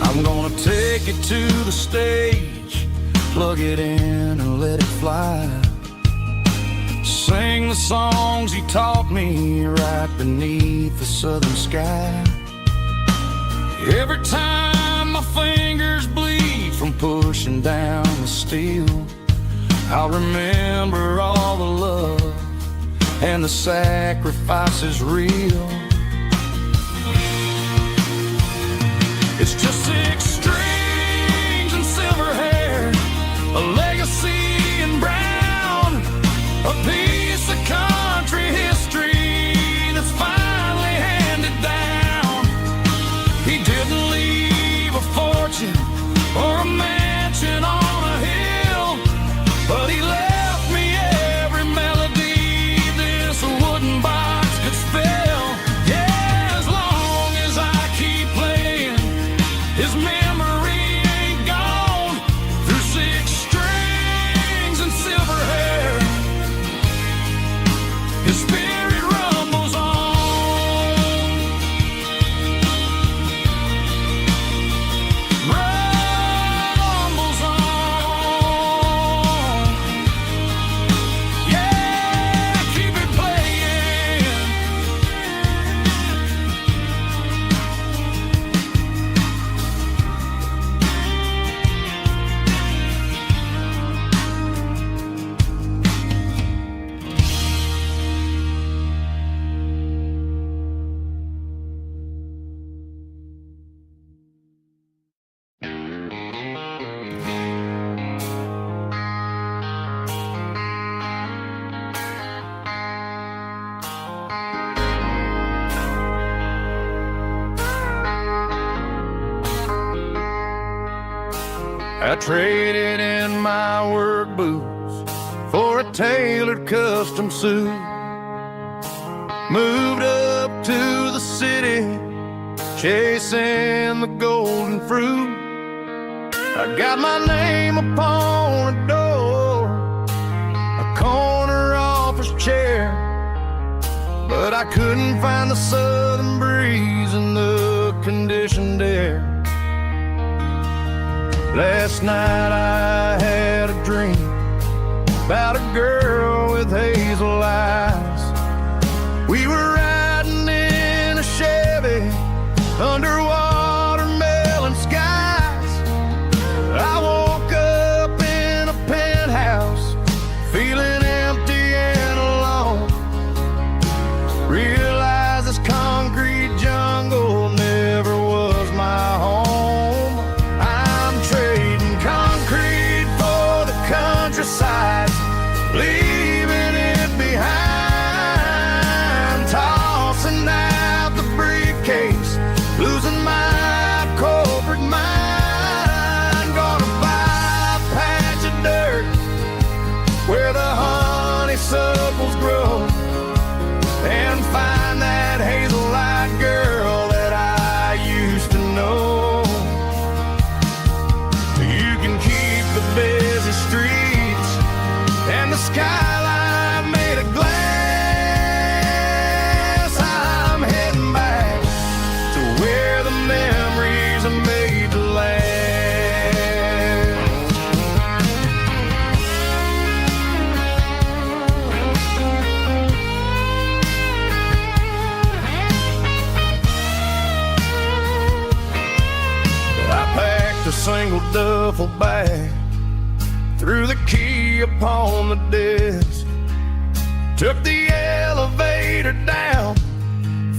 I'm gonna take it to the stage, plug it in and let it fly. Sing the songs he taught me right beneath the southern sky. Every time my fingers bleed from pushing down the steel, I'll remember all the love and the sacrifices real. It's just 6 strings and silver hair, a legacy in brown, a piece of country history that's finally handed down. He didn't leave a fortune or a mansion on a hill, but he left me every melody this wooden box could spell. Yeah, as long as I keep playing, his memory I traded in my work boots for a tailored custom suit. Moved up to the city, chasing the golden fruit. I got my name upon a door, a corner office chair, but I couldn't find the southern breeze in the conditioned air. Last night I had a dream about a girl with hazel eyes. We were riding in a Chevy under watermelon skies. I woke up in a penthouse, feeling empty and alone. Realized this concrete jungle never was my home. I'm trading concrete for the countryside, leaving it behind. Tossing out the briefcase, losing my corporate mind. Gonna buy a patch of dirt where the honeysuckles grow, and find that hazel-eyed girl that I used to know. You can keep the busy streets and the skyline made of glass. I'm heading back to where the memories are made to last. I packed a single duffel bag, threw the key upon the desk, took the elevator down,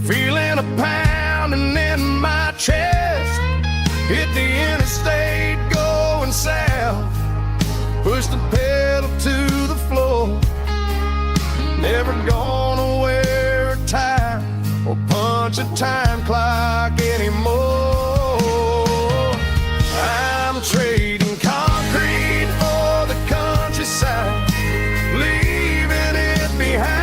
feeling a pounding in my chest. Hit the interstate going south, pushed the pedal to the floor. Never gonna wear a tie or punch a time clock anymore. I'm trading concrete for the countryside, leaving it behind.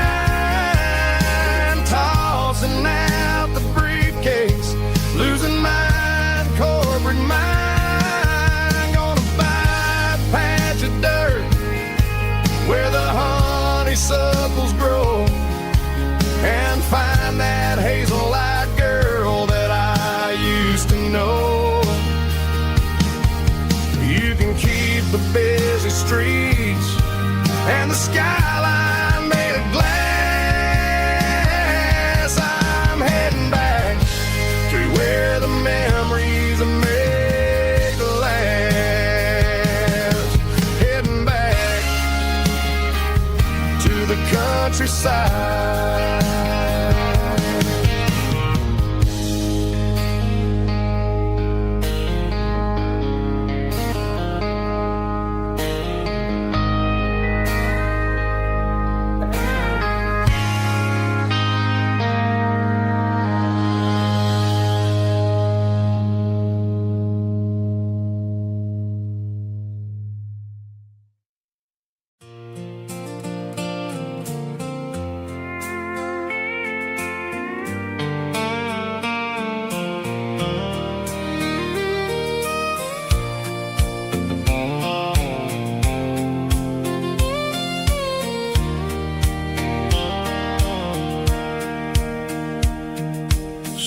Tossing out the briefcase, losing my corporate mind. Gonna buy a patch of dirt where the honeysuckles grow, and find that hazel-eyed girl that I used to know. You can keep the busy streets and the skyline made of glass. I'm heading back to where the memories are made to last. Heading back to the countryside.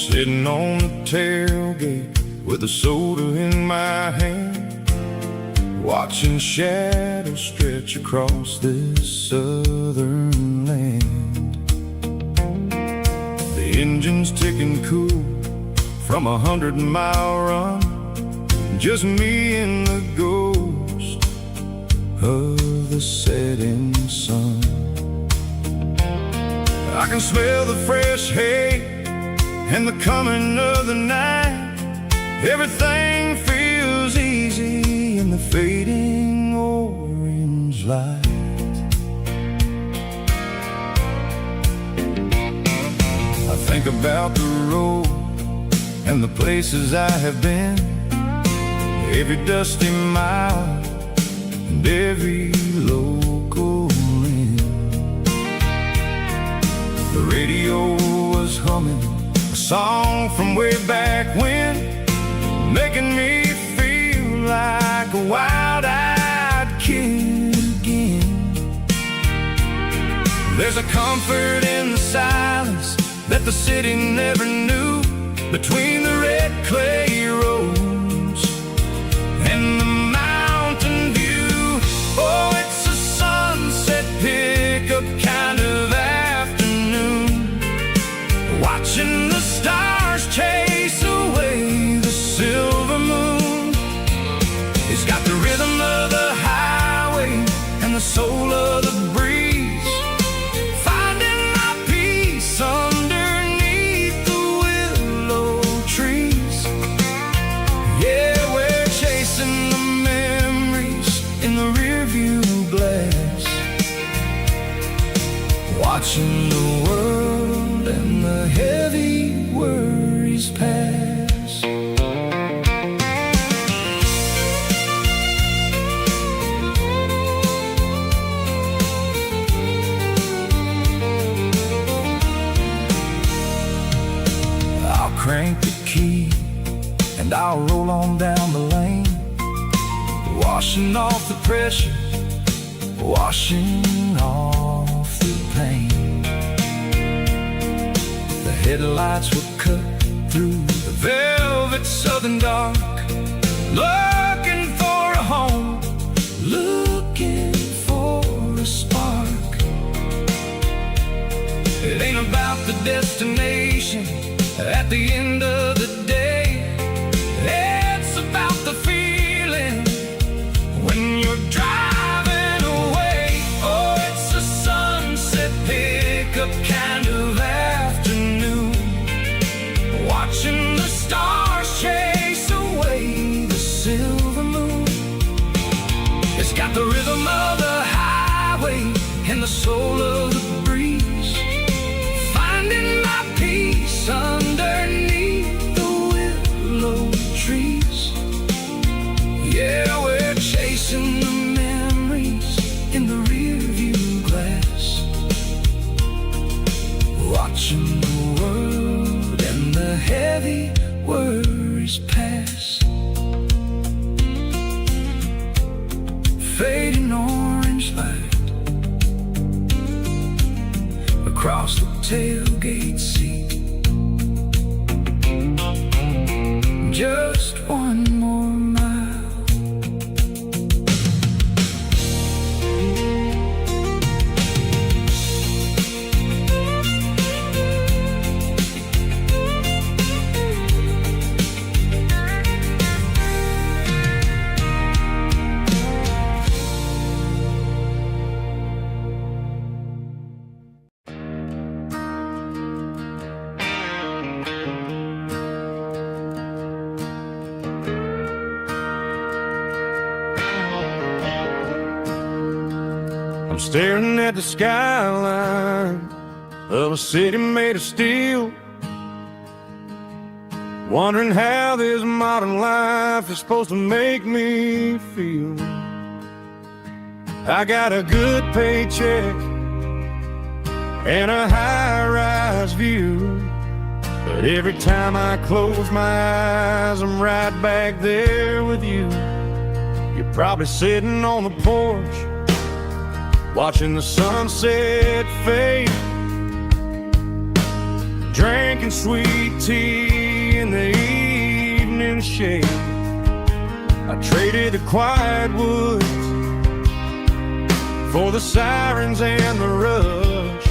Sitting on the tailgate with a soda in my hand, watching shadows stretch across this southern land. The engine's ticking cool from 100-mile run, just me and the ghost of the setting sun. I can smell the fresh hay and the coming of the night. Everything feels easy in the fading orange light. I think about the road and the places I have been, every dusty mile and every local inn. The radio was humming a song from way back when, making me feel like a wild-eyed kid again. There's a comfort in the silence that the city never knew, between the red clay roads and the mountain view. Oh, it's a sunset pickup kind of afternoon, watching the stars chase away the silver moon. It's got the rhythm of the highway and the soul of the breeze, finding my peace underneath the willow trees. Yeah, we're chasing the memories in the rearview glass, watching the world and the heavy worries pass. I'll crank the key and I'll roll on down the lane, washing off the pressure, washing off the pain. The headlights will cut through the velvet southern dark, looking for a home, looking for a spark. It ain't about the destination at the end of the day, it's about the feeling when you're driving away. Oh, it's a sunset pickup kind of afternoon, watching the stars chase away the silver moon. It's got the rhythm of the highway and the soul of the breeze, finding my peace underneath the willow trees. Yeah, we're chasing the memories in the rearview glass, watching the world and the heavy worries pass. Fading orange light across the tailgate seat, just one more mile. I'm staring at the skyline of a city made of steel, wondering how this modern life is supposed to make me feel. I got a good paycheck and a high-rise view, but every time I close my eyes, I'm right back there with you. You're probably sitting on the porch, watching the sunset fade, drinking sweet tea in the evening shade. I traded the quiet woods for the sirens and the rush,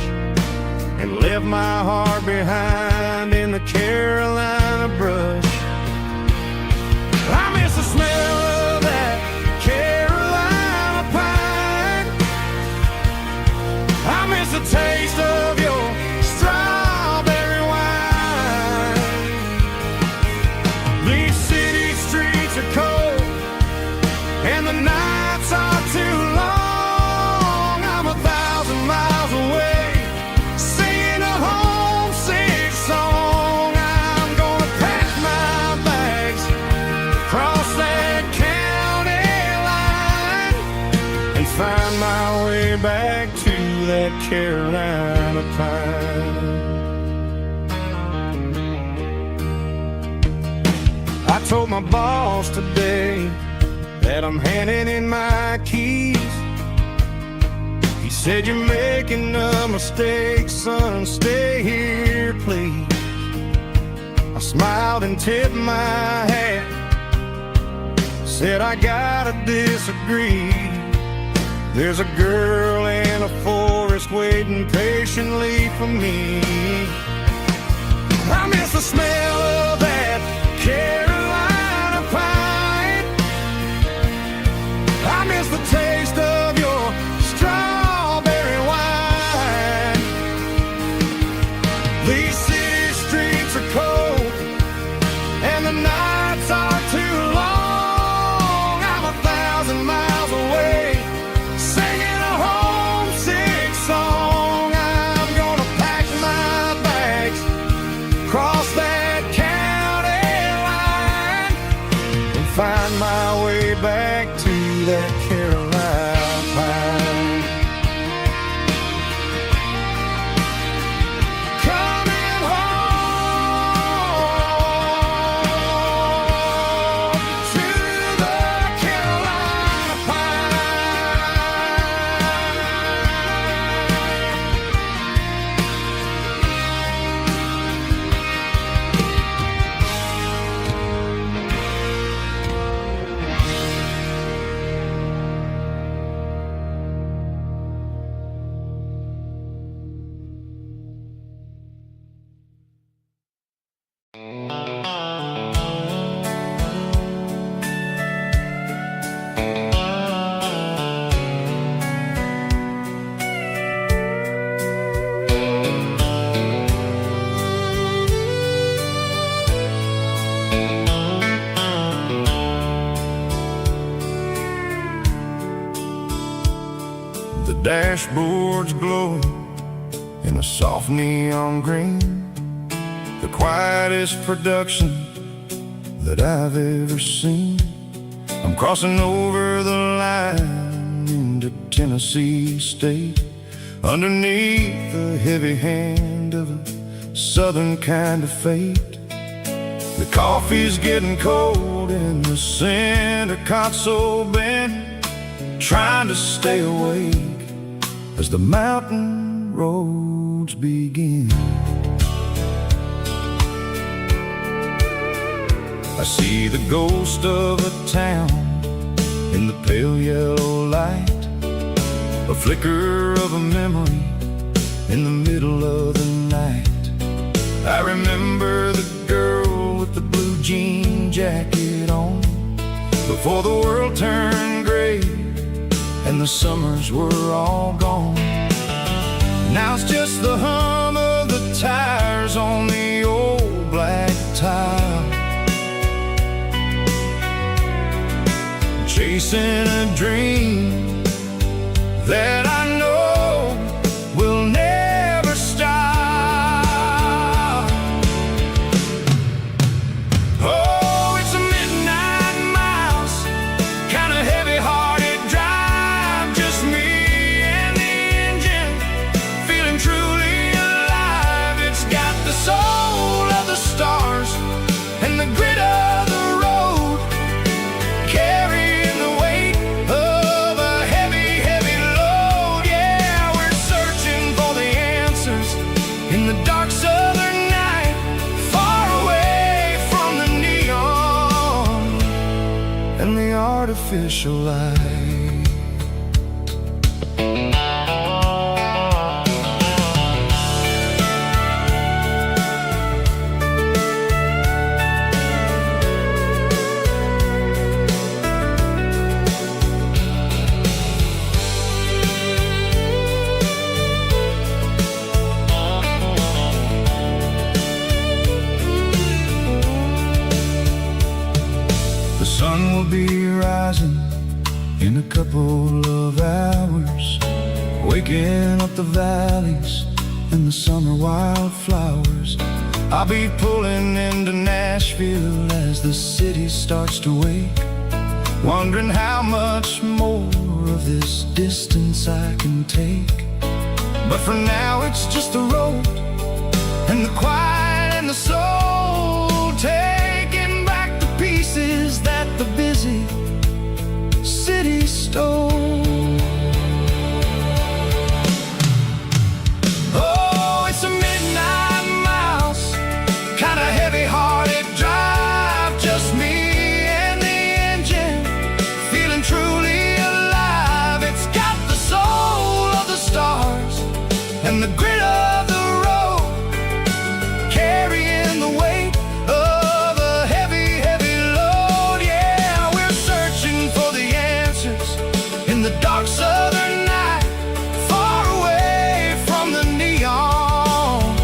and left my heart behind in the Carolina brush. I miss the smell of that Carolina pine, I miss the taste of your strawberry wine. These city streets are cold and the nights are too long. I'm 1,000 miles away, singing a homesick song. I'm gonna find my way back to that Carolina pine. I told my boss today that I'm handing in my keys. He said, "You're making a mistake, son, stay here, please." I smiled and tipped my hat, said, "I gotta disagree. There's a girl in a forest waiting patiently for me. I miss the smell of that Carolina pine. I miss the taste of your strawberry wine. These city streets are cold and the nights are too long. I'm 1,000 miles away, singing a homesick song. I'm gonna pack my bags, cross that county line, and find my way back to that Carolina pine. Coming home to the Carolina The dashboard's glowing in a soft neon green, the quietest production that I've ever seen. I'm crossing over the line into Tennessee State, underneath the heavy hand of a southern kind of fate. The coffee's getting cold in the center console bin, trying to stay awake as the mountain roads begin. I see the ghost of a town in the pale yellow light, a flicker of a memory in the middle of the night. I remember the girl with the blue jean jacket on, before the world turned gray and the summers were all gone. Now it's just the hum of the tires on the old black tile, chasing a dream that I know will never stop. Oh, it's a midnight miles, kind of heavy-hearted drive, just me and the engine, feeling truly alive. It's got the soul of the stars and the grit of the road, carrying the weight of a heavy, heavy load. Yeah, we're searching for the answers in the dark southern night, far away from the neon and the artificial light. The sun will be rising in a couple of hours, waking up the valleys and the summer wildflowers. I'll be pulling into Nashville as the city starts to wake, wondering how much more of this distance I can take. But for now it's just the road and the quiet and the soul, taking back the pieces that the busy city stole. Oh, it's a midnight mouse, kinda heavy-hearted drive, just me and the engine, feeling truly alive. It's got the soul of the stars and the grit of the road, carrying the weight of a heavy, heavy load. Yeah, we're searching for the answers in the dark southern night, far away from the neon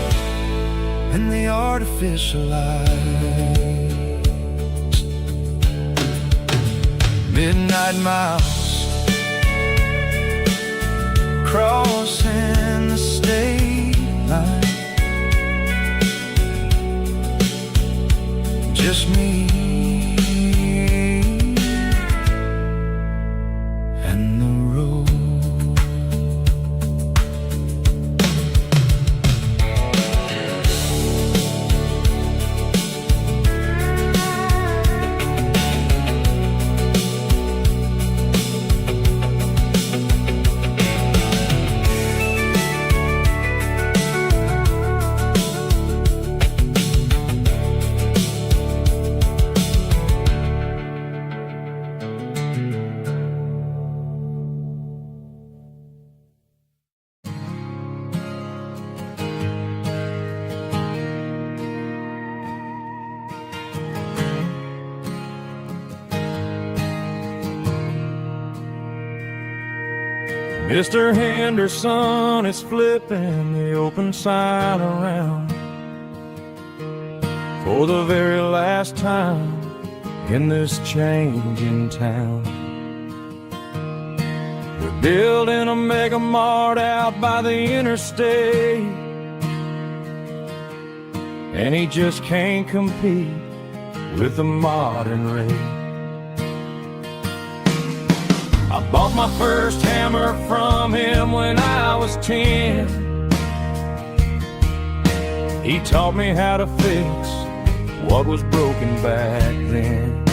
and the artificial lights. Midnight mouse, crossing the state line, just me and the road. Mr. Henderson is flipping the open sign around for the very last time in this changing town. We're building a mega mart out by the interstate, and he just can't compete with the modern rate. I bought my first hammer from him when I was 10. He taught me how to fix what was broken back then.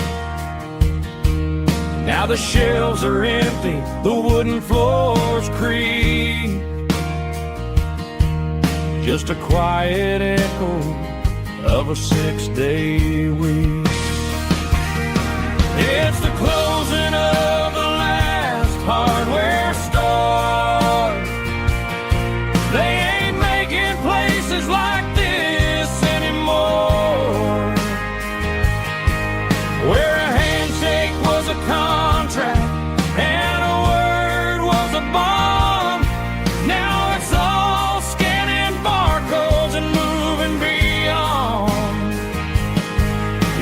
Now the shelves are empty, the wooden floors creak, just a quiet echo of a 6-day week. It's the closing of the hardware store. They ain't making places like this anymore, where a handshake was a contract and a word was a bond. Now it's all scanning barcodes and moving beyond.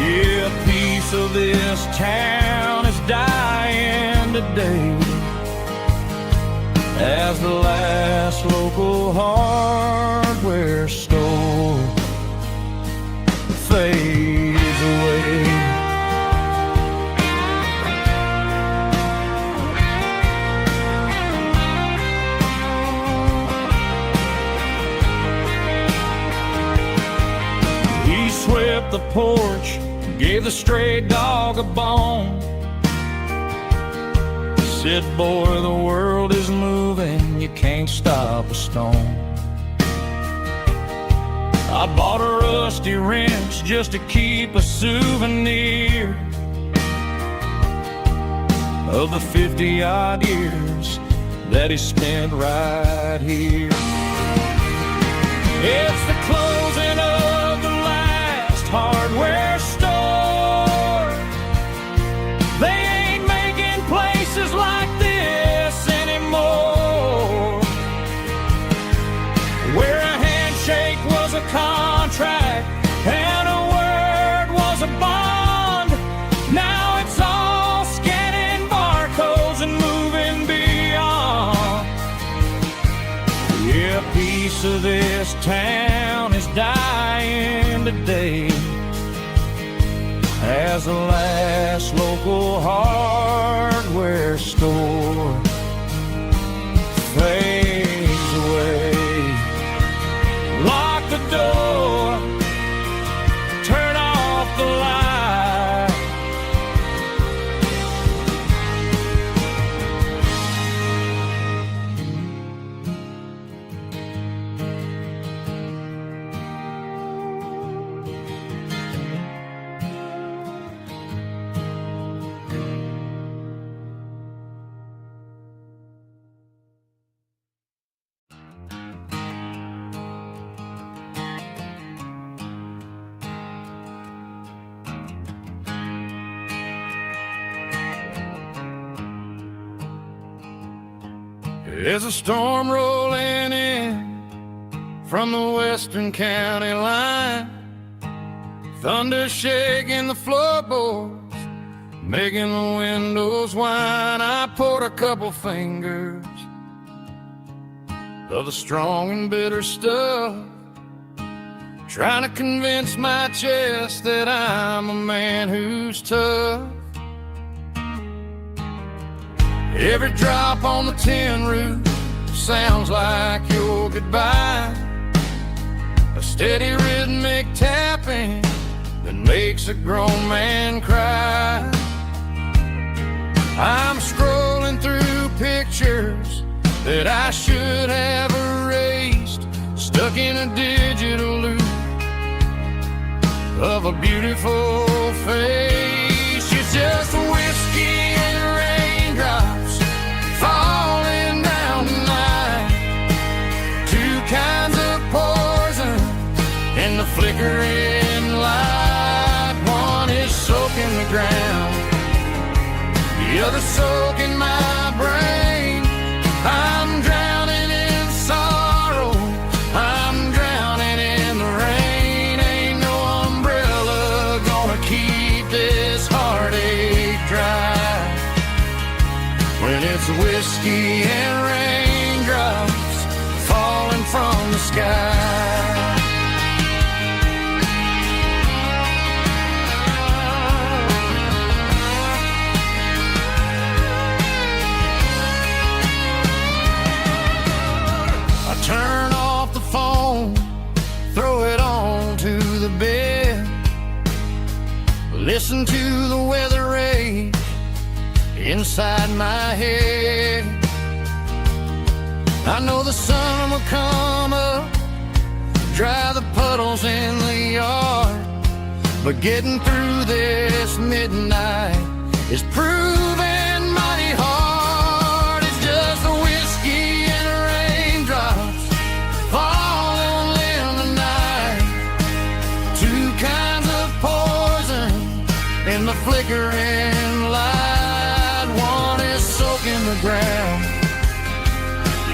Yeah, a piece of this town is dying today as the last local hardware store fades away. He swept the porch, gave the stray dog a bone, said, boy, the world is moving, you can't stop a stone. I bought a rusty wrench just to keep a souvenir of the 50-odd years that he spent right here. It's the closing of the last hardware store. They ain't making places like this anymore, where a handshake was a contract and a word was a bond. Now it's all scanning barcodes and moving beyond. Yeah, a piece of this town is dying today as the last local hardware store fades away. Lock the door, turn off the light. There's a storm rolling in from the western county line. Thunder shaking the floorboards, making the windows whine. I poured a couple fingers of the strong and bitter stuff, trying to convince my chest that I'm a man who's tough. Every drop on the tin roof sounds like your goodbye, a steady rhythmic tapping that makes a grown man cry. I'm scrolling through pictures that I should have erased, stuck in a digital loop of a beautiful face. It's just whiskey and raindrops falling down tonight, two kinds of poison in the flickering light. One is soaking the ground, the other soaking my brain. I'm drowning in sorrow, I'm drowning in the rain. Ain't no umbrella gonna keep this heartache dry when it's whiskey and raindrops falling from the sky. Turn off the phone, throw it on to the bed, listen to the weather rage inside my head. I know the sun will come up, dry the puddles in the yard, but getting through this midnight is proving mighty hard. It's just a whiskey and raindrops falling in the night, two kinds of poison in the flickering light. One is soaking the ground,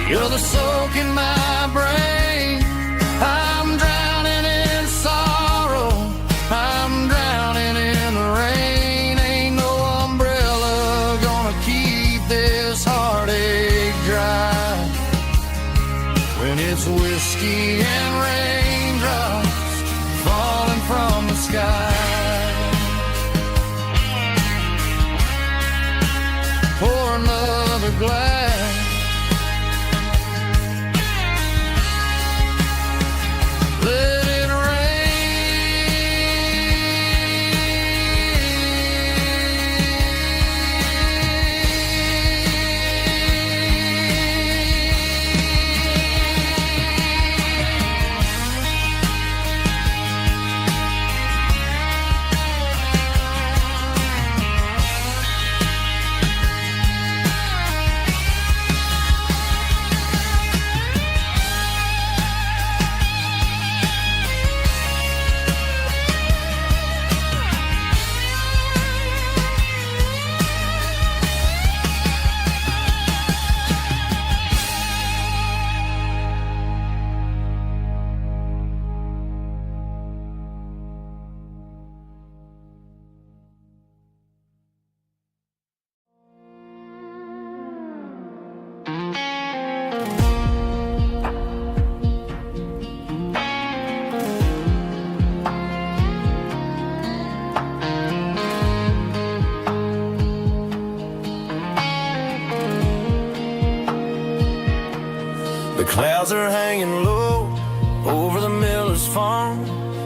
the other soaking my brain. I'm drowning in sorrow, I'm drowning in the rain. Ain't no umbrella gonna keep this heartache dry when it's whiskey and raindrops falling from the sky. Pour another glass, let it The clouds are hanging low over the miller's farm,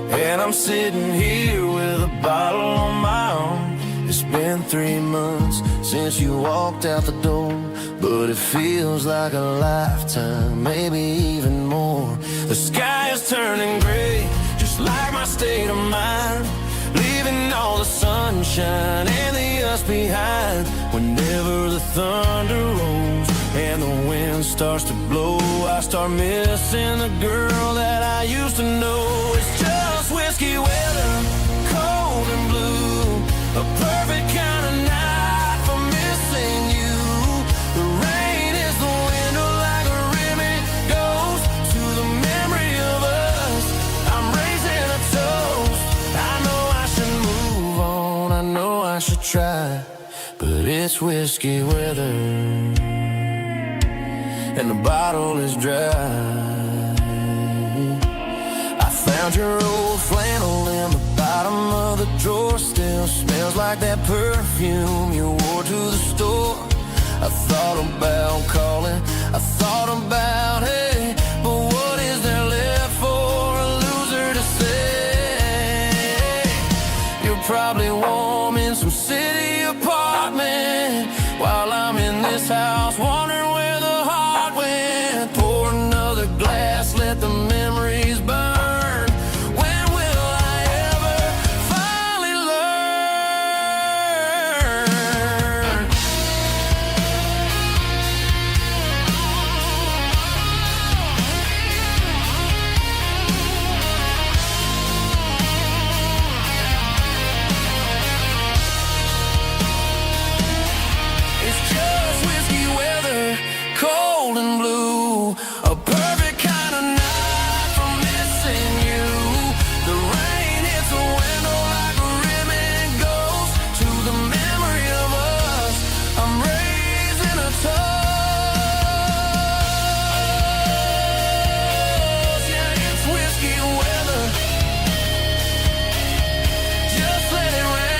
and I'm sitting here with a bottle on my arm. It's been 3 months since you walked out the door, but it feels like a lifetime, maybe even more. The sky is turning gray, just like my state of mind, leaving all the sunshine and the us behind. Whenever the thunder rolls and the wind starts to blow, I start missing the girl that I used to know. It's just whiskey weather, cold and blue, a perfect kind of night for missing you. The rain is the window like a ribbon goes to the memory of us. I'm raising a toast. I know I should move on, I know I should try, but it's whiskey weather and the bottle is dry. I found your old flannel in the bottom of the drawer, still smells like that perfume you wore to the store. I thought about calling, I thought about hey, but what is there left for a loser to say? You're probably warm in some city apartment while I'm in this house wondering where the heart went. Pour another glass, let the memories burn. When will I ever finally learn? It's just whiskey weather, cold and blue, a perfect kind of night for missing you. The rain hits the window like a ribbon goes to the memory of us. I'm raising a toast. Yeah, it's whiskey weather. Just let it rain.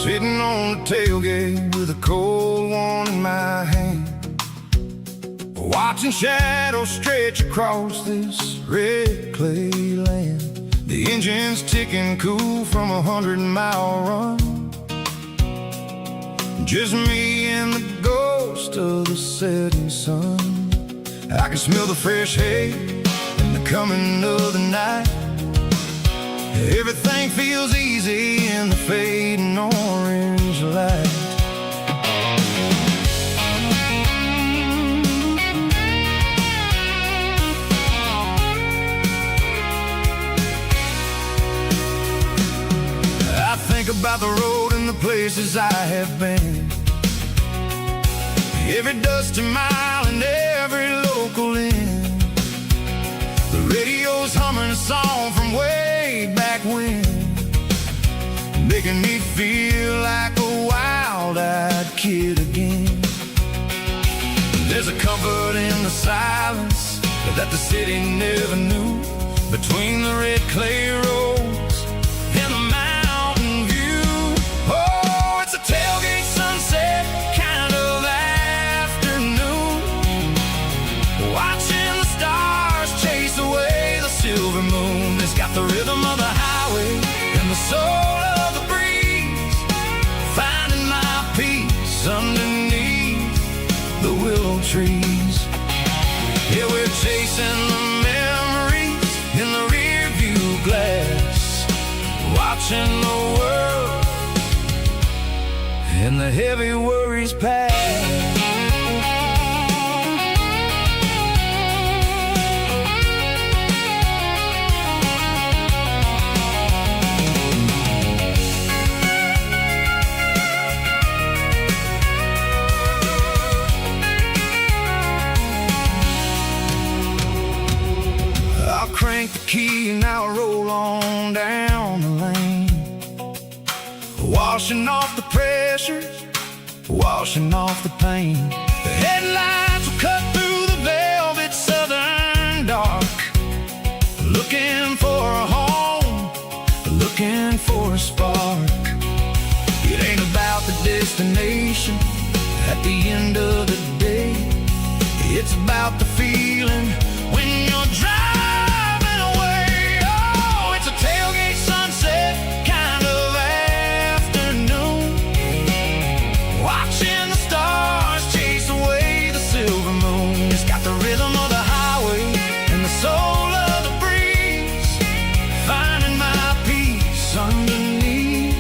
Sitting on the tailgate with a cold one in my hand, watching shadows stretch across this red clay land. The engine's ticking cool from a 100-mile run. Just me and the ghost of the setting sun. I can smell the fresh hay and the coming of the night. Everything feels easy in the fading orange light. I think about the road and the places I have been, every dusty mile and every local inn. The radio's humming a song from way back when, making me feel like a wild-eyed kid again. There's a comfort in the silence that the city never knew, between the red clay roads and the mountain view. Oh, it's a tailgate sunset kind of afternoon, watching the stars chase away the silver moon. It's got the rhythm of the highway and the soul of the breeze, finding my peace underneath the willow trees. Yeah, we're chasing the memories in the rear view glass, watching the world and the heavy worries pass. key and now I roll on down the lane, washing off the pressures, washing off the pain. The headlights will cut through the velvet southern dark, looking for a home, looking for a spark. It ain't about the destination at the end of the day, it's about the feeling when you're driving away. Oh, it's a tailgate sunset kind of afternoon, watching the stars chase away the silver moon. It's got the rhythm of the highway and the soul of the breeze, finding my peace underneath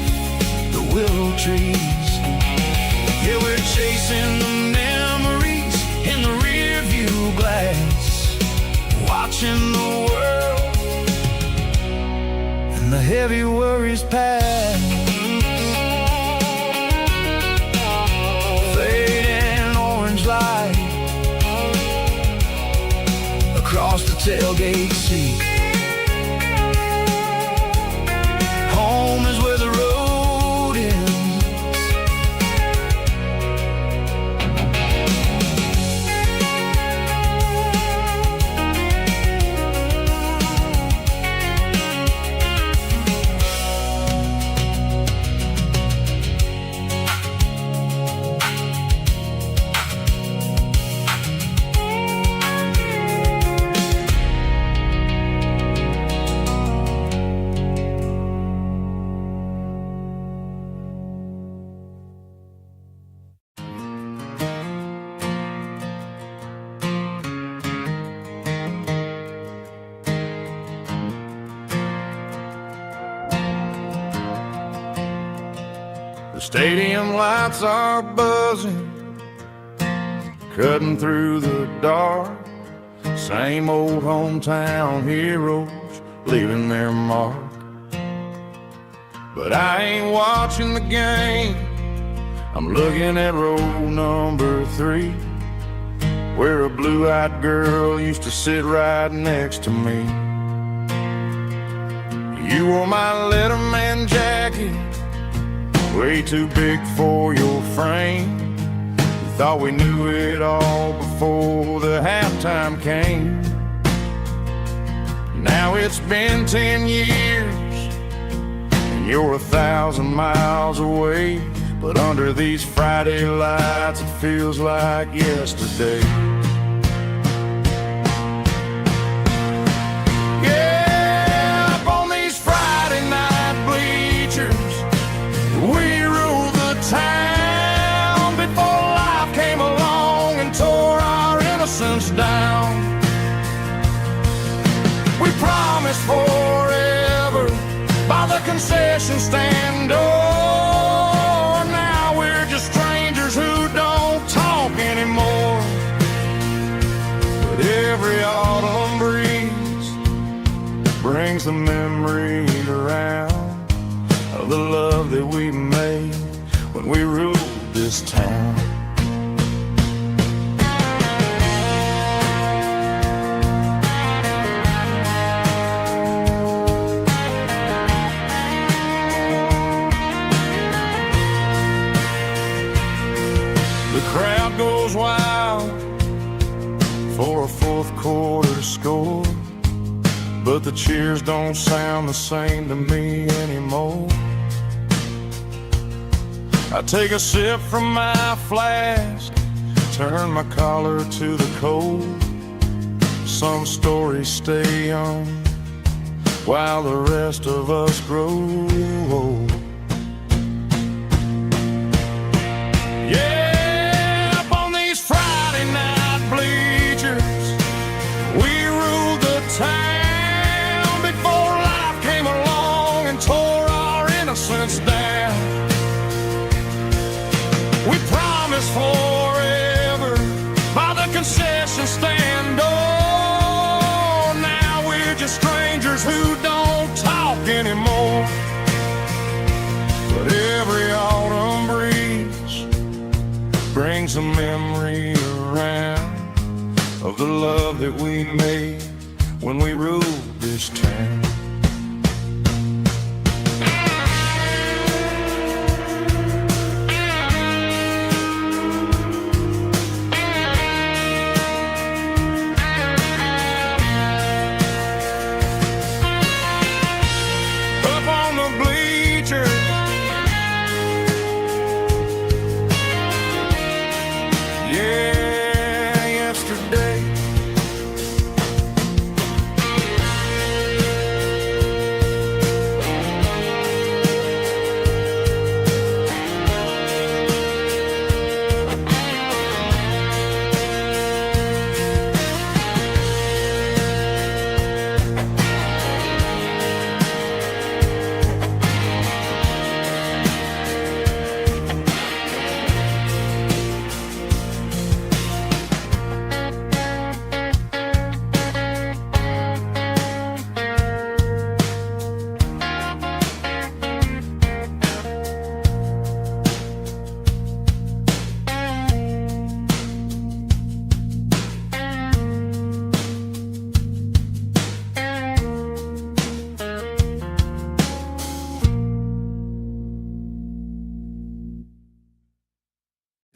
the willow trees. Yeah, we're chasing the memories in the rear view glass, watching the world and the heavy worries pass. Fading orange light across the tailgate seat. Home is where the road ends. The stadium lights are buzzing, cutting through the dark. Same old hometown heroes leaving their mark. But I ain't watching the game, I'm looking at row number 3, where a blue-eyed girl used to sit right next to me. You wore my Letterman jacket, way too big for your frame. We thought we knew it all before the halftime came. Now it's been 10 years and you're 1,000 miles away, but under these Friday lights it feels like yesterday. Yeah, up on these Friday night bleachers, we ruled the town before life came along and tore our innocence down. We promised forever by the concession stand door. Now we're just strangers who don't talk anymore. But every autumn breeze brings the memories around of the love that we made when we ruled this town. The crowd goes wild for a fourth quarter score, but the cheers don't sound the same to me anymore. I take a sip from my flask, turn my collar to the cold. Some stories stay young while the rest of us grow old. Yeah, up on these Friday night bleachers, we ruled the town before life came along and tore our innocence down. We promised forever by the concession stand door. Now we're just strangers who don't talk anymore. But every autumn breeze brings a memory around of the love that we made when we ruled this town. Up on the bleachers, yeah, yesterday.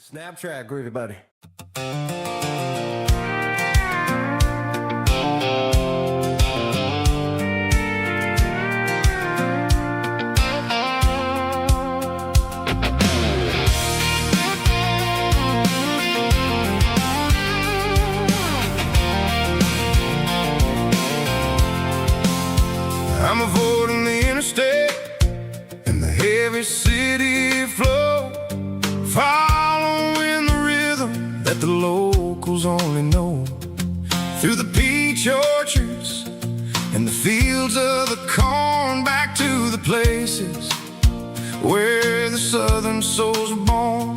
Snap track, groovy buddy. I'm avoiding the interstate and the heavy city flow, following the rhythm that the locals only know. Through the peach orchards and the fields of the corn, back to the places where the southern souls are born.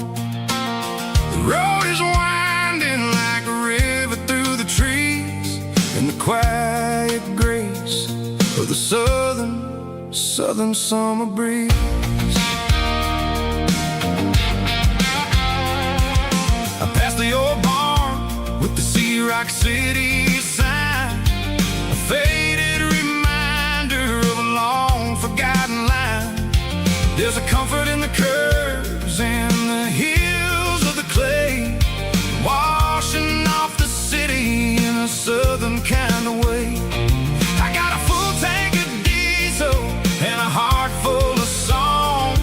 The road is winding like a river through the trees, in the quiet grace of the southern summer breeze. I passed the old barn with the Sea Rock City sign, a faded reminder of a long forgotten line. There's a comfort in the curves and the hills of the clay, washing off the city in a southern kind of way. I got a full tank of diesel and a heart full of song,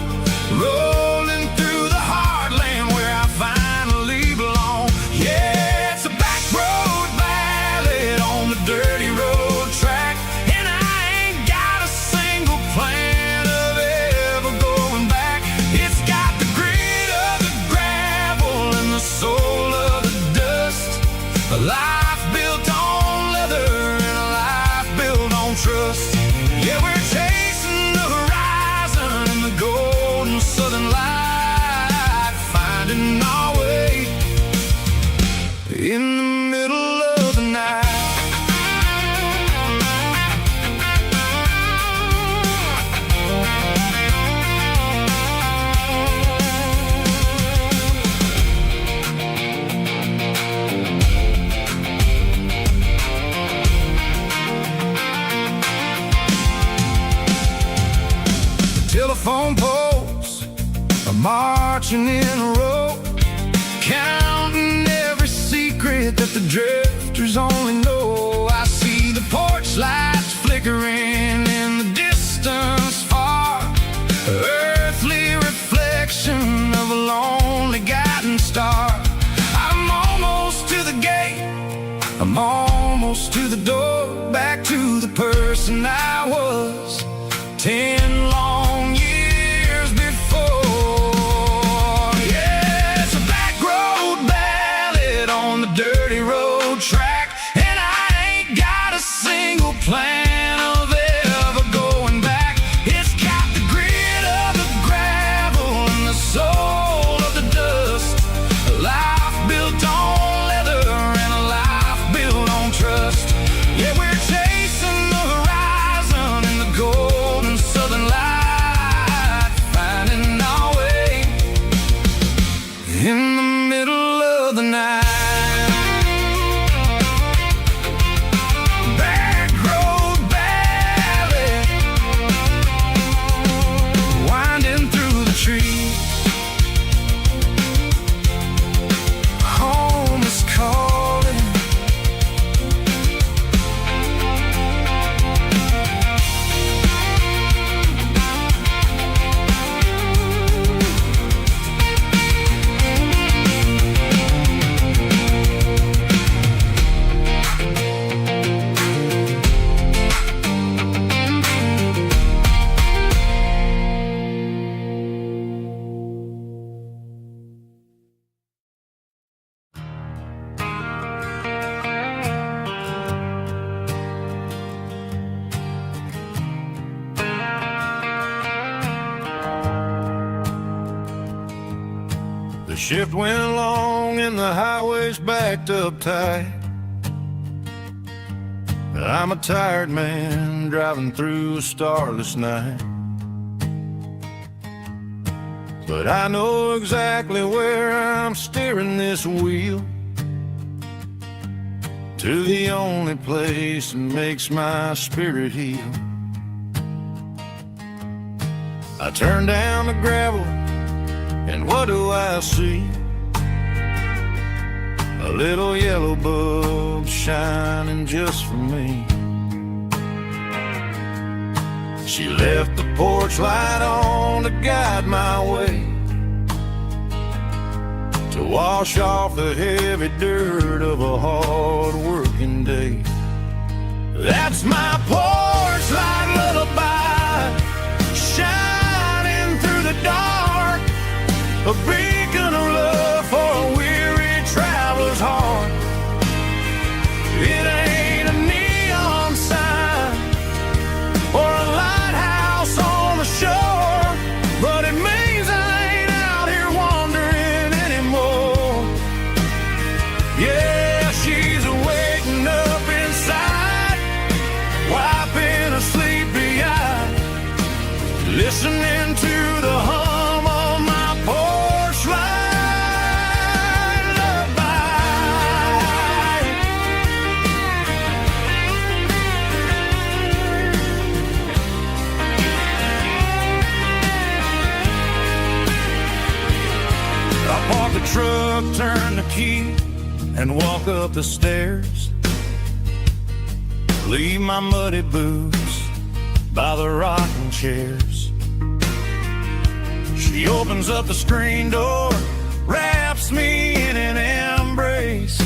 rolling through the heartland where I finally belong. Yeah, it's a back road ballad on the dirty road track, and I ain't got a single plan of ever going back. It's got the grit of the gravel and the soul of the dust, a life built on leather and a life built on trust. Yeah, we're chasing the horizon in the golden southern light, finding our way in the middle of the night. Telephone poles are marching in a row, counting every secret that the drifters only know. I see the porch lights flickering in the distance far, earthly reflection of a lonely guiding star. I'm almost to the gate, I'm almost to the door, back to the person I was 10 long years before. Yeah, it's a back road ballad on the dirty road track, and I ain't got a single plan of ever going back. It's got the grit of the gravel and the soul of the dust, a life built on leather and a life built on trust. Yeah, we're chasing the horizon in the golden southern light. Shift went long and the highway's backed up tight. I'm a tired man driving through a starless night, but I know exactly where I'm steering this wheel, to the only place that makes my spirit heal. I turn down the gravel, and what do I see? A little yellow bulb shining just for me. She left the porch light on to guide my way, to wash off the heavy dirt of a hard-working day. That's my porch light lullaby, shining through the dark, a beacon of love for a weary traveler's heart. It ain't a neon sign or a lighthouse on the shore, but it means I ain't out here wandering anymore. Yeah, she's waking up inside, wiping a sleepy eye, listening to the hum of my porch light lullaby. I park the truck, turn the key, and walk up the stairs. Leave my muddy boots by the rocking chairs. She opens up the screen door, wraps me in an embrace,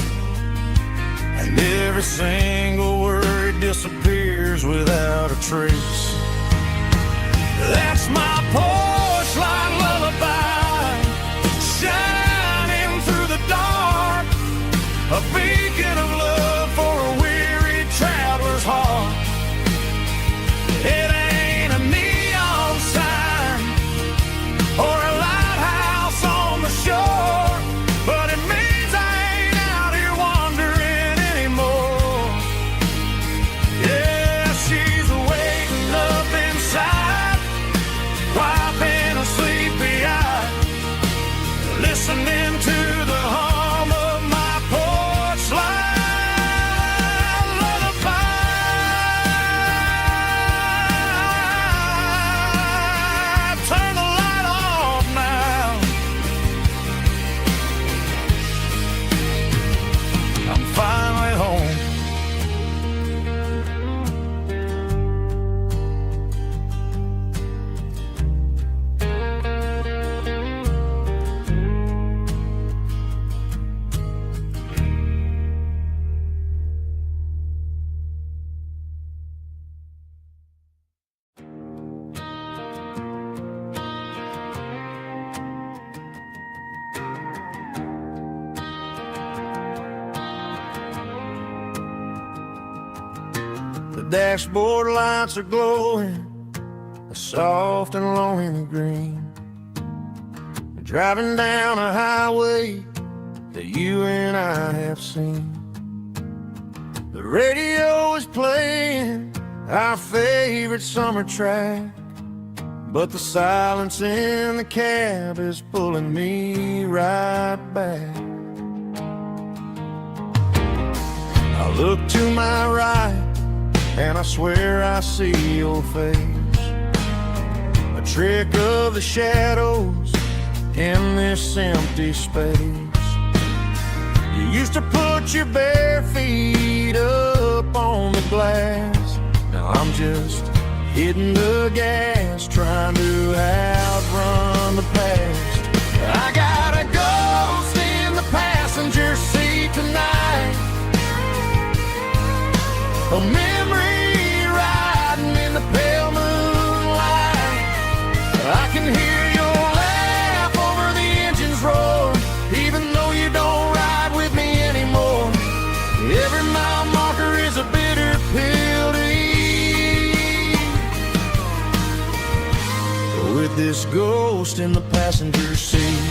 and every single word disappears without a trace. That's my porch light lullaby, shining through the dark, a beacon of love for a weary traveler's heart. It ain't a neon sign or a lighthouse on the shore, but it means I ain't out here wandering anymore. Yeah, she's waking up inside, wiping a sleepy eye, listening to the hum of my porch light lullaby. Turn the light off now. I'm finally home. The dashboard lights are glowing, a soft and lonely green. Driving down a highway that you and I have seen. The radio is playing our favorite summer track, but the silence in the cab is pulling me right back. I look to my right, and I swear I see your face, a trick of the shadows in this empty space. You used to put your bare feet up on the glass. Now I'm just hitting the gas, trying to outrun the past. I got a ghost in the passenger seat tonight, a memory riding in the pale moonlight. I can hear your laugh over the engine's roar, even though you don't ride with me anymore. Every mile marker is a bitter pill to eat. With this ghost in the passenger seat,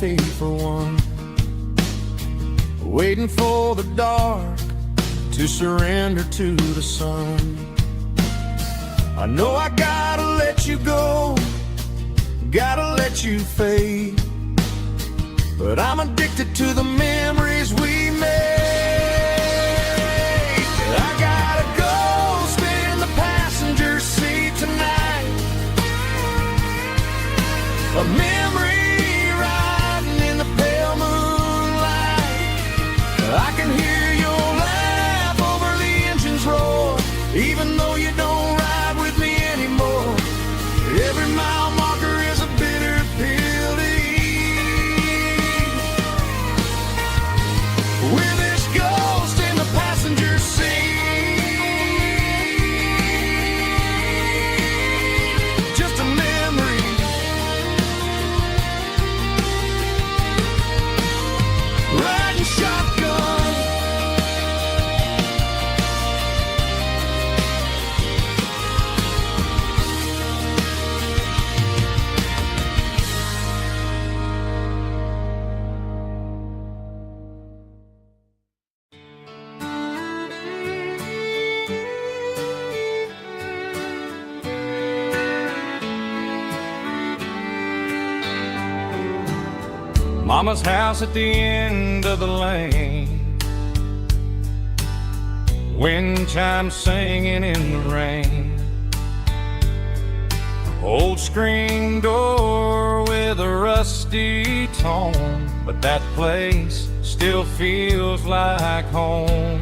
coffee for one, waiting for the dark to surrender to the sun. I know I gotta let you go, gotta let you fade, but I'm addicted to the memories we made. I gotta go spin the passenger seat tonight, a memory riding in the pale moonlight. I can hear your laugh over the engine's roar, even though you don't ride with me anymore. Every mile marker is a bitter pill to eat. With this ghost in the passenger seat, just a memory, riding shotgun. Mama's house at the end of the lane, wind chimes singing in the rain, old screen door with a rusty tone, but that place still feels like home.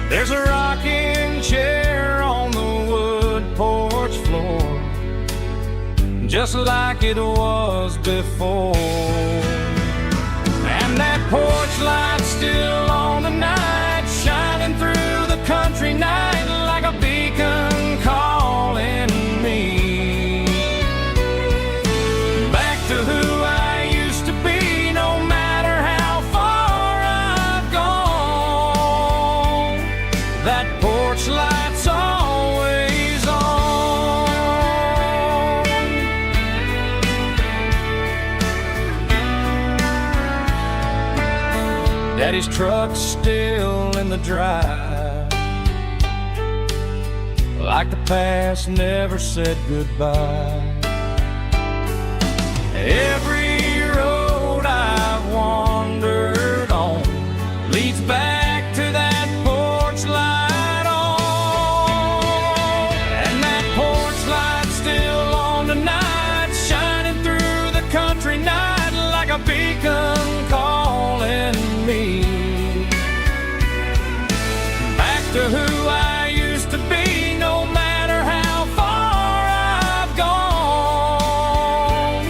There's a rocking chair on the wood porch floor, just like it was before. And that porch light's still on tonight, shining through the country night like a beacon calling me back to who I used to be, no matter how far I've gone. That porch light's always on. Daddy's truck's still in the drive, like the past never said goodbye. Every road I've wandered on leads back to that porch light on. And that porch light's still on tonight, shining through the country night like a beacon calling me back to who I used to be, no matter how far I've gone.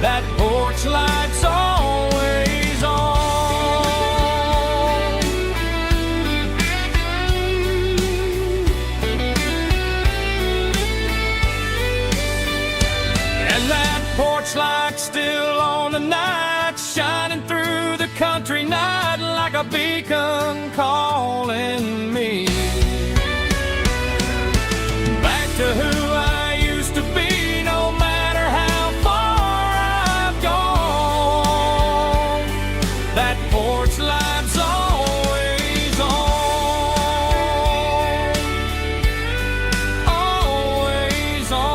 That porch light's always on. And that porch light's still on tonight, shining through the country night like a beacon calling me back to who I used to be, no matter how far I've gone. That porch light's always on, always on.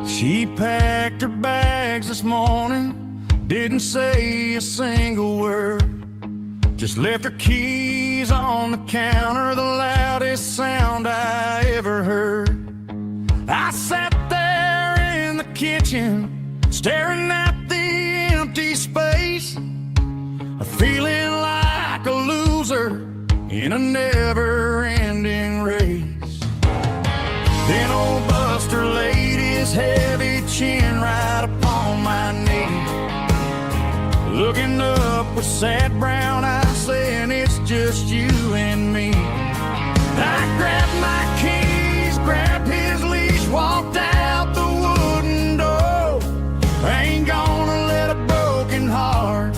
She packed her bags this morning, didn't say a single word, just left her keys on the counter, the loudest sound I ever heard. I sat there in the kitchen, staring at the empty space, feeling like a loser in a never-ending race. Then old Buster laid his heavy chin right upon my knee, looking up with sad brown eyes saying it's just you and me. I grabbed my keys, grabbed his leash, walked out the wooden door. I ain't gonna let a broken heart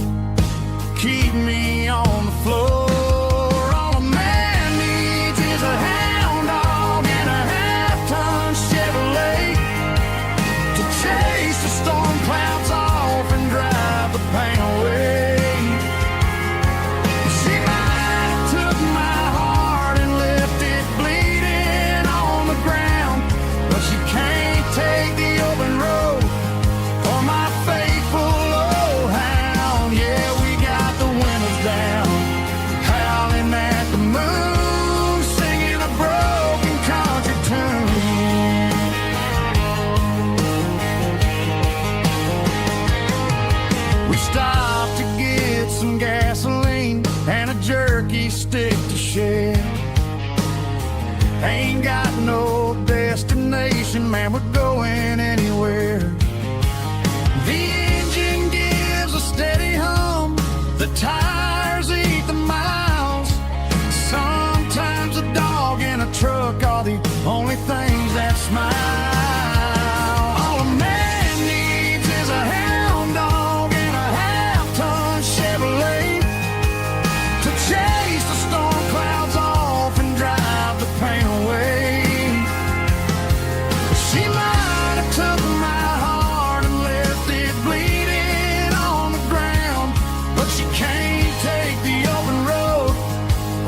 keep me on the floor. All a man needs is a hound dog and a half-ton Chevrolet to chase the storm clouds off and drive the pain away. She might have took my heart and left it bleeding on the ground, but she can't take the open road or my faithful old hound. Yeah, we got the windows down, howling at the moon, singing a broken country tune. We stopped to get some gasoline and a jerky stick to share. Ain't got no destination, man, we're going anywhere. The engine gives a steady hum, the tires eat the miles. Sometimes a dog and a truck are the only things that smile. All a man needs is a hound dog and a half-ton Chevrolet to chase the storm clouds off and drive the pain away. She might have took my heart and left it bleeding on the ground, but she can't take the open road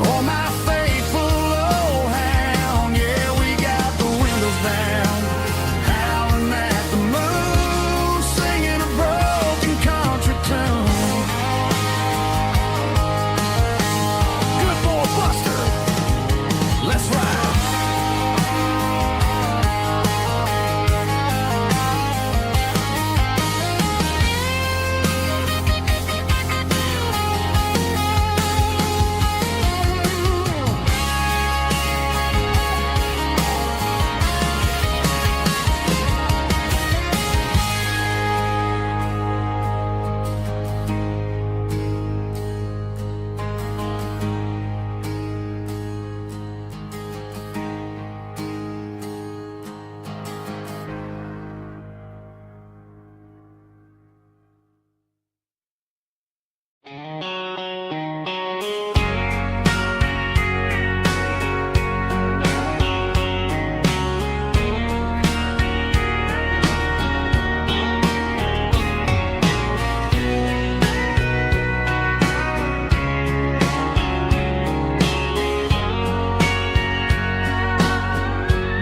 or my faithful old hound. Yeah, we got the windows down, howling at the moon, singing a broken country tune. Good boy Buster, let's ride.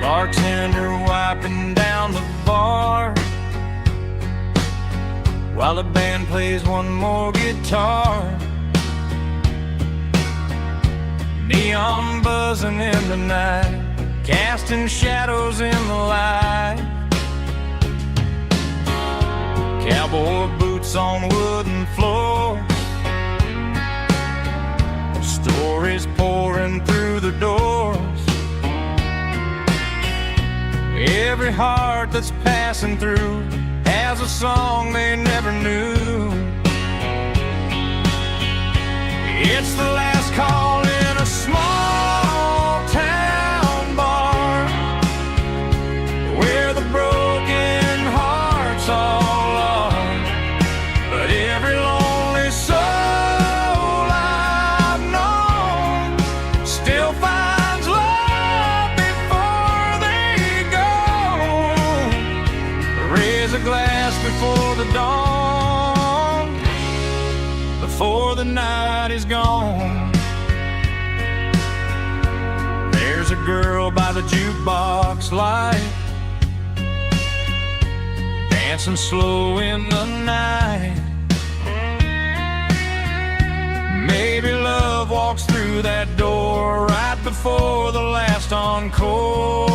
Bartender wiping down the bar while the band plays one more guitar. Neon buzzing in the night, casting shadows in the light. Cowboy boots on wooden floors, stories pouring through the doors. Every heart that's passing through has a song they never knew. It's the last call in a small town bar where the broken hearts all are. But every lonely soul I've known still finds love before they go. Raise a glass before the dawn, before the night is gone. There's a girl by the jukebox light, dancing slow in the night. Maybe love walks through that door right before the last encore.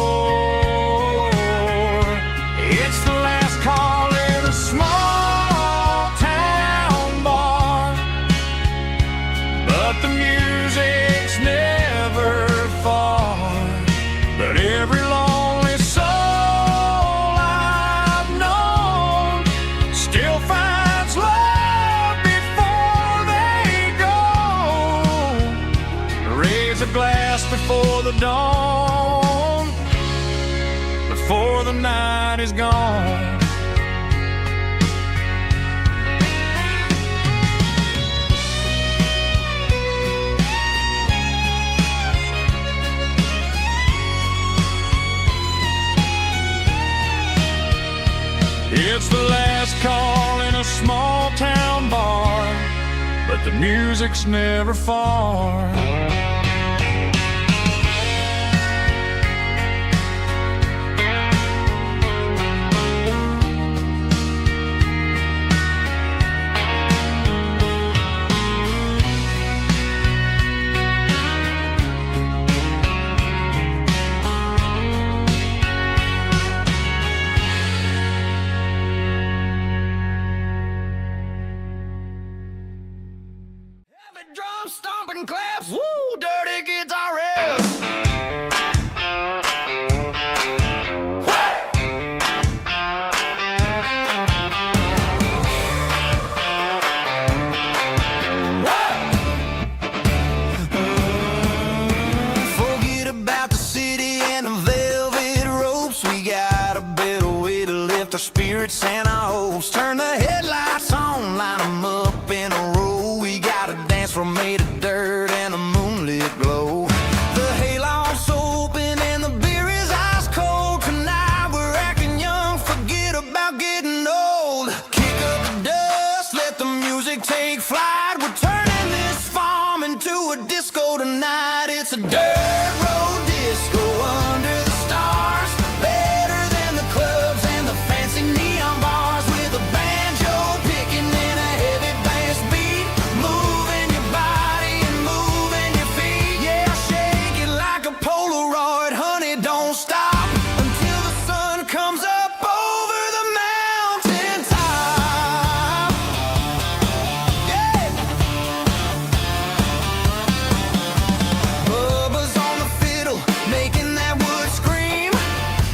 It's the last call in a small town bar, but the music's never far. But every lonely soul I've known still finds love before they go. before the night is gone. It's the last call in a small town bar, but the music's never far. Drum stomping claps, woo, dirty guitar riffs. Forget about the city and the velvet ropes. We got a better way to lift our spirits and our hopes. Turn the headlights on, line them up in a row. We got a dance floor made of dirt and a moonlit glow. The hayloft's open and the beer is ice cold. Tonight we're acting young, forget about getting old. Kick up the dust, let the music take flight. We're turning this farm into a disco tonight. It's a dirt road disco under the stars. Better than the clubs and the fancy neon bars. With a banjo picking and a heavy bass beat. Moving your body and moving your feet. Yeah, shake it like a Polaroid, honey, don't stop until the sun comes up over the mountain top. Yeah. Bubba's on the fiddle, making that wood scream.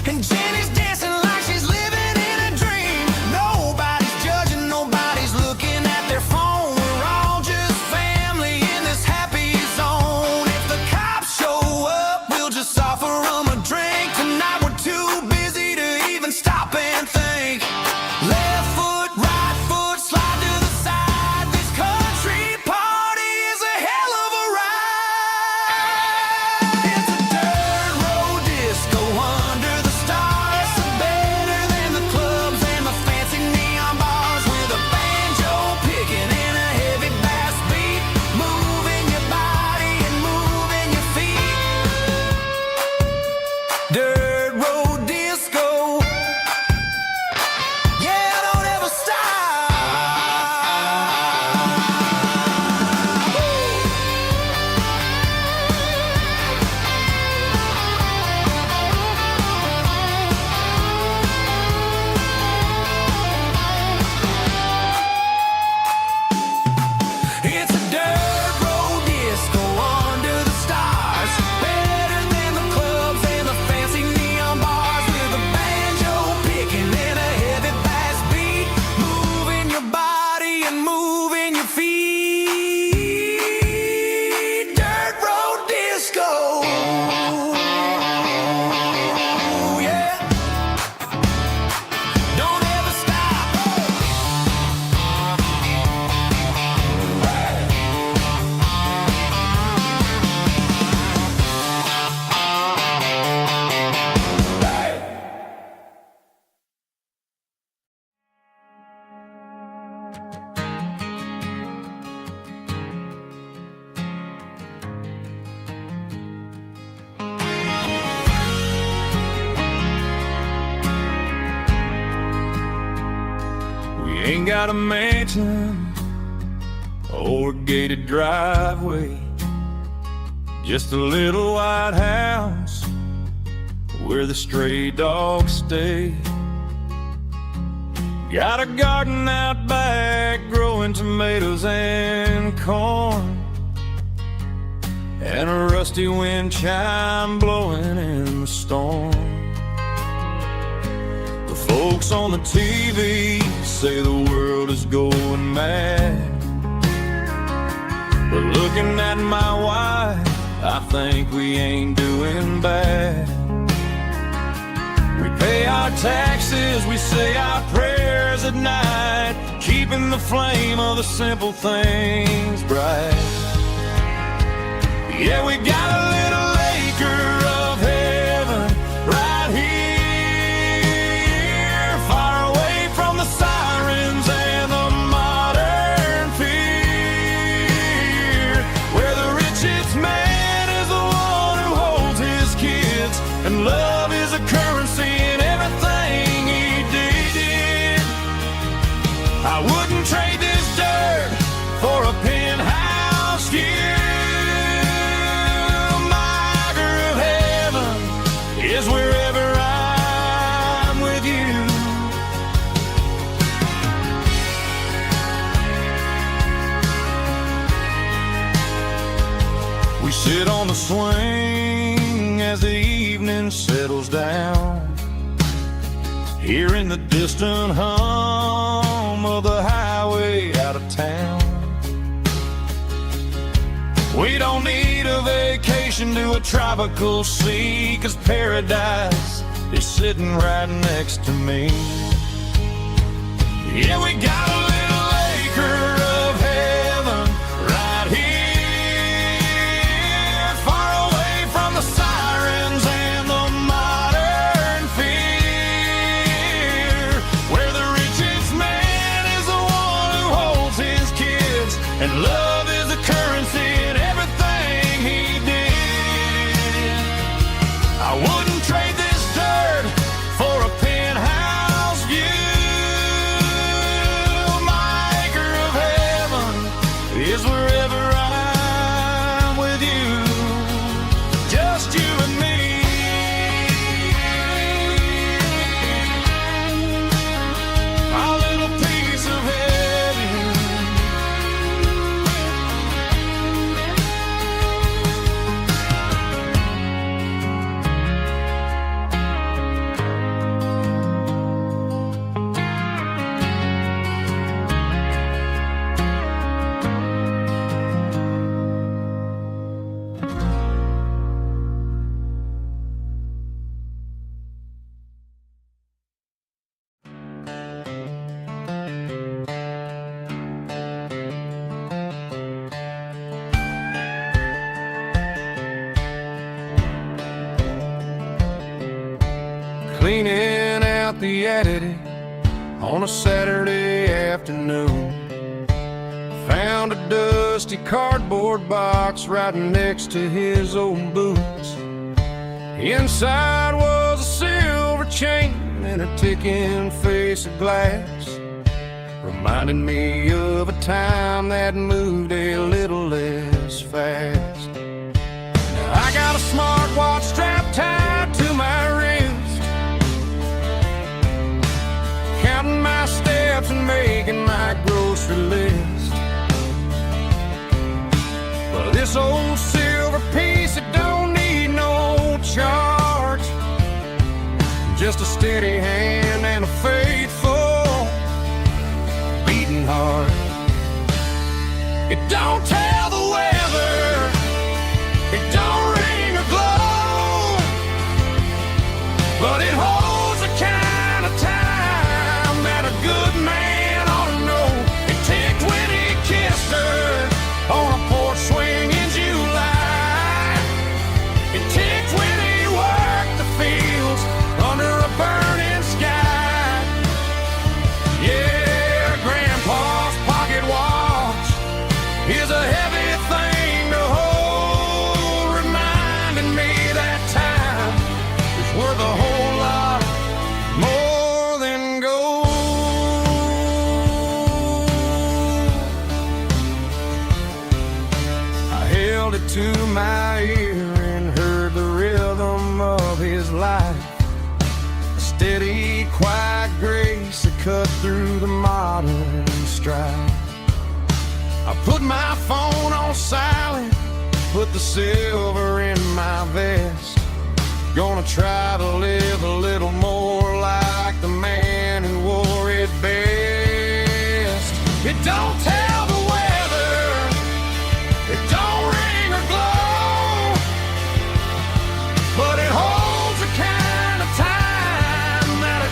And Jenny's dancing like she's living in a dream. Nobody's judging, nobody's looking at their phone. We're all just family in this happy zone. If the cops show up, we'll just offer them a drink. Tonight we're too busy to even stop and think. Left foot, right foot, slide to the side. This country party is a hell of a ride. It's a dirt road disco under the stars. Better than the clubs and the fancy neon bars. With a banjo picking and a heavy bass beat. Moving your body and moving your feet. Dirt road disco. Yeah, don't ever stop. It's a dirt road disco under the stars. Better than the clubs and the fancy neon bars. With a banjo picking and a heavy bass beat. Moving your body and moving your feet. Dirt road disco. Yeah. Don't ever stop. We ain't got a mansion or a gated driveway, just a little white house where the stray dogs stay. Got a garden out back growing tomatoes and corn, and a rusty wind chime blowing in the storm. The folks on the TV say the world is going mad, but looking at my wife, I think we ain't doing bad. We pay taxes, we say our prayers at night, keeping the flame of the simple things bright. Yeah, we got a little acre of heaven right here, far away from the sirens and the modern fear, where the richest man is the one who holds his kids, and love is a currency in everything he did. I wouldn't trade this dirt for a penthouse view. Is wherever I'm with you. We sit on the swing as the evening settles down, hearing the distant hum of the highway out of town. We don't need a vacation to a tropical sea, 'cause paradise is sitting right next to me. Yeah, we got a little acre of heaven right here, far away from the sirens and the modern fear, where the richest man is the one who holds his kids, and love is a currency in everything he did. I wouldn't trade this dirt for a penthouse view. My acre of heaven is wherever I'm with you, just you and me. My little piece of heaven. Cleaning out the attic on a Saturday afternoon, found a dusty cardboard box right next to his old boots. Inside was a silver chain and a ticking face of glass, reminding me of a time that moved a little less fast. Now I got a smartwatch strapped tied to my wrist, counting my steps and making my grocery list. But this old silver piece, it don't need no charge, just a steady hand and a faithful beating heart. It don't tell the weather, it don't ring or glow, but it holds the kind of time that a good man ought to know. It ticked when he kissed her on a porch swing in July. It ticked when he worked the fields under a burning sky. Yeah, Grandpa's pocket watch is a heavy thing to hold, reminding me that time is worth a whole lot more than gold. I held it to my ear and heard the rhythm of his life, a steady, quiet grace that cut through the modern strife. I put my phone on silent, put the silver in my vest, gonna try to live a little more like the man who wore it best. It don't tell the weather, it don't ring or glow, but it holds the kind of time that a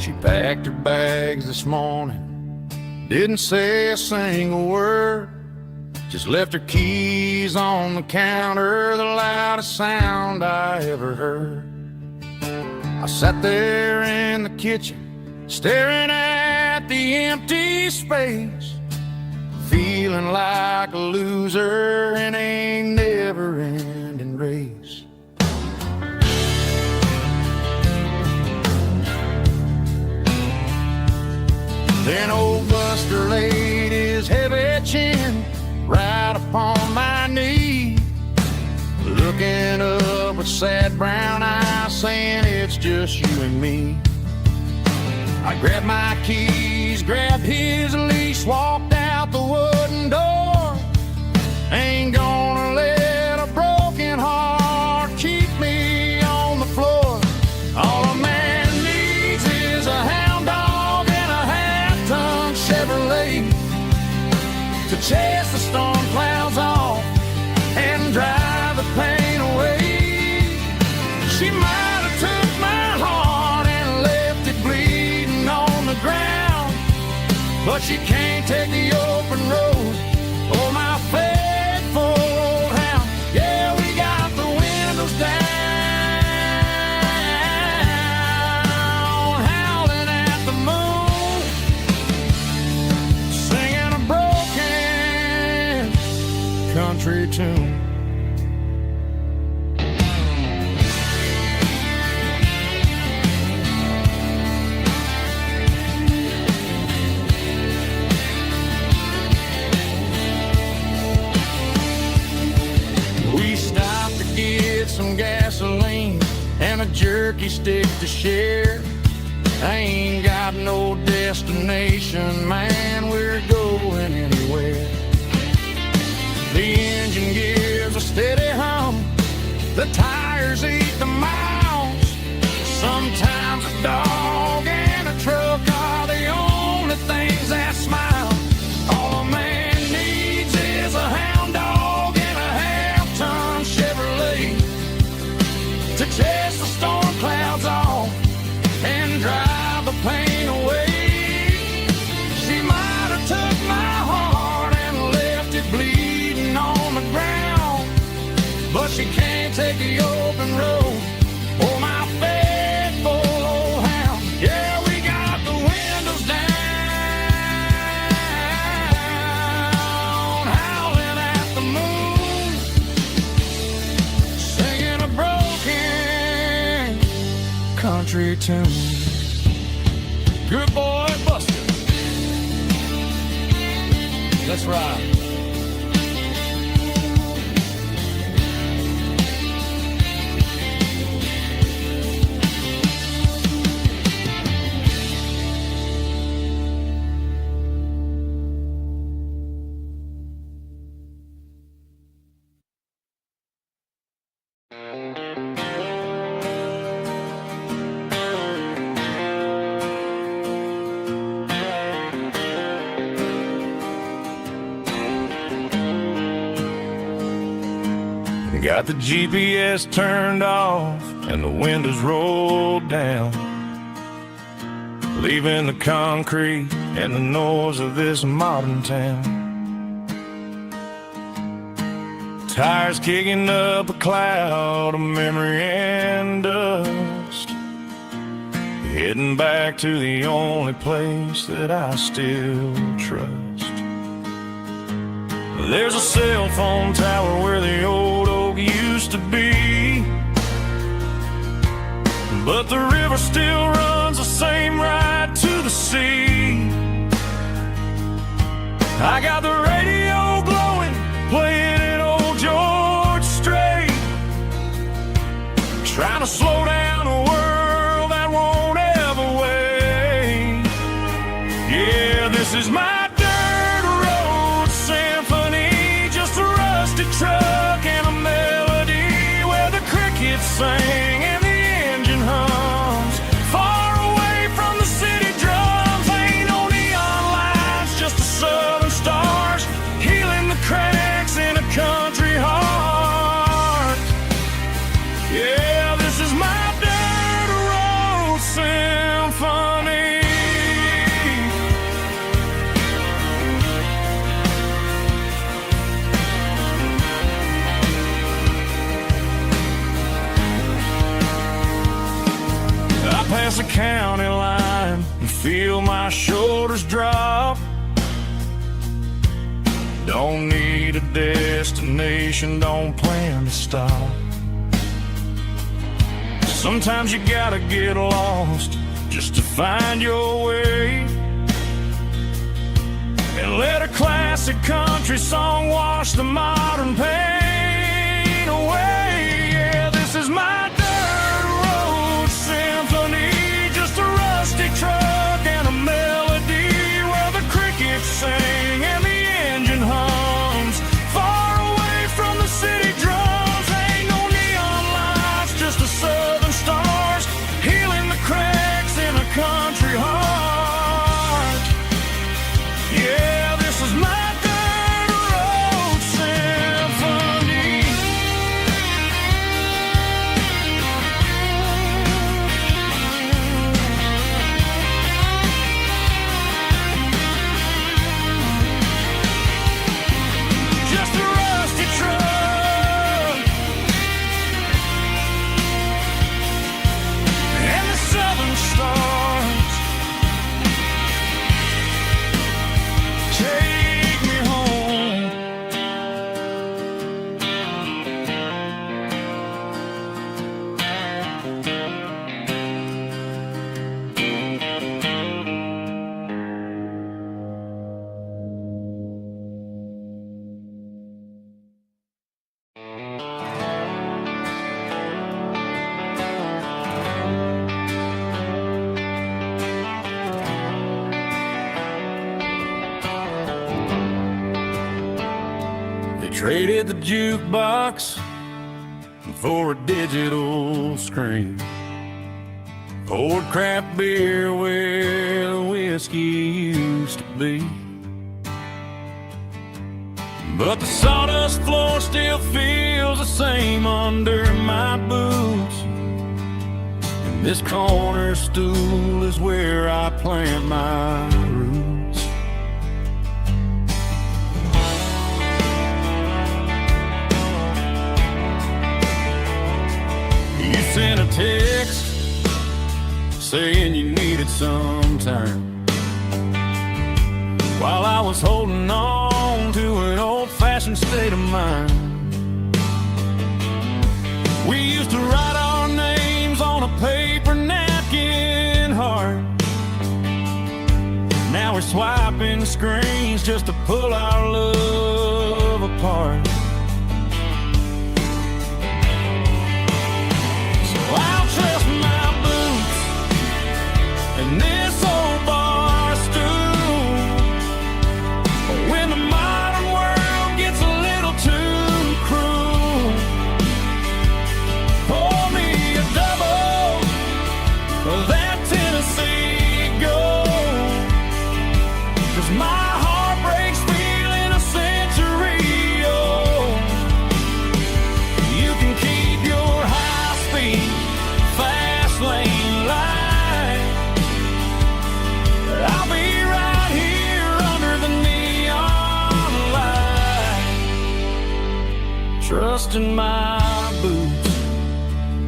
She packed her bags this morning, didn't say a single word, just left her keys on the counter, the loudest sound I ever heard. I sat there in the kitchen, staring at the empty space, feeling like a loser in a never-ending race. Then old Buster laid his heavy chin right upon my knee, looking up with sad brown eyes, saying it's just you and me. I grabbed my keys, grabbed his leash, walked out the wooden door. Ain't gonna let a broken heart keep me on the floor. All a man needs is a hound dog and a half-ton Chevrolet to chase the storm clouds off and drive the pain away. She might have took my heart and left it bleeding on the ground, but she can't take the open road or my faithful old hound. Yeah, we got the windows down, howling at the moon, singing a broken country tune. We stopped to get some gasoline and a jerky stick to share. I ain't got no destination, man, we're going anywhere. The engine gives a steady hum, the tires eat the miles. Sometimes a dog and a truck are the only things that smile. All a man needs is a hound dog and a half-ton Chevrolet to chase the storm clouds off and drive the pain away. She might have took my heart and left it bleeding on the ground, but she can't take the open road or my faithful old hound. Yeah, we got the windows down, howling at the moon, singing a broken country tune. Good boy, Buster. Let's ride. Got the GPS turned off and the windows rolled down, leaving the concrete and the noise of this modern town. Tires kicking up a cloud of memory and dust, heading back to the only place that I still trust. There's a cell phone tower where the old oak used to be, but the river still runs the same right to the sea. I got the radio glowing, playing an old George Strait, trying to slow down a world that won't ever wait. Yeah, this is my dirt road symphony, just a rusted truck and a melody where the crickets sing and the engine hums. Far away from the city drums, ain't no neon lights, just the southern stars healing the cracks in a country heart. Yeah, this is my dirt road symphony. across the county line and feel my shoulders drop. Don't need a destination, don't plan to stop. Sometimes you gotta get lost just to find your way, and let a classic country song wash the modern pain away. Yeah, this is my dirt road symphony, just a rusty truck and a melody where the crickets sing and the engine hums far away from the city drums. Ain't no neon lights, just the southern stars healing the cracks in a country heart. Yeah, this is my dirt road symphony. Just a rusty truck and the southern stars take me home. They traded the jukebox for a digital screen, poured craft beer where the whiskey used to be. But the sawdust floor still feels the same under my boots, and this corner stool is where I plant my roots. You sent a text saying you needed some time, while I was holding on to an old-fashioned state of mind. We used to write our names on a paper napkin heart. Now we're swiping screens just to pull our love apart. So I'll trust my boots and this old bar stool. When the modern world gets a little too cruel, pour me a double of that Tennessee Gold, 'cause my heart breaks feeling a century old. You can keep your high-speed, fast lane light. I'll be right here under the neon light, trusting my boots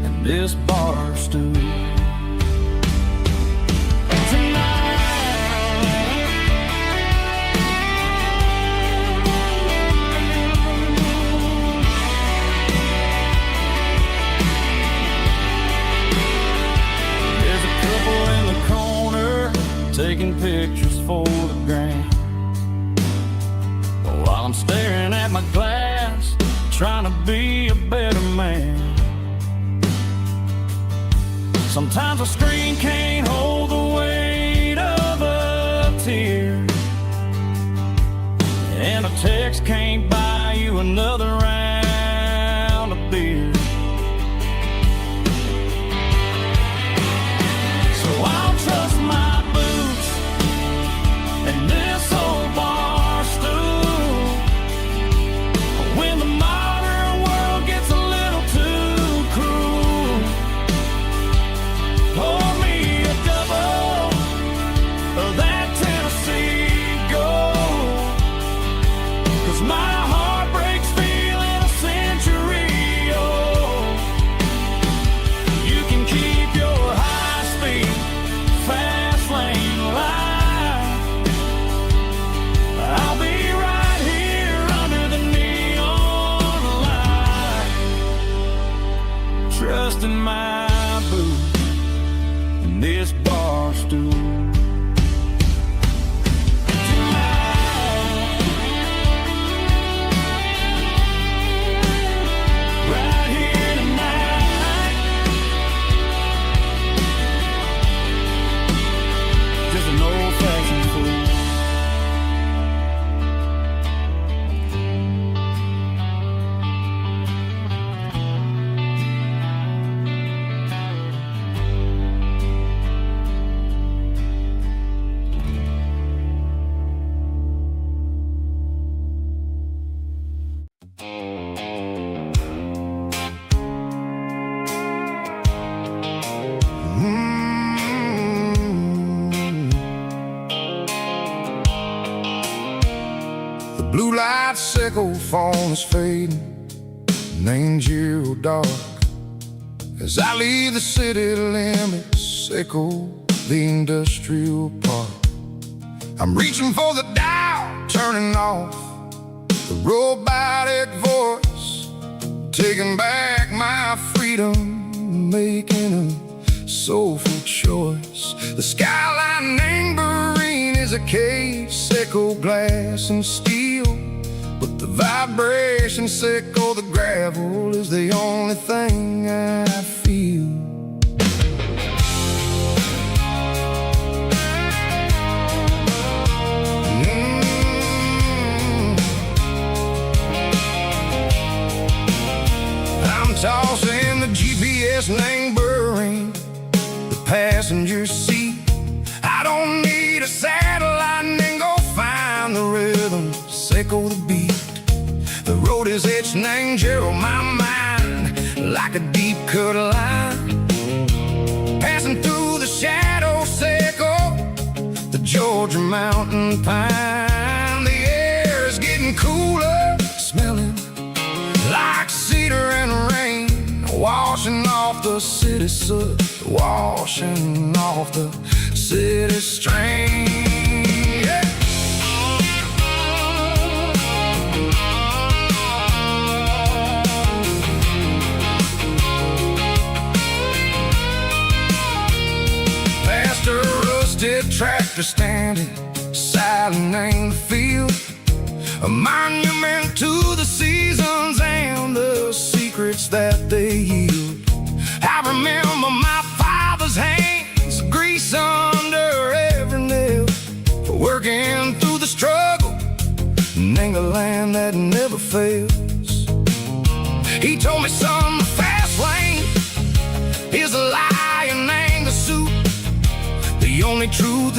and this bar stool. There's a couple in the corner taking pictures for the gram, while I'm staring at my glass, trying to be a better man. Sometimes a screen can't hold the weight of a tear, and a text can't buy you another round of beer. So I'll trust my boots and this old bar stool. When the modern world gets a little too cruel, pour me a double of that Tennessee Gold, 'cause my heart breaks feeling trust in my boots and this bar stool. Right here tonight, just an old-fashioned fool. The blue light sickle phone is fading, and ain't zero dark. As I leave the city limits, echo the industrial park. I'm reaching for the dial, turning off the robotic voice, taking back my freedom, making a soulful choice. The skyline anchorine is a case, echo glass and steel, but the vibration sickle, the gravel is the only thing I feel. I'm tossing the GPS neighboring the passenger seat. I don't need a satellite and go find the rhythm, sickle the beat. The road is etched and Gerald my mind like a deep cut line, passing through the shadow sickle, the Georgia mountain pine. The air is getting cooler, smelling like cedar and rain, washing off the city soot, washing off the city strain. Yeah. Past a rusted tractor standing silent in the field, a monument to the seasons and the secrets that they yield. I remember my father's hands, grease under every nail, for working through the struggle in the land that never fails. He told me, son, the fast lane is a lion and the suit, the only truth